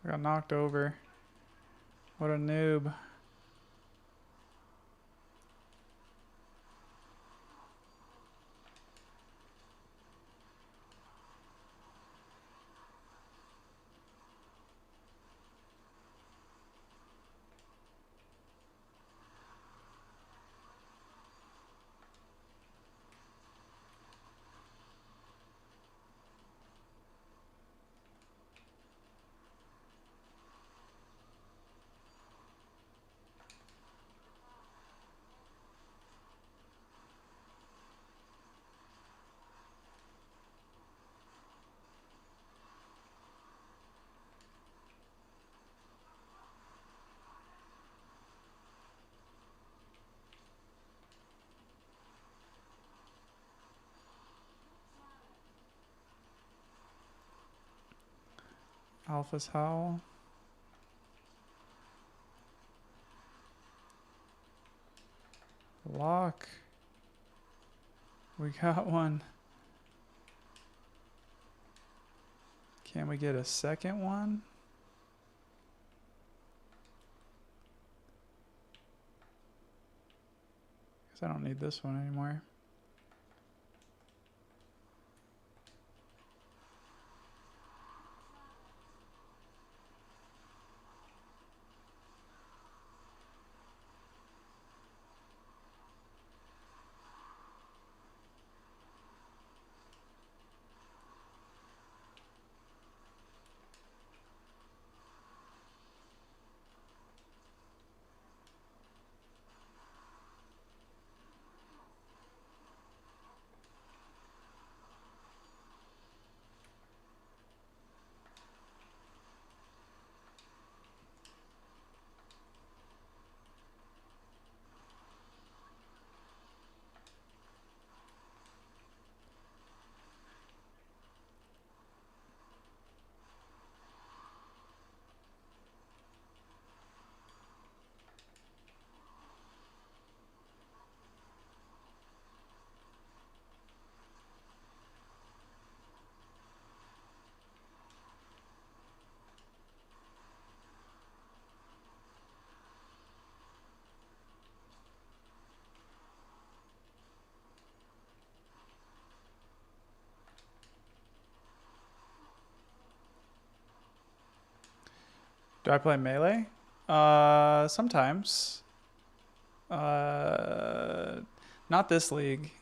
I got knocked over. What a noob. Alpha's Howl. Lock. We got one. Can we get a second one? Because I don't need this one anymore. Do I play melee? Sometimes. Not this league.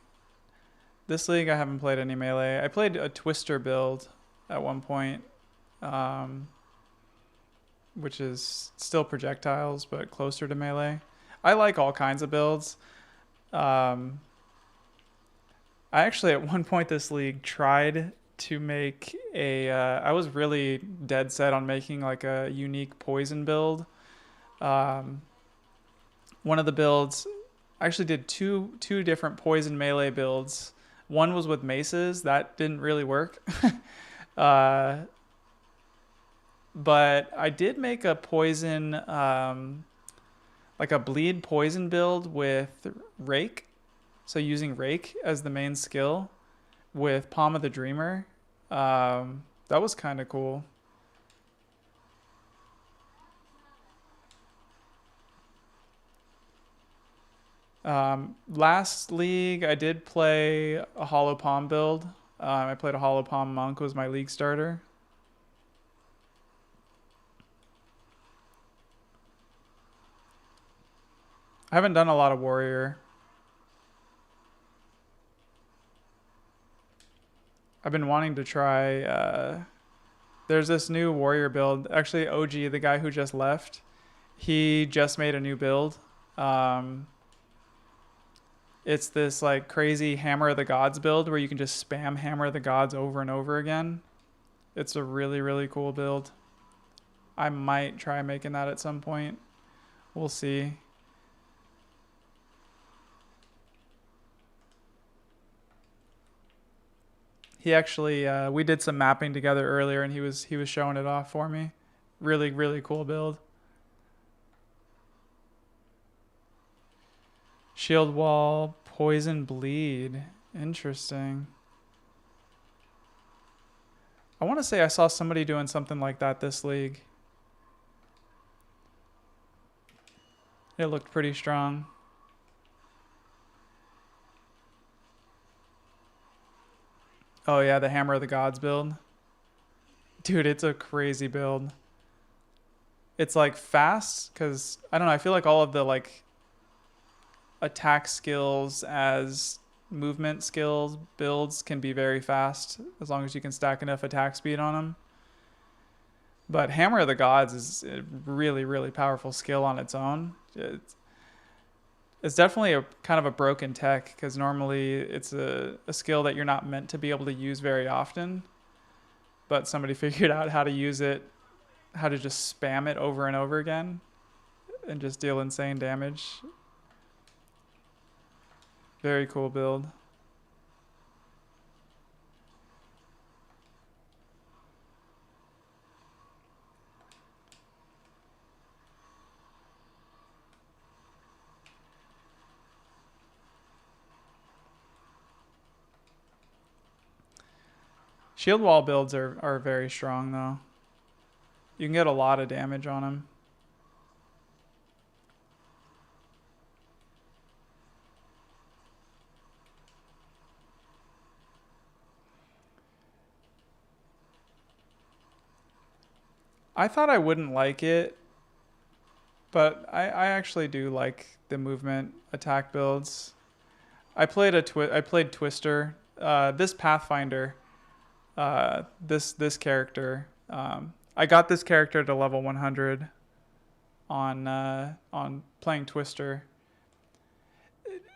This league I haven't played any melee. I played a Twister build at one point, which is still projectiles but closer to melee. I like all kinds of builds. I actually at one point this league tried to make a I was really dead set on making like a unique poison build. One of the builds, I actually did two different poison melee builds. One was with maces. That didn't really work. But I did make a poison, like a bleed poison build with Rake. So using Rake as the main skill with Palm of the Dreamer. That was kind of cool. Last league, I did play a Hollow Palm build. I played a Hollow Palm Monk, was my league starter. I haven't done a lot of Warrior. I've been wanting to try, there's this new Warrior build. Actually, OG, the guy who just left, he just made a new build. It's this like crazy Hammer of the Gods build where you can just spam Hammer of the Gods over and over again. It's a really, really cool build. I might try making that at some point. We'll see. He actually, we did some mapping together earlier, and he was showing it off for me. Really, really cool build. Shield Wall, Poison Bleed. Interesting. I want to say I saw somebody doing something like that this league. It looked pretty strong. Oh yeah, the Hammer of the Gods build. Dude, it's a crazy build. It's like fast, because, I don't know, I feel like all of the like attack skills as movement skills builds can be very fast as long as you can stack enough attack speed on them. But Hammer of the Gods is a really, really powerful skill on its own. It's definitely a kind of a broken tech, because normally it's a skill that you're not meant to be able to use very often. But somebody figured out how to use it, how to just spam it over and over again and just deal insane damage. Very cool build. Shield wall builds are very strong though. You can get a lot of damage on them. I thought I wouldn't like it, but I actually do like the movement attack builds. I played Twister. This Pathfinder, this character. I got this character to level 100 on playing Twister.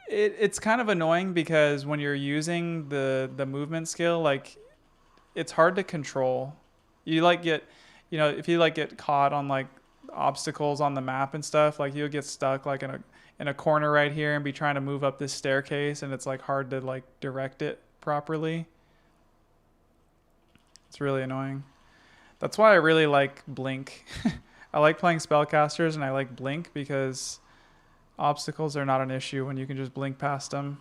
It's kind of annoying because when you're using the movement skill, like it's hard to control. You like get, if you like get caught on like obstacles on the map and stuff, like you'll get stuck like in a corner right here and be trying to move up this staircase, and it's like hard to like direct it properly. It's really annoying. That's why I really like Blink. I like playing spellcasters and I like Blink because obstacles are not an issue when you can just blink past them.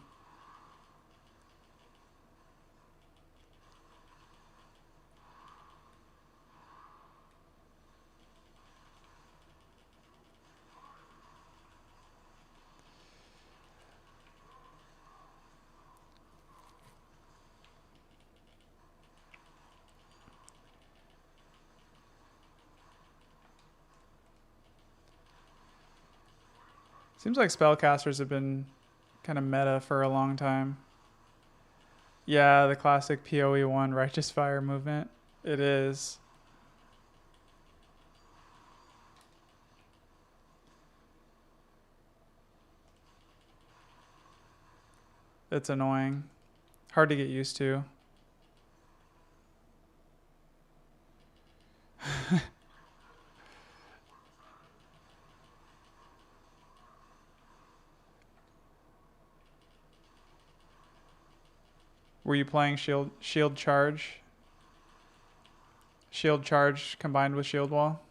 Seems like spellcasters have been kind of meta for a long time. Yeah, the classic PoE1 Righteous Fire movement. It is. It's annoying. Hard to get used to. Were you playing shield charge? Shield charge combined with shield wall?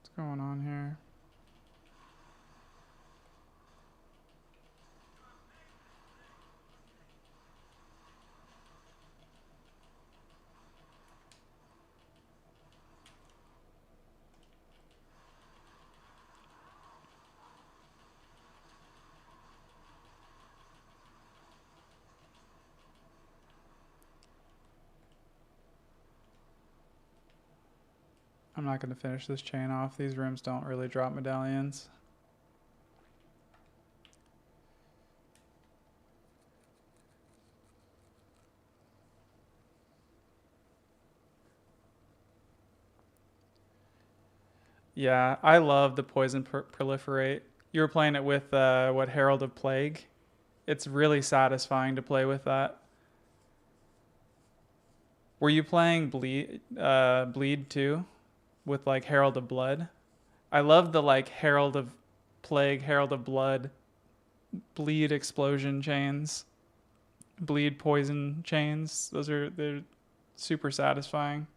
What's going on here? I'm not going to finish this chain off. These rooms don't really drop medallions. Yeah, I love the poison proliferate. You were playing it with what, Herald of Plague? It's really satisfying to play with that. Were you playing bleed too, with like Herald of Blood? I love the like Herald of Plague, Herald of Blood, bleed explosion chains, bleed poison chains. They're super satisfying.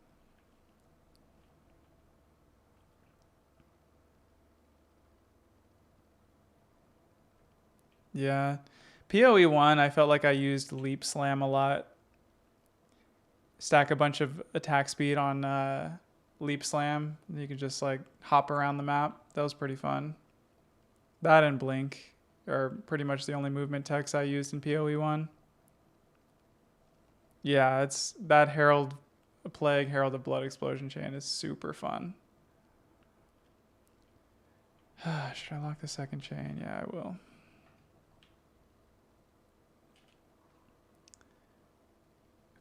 Yeah. PoE1, I felt like I used Leap Slam a lot. Stack a bunch of attack speed on Leap Slam. You could just like hop around the map. That was pretty fun. That and Blink are pretty much the only movement techs I used in PoE1. Yeah, it's that Herald Plague, Herald of Blood explosion chain is super fun. Should I lock the second chain? Yeah, I will.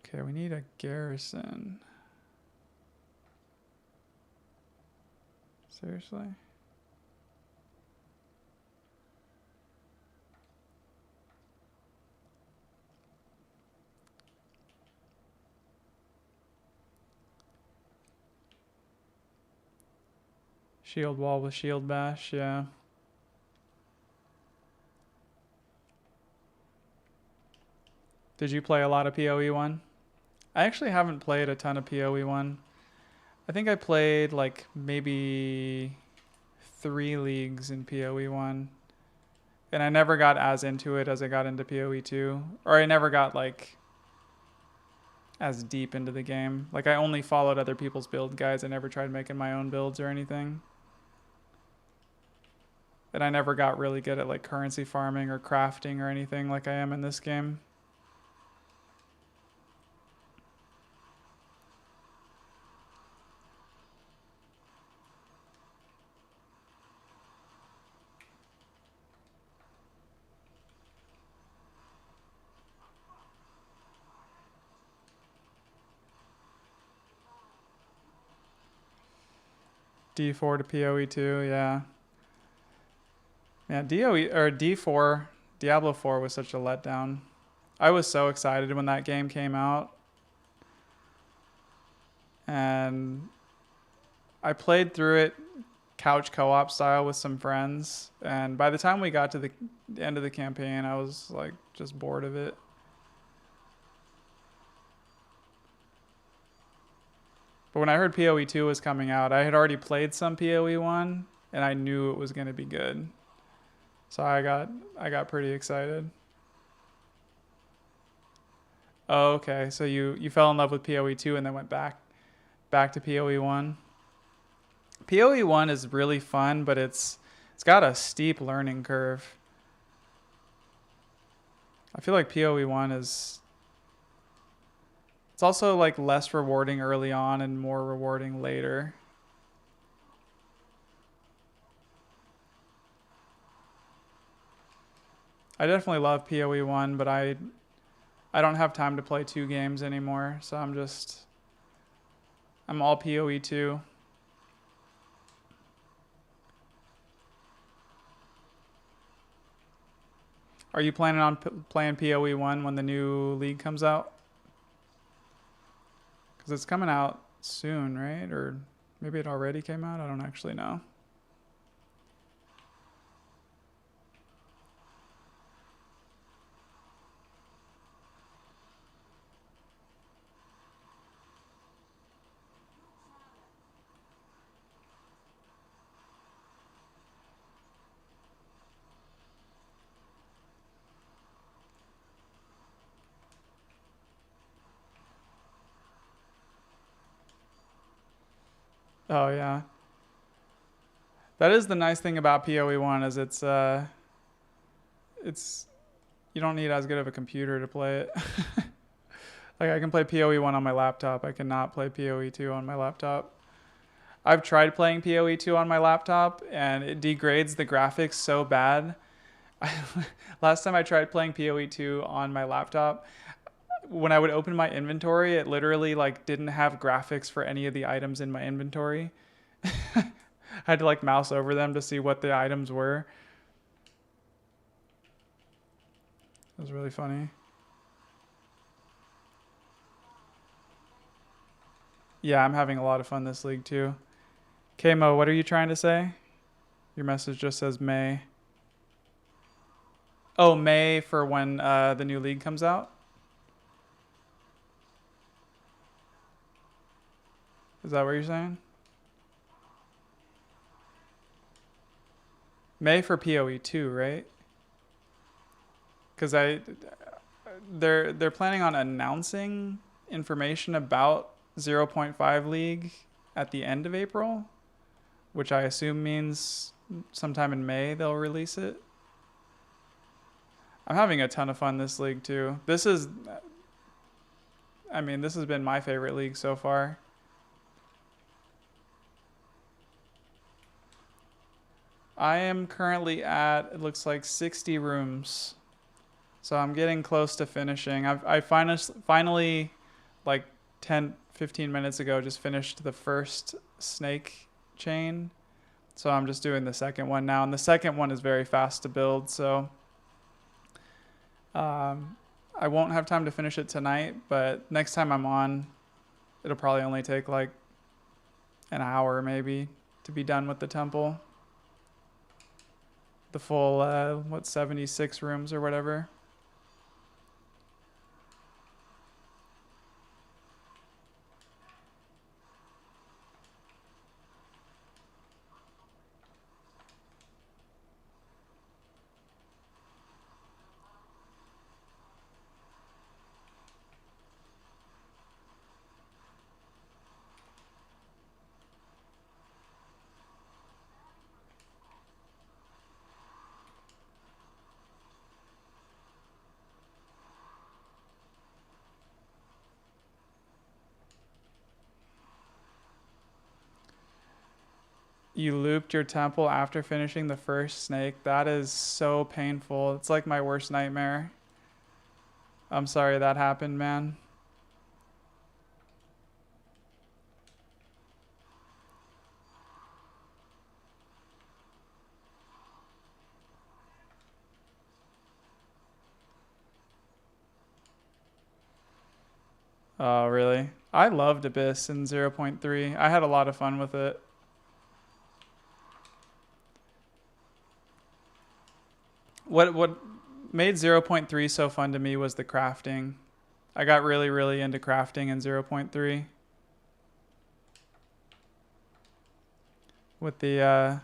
Okay, we need a garrison. Seriously? Shield wall with shield bash, yeah. Did you play a lot of PoE 1? I actually haven't played a ton of PoE 1. I think I played like maybe 3 leagues in PoE 1. And I never got as into it as I got into PoE 2. Or I never got like as deep into the game. Like I only followed other people's build guides. I never tried making my own builds or anything. And I never got really good at like currency farming or crafting or anything like I am in this game. D4 to PoE 2, yeah. Yeah, DOE or D4, Diablo 4 was such a letdown. I was so excited when that game came out. And I played through it couch co-op style with some friends, and by the time we got to the end of the campaign, I was like just bored of it. But when I heard PoE 2 was coming out, I had already played some PoE 1 and I knew it was going to be good. So I got pretty excited. Oh, okay. So you fell in love with PoE 2 and then went back to PoE 1. PoE 1 is really fun, but it's got a steep learning curve. I feel like PoE 1 is it's also like less rewarding early on and more rewarding later. I definitely love PoE 1, but I don't have time to play 2 games anymore, so I'm all PoE 2. Are you planning on playing PoE 1 when the new league comes out? Because it's coming out soon, right? Or maybe it already came out? I don't actually know. Oh yeah. That is the nice thing about PoE 1 is it's you don't need as good of a computer to play it. Like I can play PoE 1 on my laptop. I cannot play PoE 2 on my laptop. I've tried playing PoE 2 on my laptop and it degrades the graphics so bad. Last time I tried playing PoE 2 on my laptop, when I would open my inventory, it literally like didn't have graphics for any of the items in my inventory. I had to like mouse over them to see what the items were. It was really funny. Yeah, I'm having a lot of fun this league too. Kmo, what are you trying to say? Your message just says May. Oh, May for when the new league comes out? Is that what you're saying? May for PoE 2, right? Because they're planning on announcing information about 0.5 League at the end of April, which I assume means sometime in May they'll release it. I'm having a ton of fun this league too. This has been my favorite league so far. I am currently at, it looks like 60 rooms. So I'm getting close to finishing. I finally like 10, 15 minutes ago, just finished the first snake chain. So I'm just doing the second one now. And the second one is very fast to build. So I won't have time to finish it tonight, but next time I'm on, it'll probably only take like an hour maybe. to be done with the temple. The full, 76 rooms or whatever. You looped your temple after finishing the first snake. That is so painful. It's like my worst nightmare. I'm sorry that happened, man. Oh, really? I loved Abyss in 0.3. I had a lot of fun with it. What made 0.3 so fun to me was the crafting. I got really, really into crafting in 0.3 with the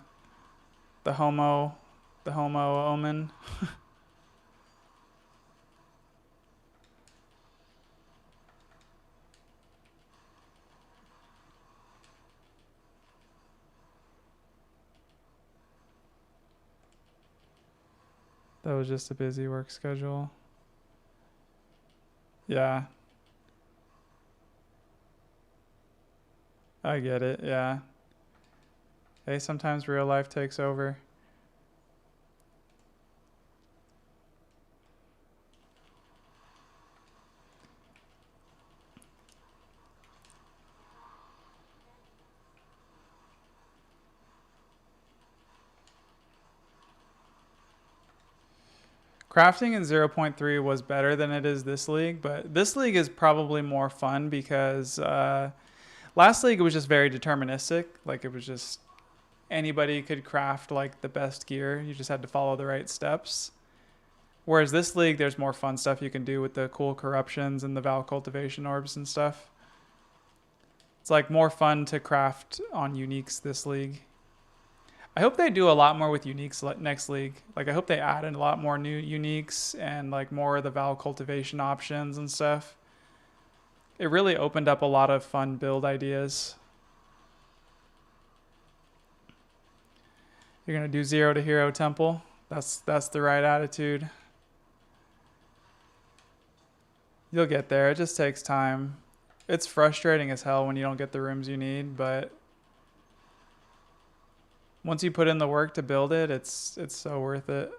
homo omen. That was just a busy work schedule. Yeah, I get it. Yeah. Hey, sometimes real life takes over. Crafting in 0.3 was better than it is this league, but this league is probably more fun because last league it was just very deterministic. Like it was just anybody could craft like the best gear. You just had to follow the right steps. Whereas this league, there's more fun stuff you can do with the cool corruptions and the Val cultivation orbs and stuff. It's like more fun to craft on uniques this league. I hope they do a lot more with uniques next league. Like I hope they add in a lot more new uniques and like more of the Val cultivation options and stuff. It really opened up a lot of fun build ideas. You're gonna do 0 to hero temple. That's the right attitude. You'll get there. It just takes time. It's frustrating as hell when you don't get the rooms you need, but once you put in the work to build it, it's so worth it.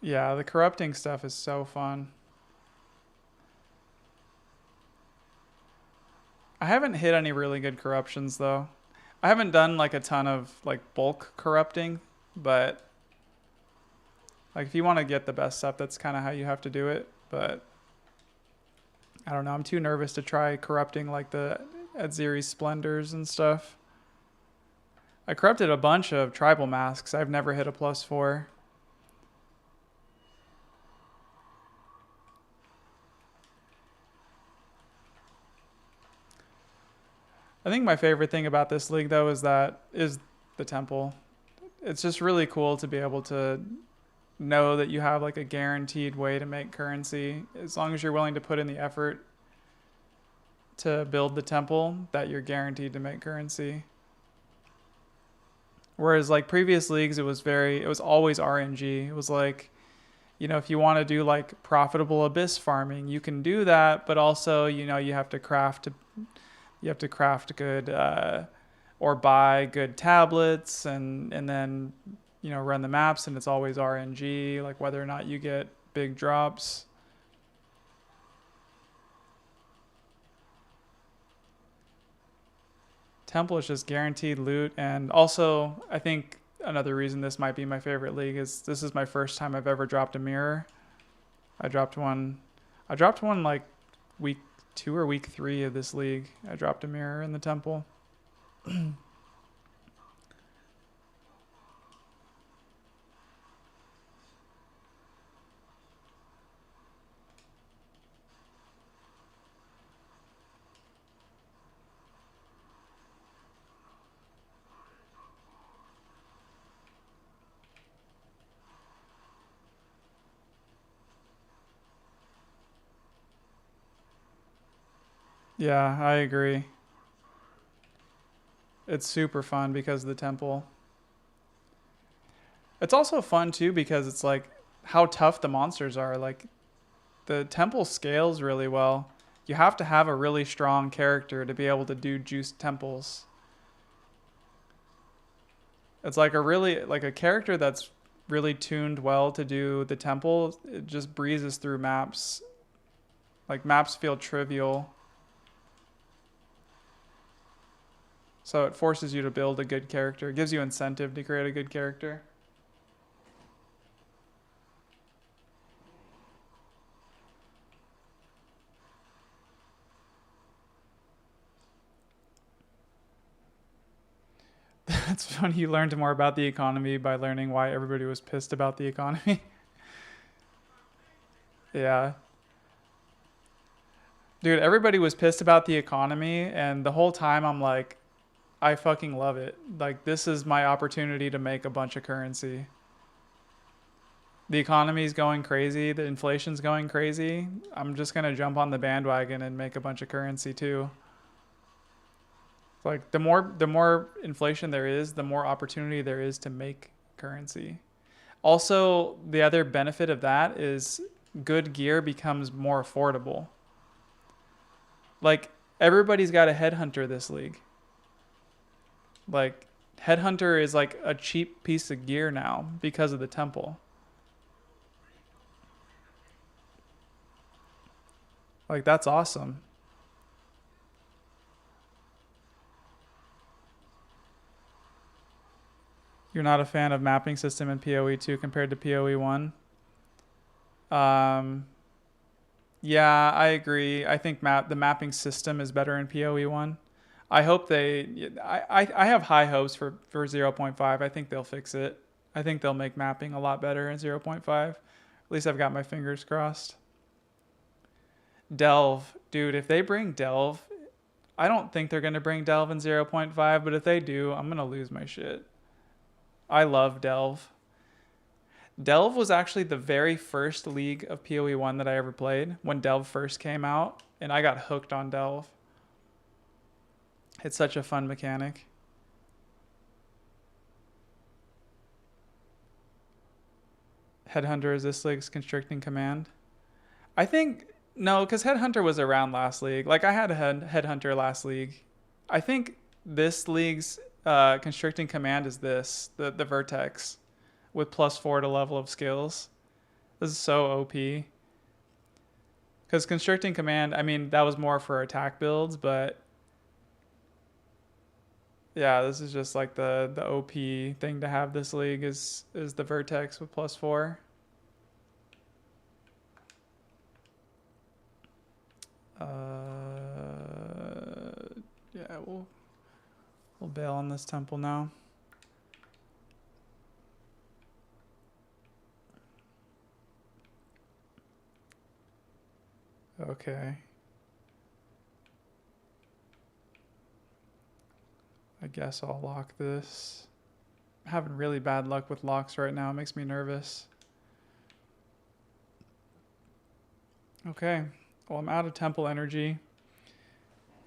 Yeah, the corrupting stuff is so fun. I haven't hit any really good corruptions though. I haven't done like a ton of like bulk corrupting, but like if you want to get the best stuff, that's kind of how you have to do it. But I don't know. I'm too nervous to try corrupting like the Adziri splendors and stuff. I corrupted a bunch of tribal masks. I've never hit a +4. I think my favorite thing about this league though is the temple. It's just really cool to be able to know that you have like a guaranteed way to make currency as long as you're willing to put in the effort to build the temple, that you're guaranteed to make currency. Whereas like previous leagues, it was always RNG. It was like, if you want to do like profitable abyss farming, you can do that, but also, you have to craft good or buy good tablets and then run the maps and it's always RNG, like whether or not you get big drops. Temple is just guaranteed loot. And also, I think another reason this might be my favorite league is this is my first time I've ever dropped a mirror. I dropped one like week 2 or week 3 of this league. I dropped a mirror in the temple. Yeah, I agree. It's super fun because of the temple. It's also fun too because it's like how tough the monsters are. Like the temple scales really well. You have to have a really strong character to be able to do juiced temples. It's like a character that's really tuned well to do the temple. It just breezes through maps. Like maps feel trivial. So it forces you to build a good character. It gives you incentive to create a good character. That's funny. You learned more about the economy by learning why everybody was pissed about the economy. Yeah. Dude, everybody was pissed about the economy, and the whole time I'm like, I fucking love it. Like, this is my opportunity to make a bunch of currency. The economy's going crazy, the inflation's going crazy. I'm just gonna jump on the bandwagon and make a bunch of currency too. Like the more inflation there is, the more opportunity there is to make currency. Also, the other benefit of that is good gear becomes more affordable. Like everybody's got a headhunter this league. Like headhunter is like a cheap piece of gear now because of the temple. Like that's awesome. You're not a fan of mapping system in PoE 2 compared to PoE 1? Um, yeah, I agree. I think the mapping system is better in PoE 1. I hope I have high hopes for 0.5. I think they'll fix it. I think they'll make mapping a lot better in 0.5. At least I've got my fingers crossed. Delve. Dude, if they bring Delve, I don't think they're going to bring Delve in 0.5, but if they do, I'm going to lose my shit. I love Delve. Delve was actually the very first league of PoE 1 that I ever played when Delve first came out, and I got hooked on Delve. It's such a fun mechanic. Headhunter is this league's constricting command. I think, no, because Headhunter was around last league. Like, I had a Headhunter last league. I think this league's constricting command is the Vertex with +4 to level of skills. This is so OP. Because constricting command, I mean, that was more for attack builds, but yeah, this is just like the OP thing to have this league is the Vertex with +4. Yeah, we'll bail on this temple now. Okay. I guess I'll lock this. I'm having really bad luck with locks right now. It makes me nervous. Okay. Well, I'm out of temple energy.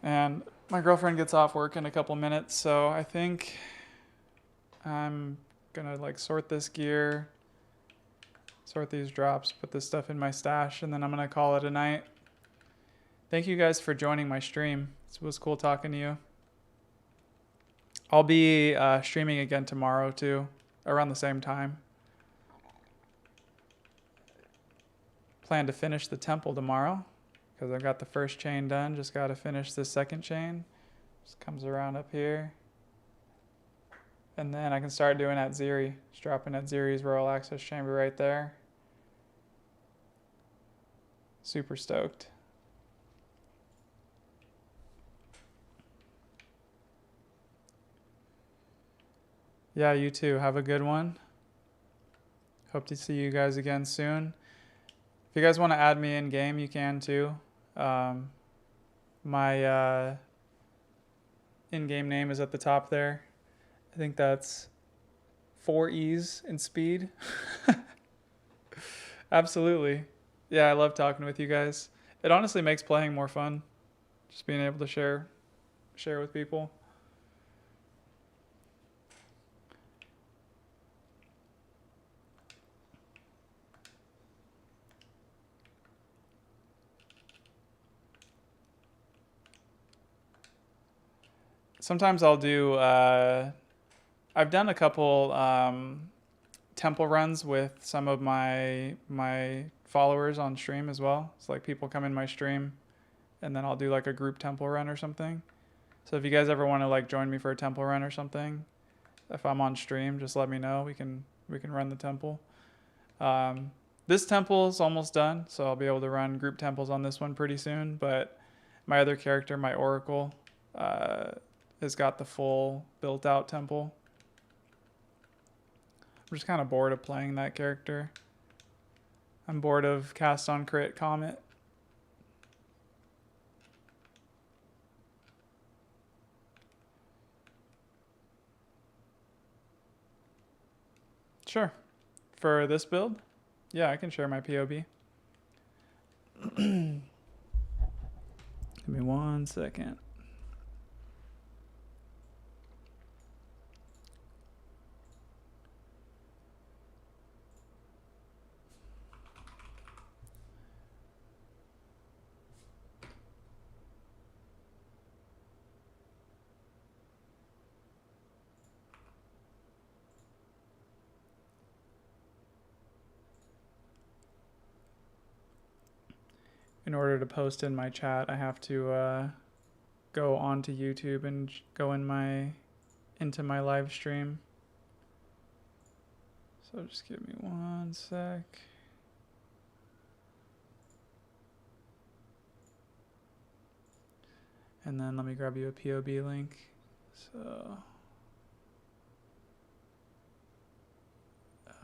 And my girlfriend gets off work in a couple minutes, so I think I'm gonna like sort this gear, sort these drops, put this stuff in my stash, and then I'm gonna call it a night. Thank you guys for joining my stream. It was cool talking to you. I'll be streaming again tomorrow too. around the same time. Plan to finish the temple tomorrow because I got the first chain done. Just got to finish this second chain. Just comes around up here. And then I can start doing Atziri. Just dropping Atziri's Royal Access Chamber right there. Super stoked. Yeah, you too. Have a good one. Hope to see you guys again soon. If you guys want to add me in game, you can too. My in-game name is at the top there. I think that's 4 E's in speed. Absolutely. Yeah, I love talking with you guys. It honestly makes playing more fun. Just being able to share with people. Sometimes I'll do, I've done a couple temple runs with some of my followers on stream as well. It's like people come in my stream and then I'll do like a group temple run or something. So if you guys ever want to like join me for a temple run or something, if I'm on stream, just let me know. We can run the temple. This temple is almost done, so I'll be able to run group temples on this one pretty soon. But my other character, my Oracle, has got the full built out temple. I'm just kind of bored of playing that character. I'm bored of cast on crit Comet. Sure. For this build? Yeah, I can share my POB. Give me 1 second. In order to post in my chat, I have to go onto YouTube and go into my live stream. So just give me 1 sec. And then let me grab you a POB link. So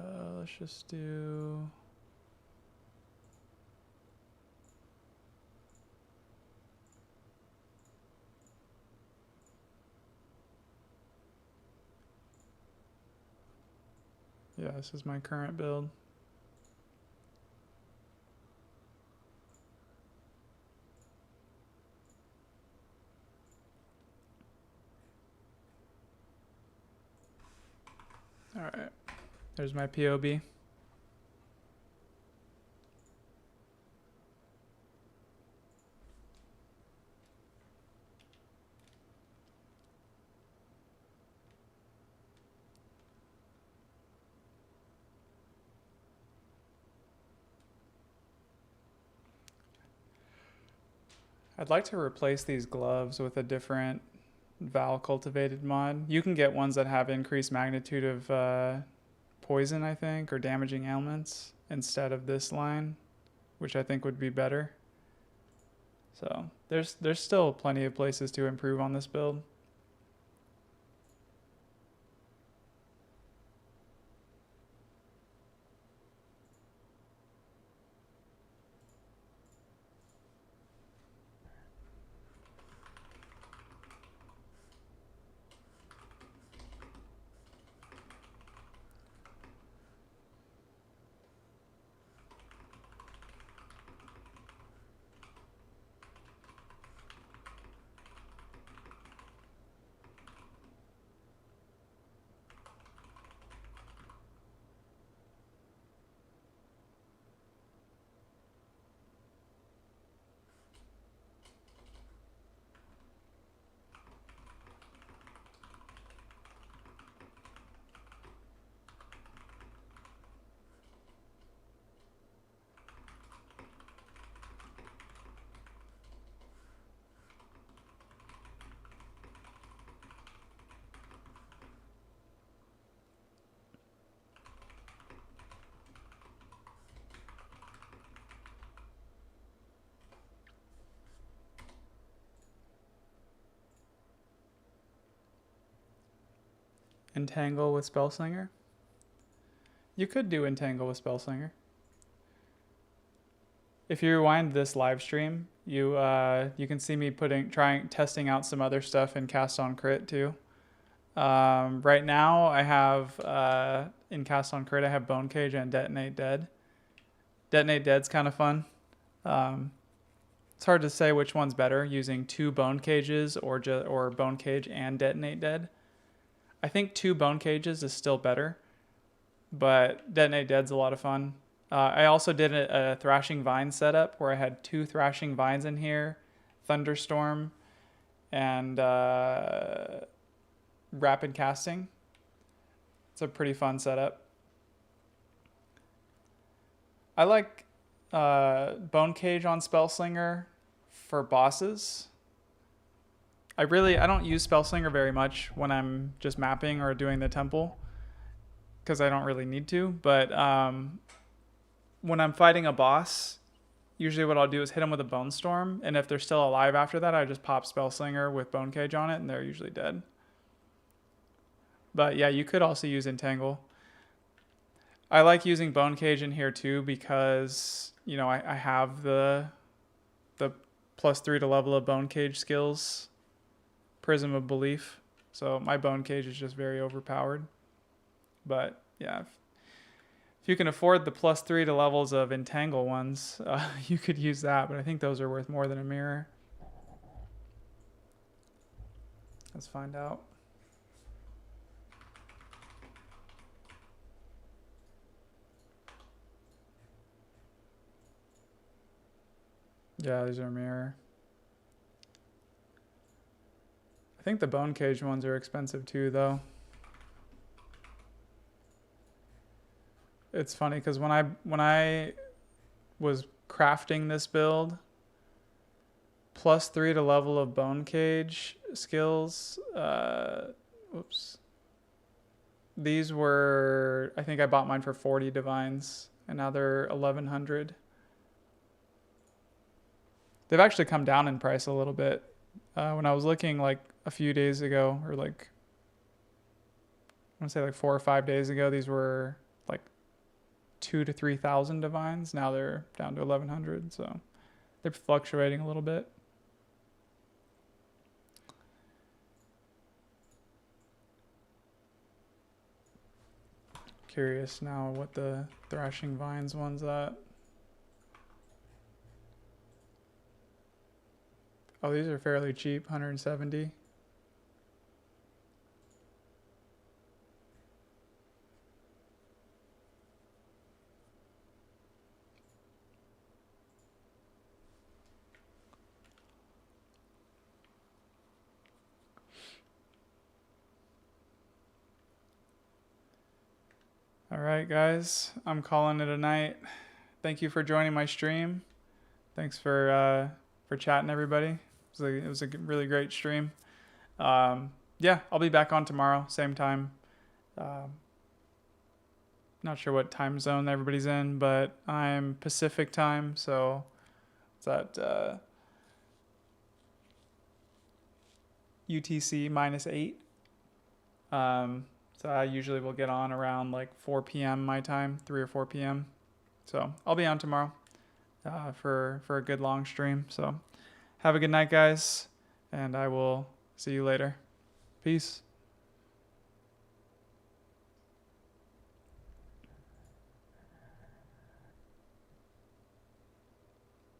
let's just do... Yeah, this is my current build. All right, there's my POB. I'd like to replace these gloves with a different Val cultivated mod. You can get ones that have increased magnitude of poison, I think, or damaging ailments instead of this line, which I think would be better. So there's still plenty of places to improve on this build. Entangle with Spellslinger. You could do Entangle with Spellslinger. If you rewind this live stream, you can see me testing out some other stuff in Cast on Crit too. Right now I have in Cast on Crit I have Bone Cage and Detonate Dead. Detonate Dead's kind of fun. It's hard to say which one's better, using 2 Bone Cages or Bone Cage and Detonate Dead. I think 2 Bone Cages is still better, but Detonate Dead's a lot of fun. I also did a Thrashing Vine setup where I had 2 Thrashing Vines in here, Thunderstorm, and Rapid Casting. It's a pretty fun setup. I like Bone Cage on Spellslinger for bosses. I don't use Spellslinger very much when I'm just mapping or doing the temple, because I don't really need to, but when I'm fighting a boss, usually what I'll do is hit them with a Bone Storm, and if they're still alive after that, I just pop Spellslinger with Bone Cage on it, and they're usually dead. But yeah, you could also use Entangle. I like using Bone Cage in here too because, you know, I have the +3 to level of Bone Cage skills, Prism of Belief, so my Bone Cage is just very overpowered. But yeah, if you can afford the +3 to levels of Entangle ones, you could use that, but I think those are worth more than a mirror. Let's find out. Yeah, these are a mirror. I think the Bone Cage ones are expensive too, though. It's funny because when I was crafting this build, +3 to level of Bone Cage skills. Whoops. These were, I think I bought mine for 40 divines, and now they're 1100. They've actually come down in price a little bit. When I was looking like a few days ago, or like, I want to say like 4 or 5 days ago, these were like 2,000 to 3,000 divines. Now they're down to 1100, so they're fluctuating a little bit. Curious now what the Thrashing Vines one's at. Oh, these are fairly cheap, 170. All right, guys, I'm calling it a night. Thank you for joining my stream. Thanks for chatting, everybody. It was a really great stream. Yeah, I'll be back on tomorrow, same time. Not sure what time zone everybody's in, but I'm Pacific time, so it's at UTC -8. So I usually will get on around like 4 p.m. my time, 3 or 4 p.m. So I'll be on tomorrow for a good long stream. So have a good night, guys, and I will see you later. Peace.